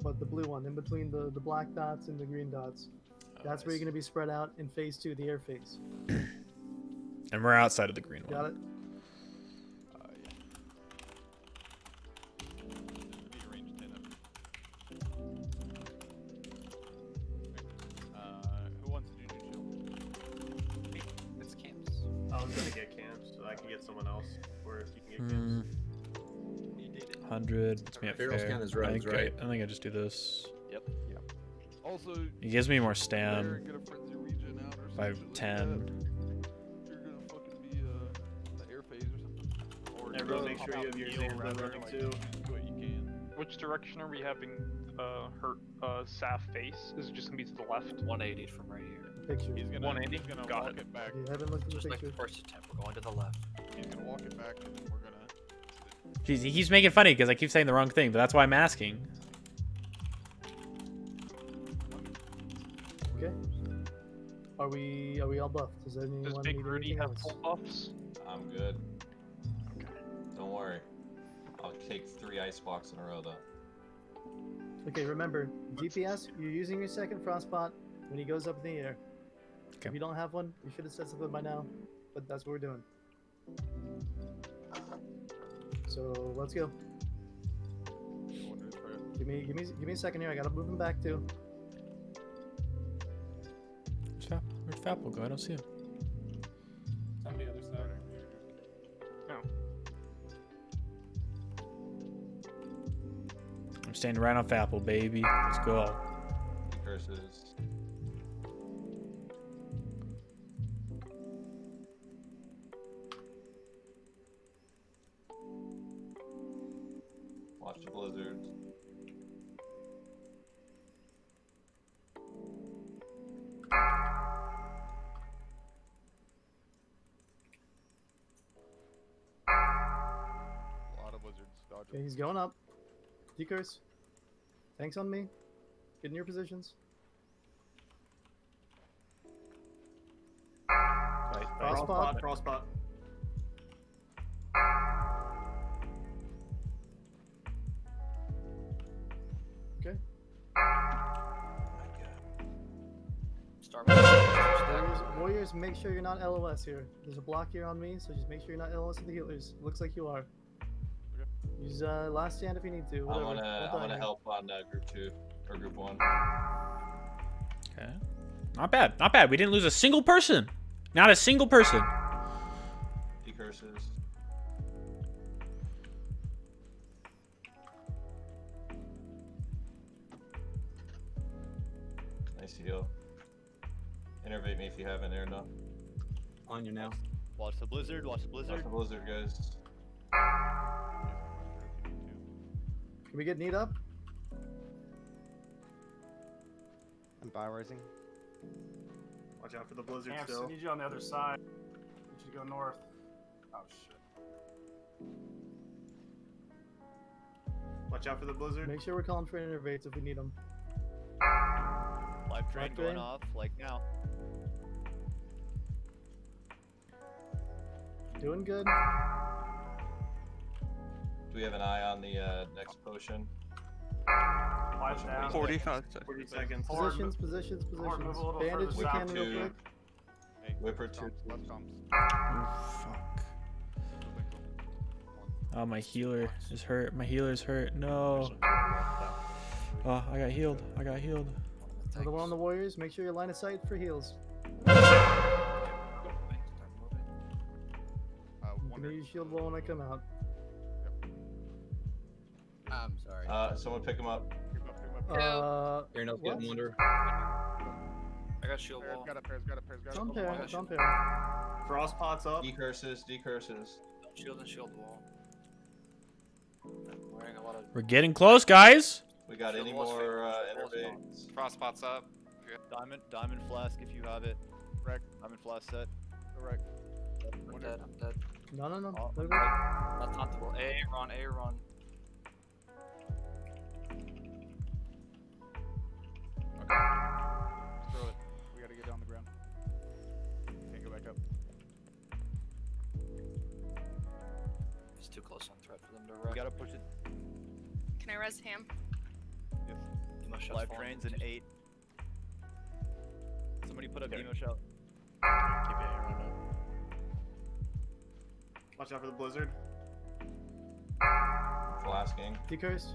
But the blue one, in between the black dots and the green dots. That's where you're going to be spread out in phase 2, the air phase. And we're outside of the green one. Got it? Who wants to do Jujutsu? It's camps. I was gonna get camps, so I can get someone else. Or if you can get camps. 100. It's me at Pharaoh's fair. count is rogues, I think I just do this. Yep. Also, It gives me more there stam and get a frenzy region out or by something like 10. that. You're gonna fucking be in the air phase or something. Or Everyone make sure you have your exams running too. Do what you can. Which direction are we having Saf face? Is it just gonna be to the left? 180 from right here. Picture. He's gonna 180? He's gonna Got walk it. it back. You haven't looked at the Just like picture. the first attempt, we're going to the left. He's gonna walk it back, and then we're gonna. Jeez, he keeps making funny because I keep saying the wrong thing, but that's why I'm asking. Okay. Are we all buffed? Does anyone Does need Big Rudy anything have else? full buffs? I'm good. Okay. Don't worry. I'll take 3 icebox in a row though. Okay, remember, DPS, you're using your second frostbot when he goes up in the air. Okay. If you don't have one, you should have said something by now, but that's what we're doing. So let's go. Give me a second here. I gotta move him back too. Where'd Fapple go? I don't see him. On the other side. I'm standing right on Fapple, baby. Let's go. Curses. Watch the blizzards. A lot of wizards. Dodge Okay, he's going up. Decurse. Tanks on me. Get in your positions. Crossbot. Crossbot. Okay. Warriors, make sure you're not LOS here. There's a block here on me, so just make sure you're not LOS with the healers. Looks like you are. Use last stand if you need to. Whatever. I'm gonna help on group 2 or group 1. Okay. Not bad. Not bad. We didn't lose a single person. Not a single person. Decurses. Nice heal. Innervate me if you haven't there enough. On you now. Watch the blizzard. Watch the blizzard. Watch the blizzard, guys. Can we get Need up? I'm biorising. Watch out for the blizzard Camps, still. I need you on the other side. I need you to go north. Oh shit. Watch out for the blizzard. Make sure we're calling for innervates if we need them. Live train Live going train. off, like now. Doing good. Do we have an eye on the next potion? Watch down. 40 seconds. Positions, positions, Forward, move positions. a little Bandage further we south. can real quick. Whipper 2. Fuck. Oh, my healer is hurt. My healer's hurt. No. Oh, I got healed. I got healed. Another one on the Warriors. Make sure your line of sight for heals. Give me your shield wall when I come out. I'm sorry. Someone pick him up. Aaron's getting Wonder. I got shield wall. Got it, Pear's got it, Pear's got it. Don't pair, don't pair. Frostpot's up. Decurses, decurses. Don't shield and shield wall. I'm wearing a lot of. We're getting close, guys. We got any more innervates? Frostpot's up. Diamond flask if you have it. Wreck. Diamond flask set. Correct. I'm dead. I'm dead. No. That's not the wall. A run. A run. Throw it. We gotta get down the ground. Can't go back up. It's too close on threat for them to We wreck. gotta push it. Can I res Ham? Demo shots Live falling. trains in 8. Somebody put up demo shot. Keep it Aaron up. Watch out for the blizzard. Flasking. Decurse.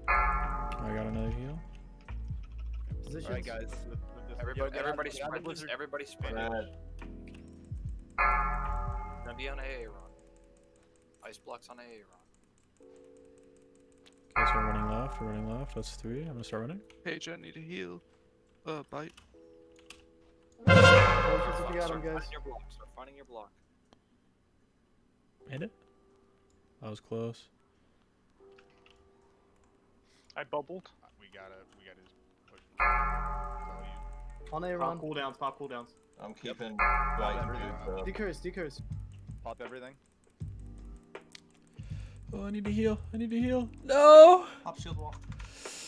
I got another heal. Positions. Alright, guys. Everybody get out of the sprint. blizzard. Everybody sprint. Red. Gonna be on AA run. Ice blocks on AA run. Okay, so we're running left. We're running left. That's 3. I'm gonna start running. Page, I need a heal. Bite. Positions if you got Start them, guys. finding your block. Start finding your block. Hit it. That was close. I bubbled. We gotta just push. That's all you. On A Pop run. cooldowns. Pop cooldowns. I'm keeping White good. Decurse, decurse. Pop everything. Oh, I need to heal. I need to heal. No. Pop shield wall.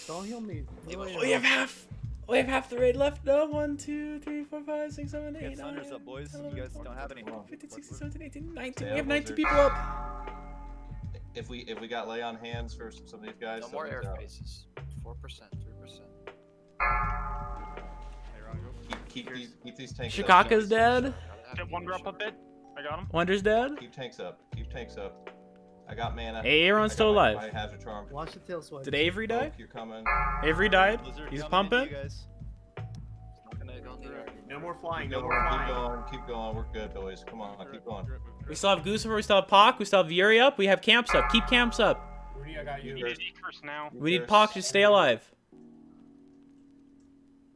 Don't heal me. We have half. We have half the raid left. No. 1, 2, 3, 4, 5, 6, 7, 8, Get Thunders up, boys. You guys don't have any. 15, 16, 17, 18, 19. Yeah, We have 19 blizzard. people up. If we got lay on hands for some of these guys. No more air someone's out. faces. 4%, 3%. Keep these tanks Shikaka's up. dead. Get one drop a bit. I got him. Wonder's dead. Keep tanks up. Keep tanks up. I got mana. Hey, Aaron's I got still my- alive. My hazard charm. Watch the tail swipe. Did Avery die? Oak, you're coming. Avery died. Blizzard He's coming into pumping. you guys. Not gonna go in the air. No more flying. Keep No going, more keep flying. going, keep going. We're good, boys. Come on, keep going. We still have Goosifer. We still have Pock. We still have Vieri up. We have camps up. Keep camps up. Rudy, I got you. You need a decurse now. We need Pock to stay alive.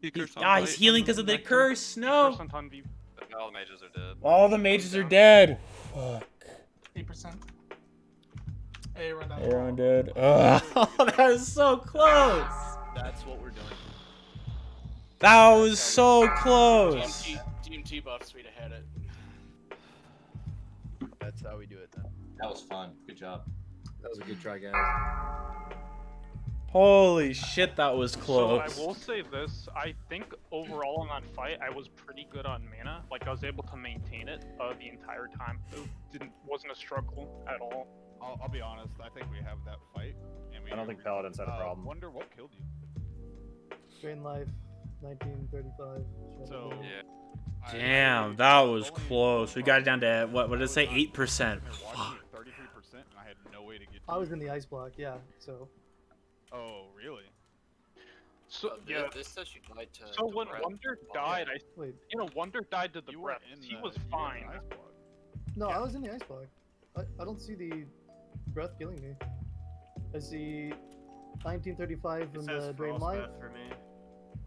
Decurse on Ah, he's Bite. healing because of the curse. No. Decurse on Ton V. All the mages are dead. All the mages are dead. Fuck. 8%. Aaron did. Oh, that was so close. That's what we're doing. That was so close. DMT buffs, we'd have had it. That's how we do it then. That was fun. Good job. That was a good try, guys. Holy shit, that was So close. I will say this, I think overall in that fight, I was pretty good on mana. Like, I was able to maintain it the entire time. It wasn't a struggle at all. I'll be honest. I think we have that fight, and we. I don't think Paladins had a problem. Wonder what killed you. Drain life, 1935. So yeah. Damn, that was close. We got it down to, what did it say? 8%. Fuck. 33%, and I had no way to get. I was in the ice block, yeah. So. Oh, really? So yeah, this says you died to. So to when breath. Wonder died, Wonder died to the You breath. were in He the- was you were in fine. the ice block. No, I was in the ice block. I don't see the breath killing me. I see 1935 in the drain life. for me.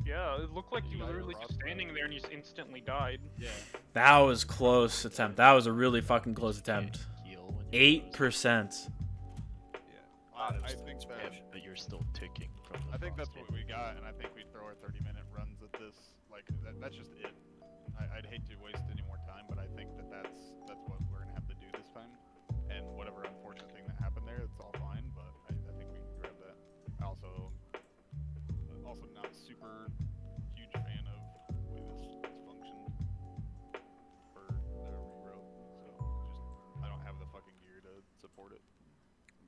Yeah, it looked like you died were to literally just frostbite. standing there and you just instantly died. Yeah. That was close attempt. That was a really fucking close attempt. Heal when 8%. I think that. But you're still ticking from the I think that's frostbite. what we got, and I think we throw our 30-minute runs at this. Like that's just it. I'd hate to waste any more time, but I think that's what we're gonna have to do this time. And whatever unfortunate thing that happened there, it's all fine. But I think we can grab that. Also not super huge fan of the way this functioned for the regrowth. So I don't have the fucking gear to support it.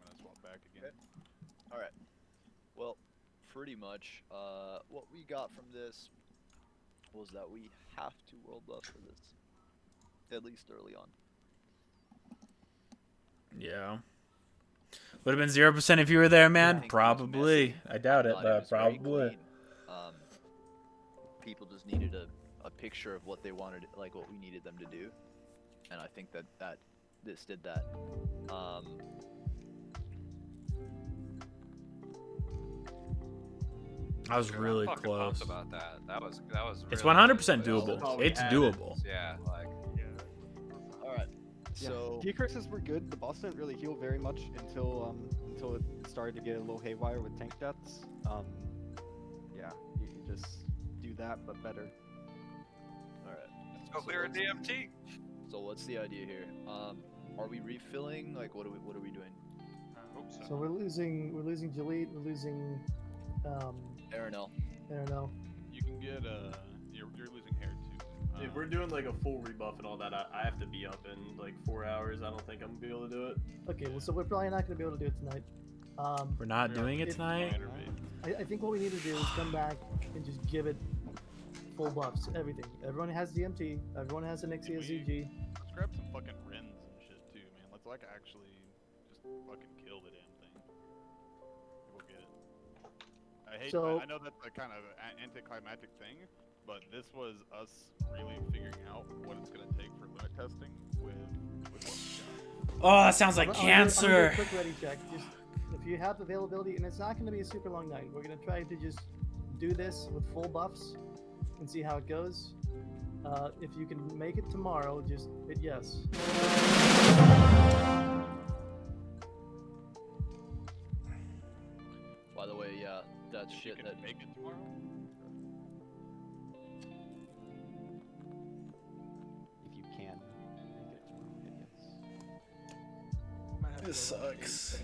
I'm gonna swap back again. All right. Well, pretty much, what we got from this was that we have to world buff for this, at least early on. Yeah. Would have been 0% if you were there, man. I think it was Probably. messy. I doubt it, Thought but was very probably. clean. People just needed a picture of what they wanted, like what we needed them to do, and I think that this did that. I was really I'm fucking close. pumped about that. That was It's really 100% good. doable. It's doable. Yeah, like. All right. Yeah. So Decreases were good. The boss didn't really heal very much until it started to get a little haywire with tank deaths. Yeah, you can just do that, but better. all right. Let's go clear a DMT. So what's the idea here? Are we refilling? Like, what are we doing? I hope So we're losing Jalit, we're losing Aranel. Aranel. You can get you're losing hair too. If we're doing like a full rebuff and all that, I have to be up in like 4 hours. I don't think I'm gonna be able to do it. Okay, well, so we're probably not gonna be able to do it tonight. We're not doing it if- tonight? I think what we need to do is come back and just give it full buffs, everything. Everyone has DMT, everyone has an Nixia ZG. Let's grab some fucking Rens and shit too, man. Let's like actually just fucking kill the damn thing. We'll get it. I know that's a kind of anticlimactic thing, but this was us really figuring out what it's gonna take for limit testing with what we got. Oh, that sounds like I'm gonna do cancer. a quick ready check. Just if you have availability, and it's not gonna be a super long night. We're gonna try to just do this with full buffs and see how it goes. If you can make it tomorrow, just hit yes. By the way, yeah, that shit that make it tomorrow. If you can make it tomorrow, hit yes. This sucks.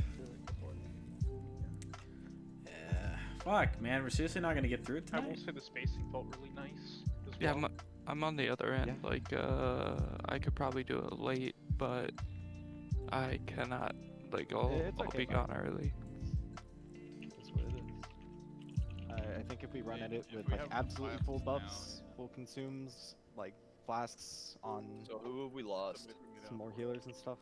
Yeah. Fuck, man. We're seriously not gonna get through it I will tonight? say the spacing felt really nice as Yeah, well. I'm on the other end. Yeah. Like, I could probably do it late, but I cannot. Like, I'll It's okay, be bud. gone early. That's what it is. I think if we run at it If with we like have absolutely full flasks now, buffs, full consumes, like flasks on So who have we lost? some more healers and stuff.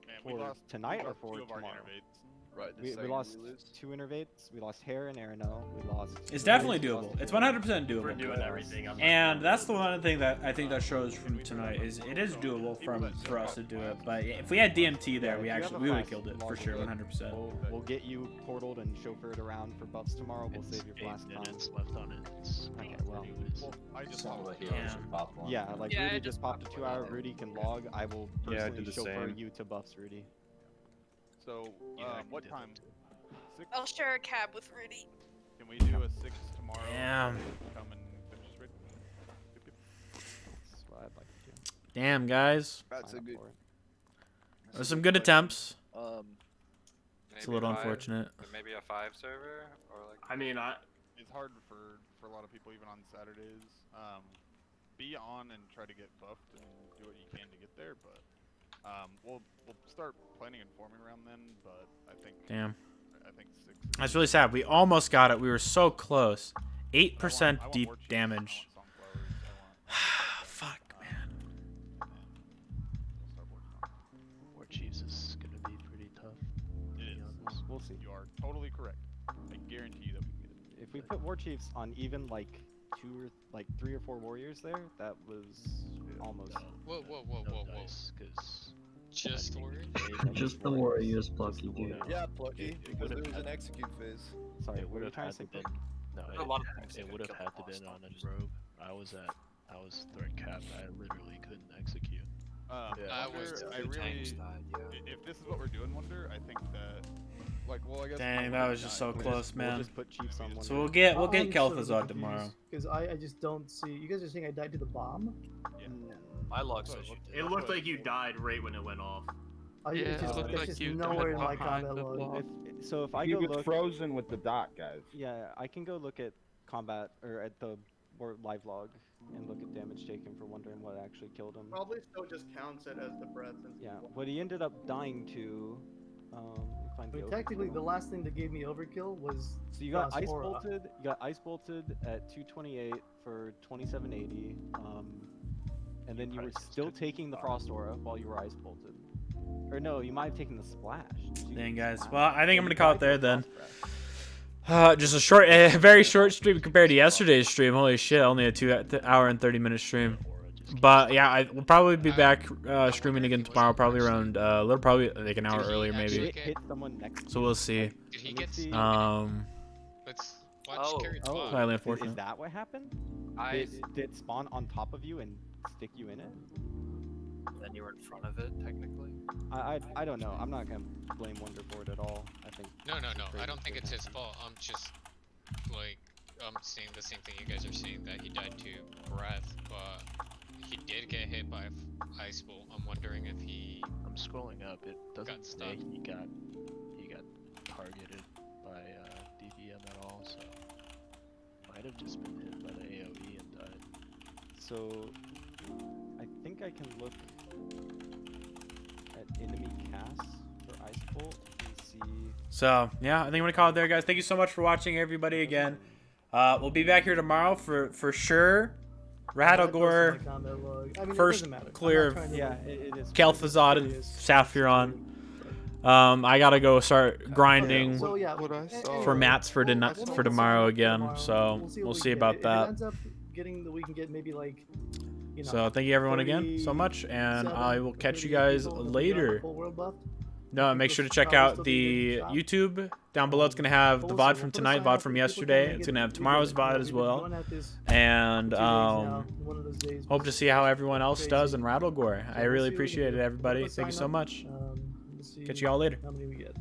Man, For we lost tonight or lost for two of our tomorrow? innervates. Right. The We second lost lose? 2 innervates. We lost Hair and Arano. We lost. It's definitely we lost doable. It's Hair. 100% doable. We're doing everything. I'm And that's the one thing that I think that shows from tonight is it is doable for us to do it. But if we had DMT there, Yeah, we if you have actually a we would have flask, killed it for log sure, it in. 100%. We'll get you portaled and chauffeured around for buffs tomorrow. We'll It's save your 8 flask time. minutes left on it. It's Okay, gone well. anyways. Well, I just Some of lost the two. heroes just popped one. Yeah, like Yeah, I Rudy just just popped a popped 2-hour. one. Rudy can log. I will Yeah, I personally did the chauffeur same. you to buffs, Rudy. So, what time? 6? I'll share a cab with Rudy. Can we do a 6 tomorrow? Damn. Come and finish straight? That's what I'd like to do. Damn, guys. That's a good. There's some good attempts. It's a Maybe little five- unfortunate. Maybe a 5 server or like. I mean, It's hard for a lot of people even on Saturdays. Be on and try to get buffed and do what you can to get there, but we'll start planning and forming around then. But I think. Damn. I think 6. That's really sad. We almost got it. We were so close. 8% deep damage. Fuck, man. War Chiefs is gonna be pretty tough. It is. We'll see. You are totally correct. I guarantee you that we can get it. If we put War Chiefs on even like 3 or 4 warriors there, that was almost. Whoa. Because Just warriors? Just the warriors, Plucky, dude. Yeah, Plucky, because there was an execute phase. Sorry, it what would are you have trying had to say? to been. No, A lot of things it that would have kill had to boss been on stoppers. a rogue. I was threat capped. I literally couldn't execute. I really, if this is what we're doing, Wonder, I think that, like, well, I guess. Dang, that was just so close, man. We'll just put Chiefs on one. So we'll get I'm Kel'Thuzad tomorrow. Because I just don't see. You guys are saying I died to the bomb? My logs it looked like you died right when it went off. It's just, looked it's like just you nowhere in died my behind combat the log. block. So if I He go was look. frozen with the dot, guys. Yeah, I can go look at combat or at the live log and look at damage taken for wondering what actually killed him. Probably still just counts it as the breath. Yeah, what he ended up dying to. Let me find I mean, the technically, overkill. the last thing that gave me overkill was. So you got ice Aura. bolted. You got ice bolted at 228 for 2780. And then you were still taking the frost aura while you were ice bolted. Or no, you might have taken the splash. Did you Dang, take the guys. splash? Well, I think I'm gonna call it died to there the then. frost breath. Just a very short stream compared to yesterday's stream. Holy shit, only a 2-hour and 30-minute stream. But yeah, we'll probably be back streaming again tomorrow, probably around probably like an hour earlier maybe. Hit someone next. So we'll see. Did he get? Let's watch Carrot Oh, Slightly is unfortunate. that what happened? I Did it spawn on top of you and stick you in it? Then you were in front of it, technically. I don't know. I'm not gonna blame Wonder for it at all. I think. No. I don't think it's his fault. I'm just like I'm seeing the same thing you guys are seeing, that he died to breath, but he did get hit by ice bolt. I'm wondering if he. I'm scrolling up. It doesn't got say stunned. he got targeted by DVM at all. So might have just been hit by the AOE and died. So I think I can look at enemy casts for ice bolt and see. So yeah, I think I'm gonna call it there, guys. Thank you so much for watching, everybody. Again, we'll be back here tomorrow for sure. Rattlegore, first clear of Kel'Thuzad and Sapphiron. I gotta go start grinding for mats for tomorrow again. So we'll see about that. Ends up getting that we can get maybe like. So thank you everyone again so much, and I will catch you guys later. No, and make sure to check out the YouTube down below. It's gonna have the VOD from tonight, VOD from yesterday. It's gonna have tomorrow's VOD as well, and hope to see how everyone else does in Rattlegore. I really appreciate it, everybody. Thank you so much. Catch you all later. How many we get?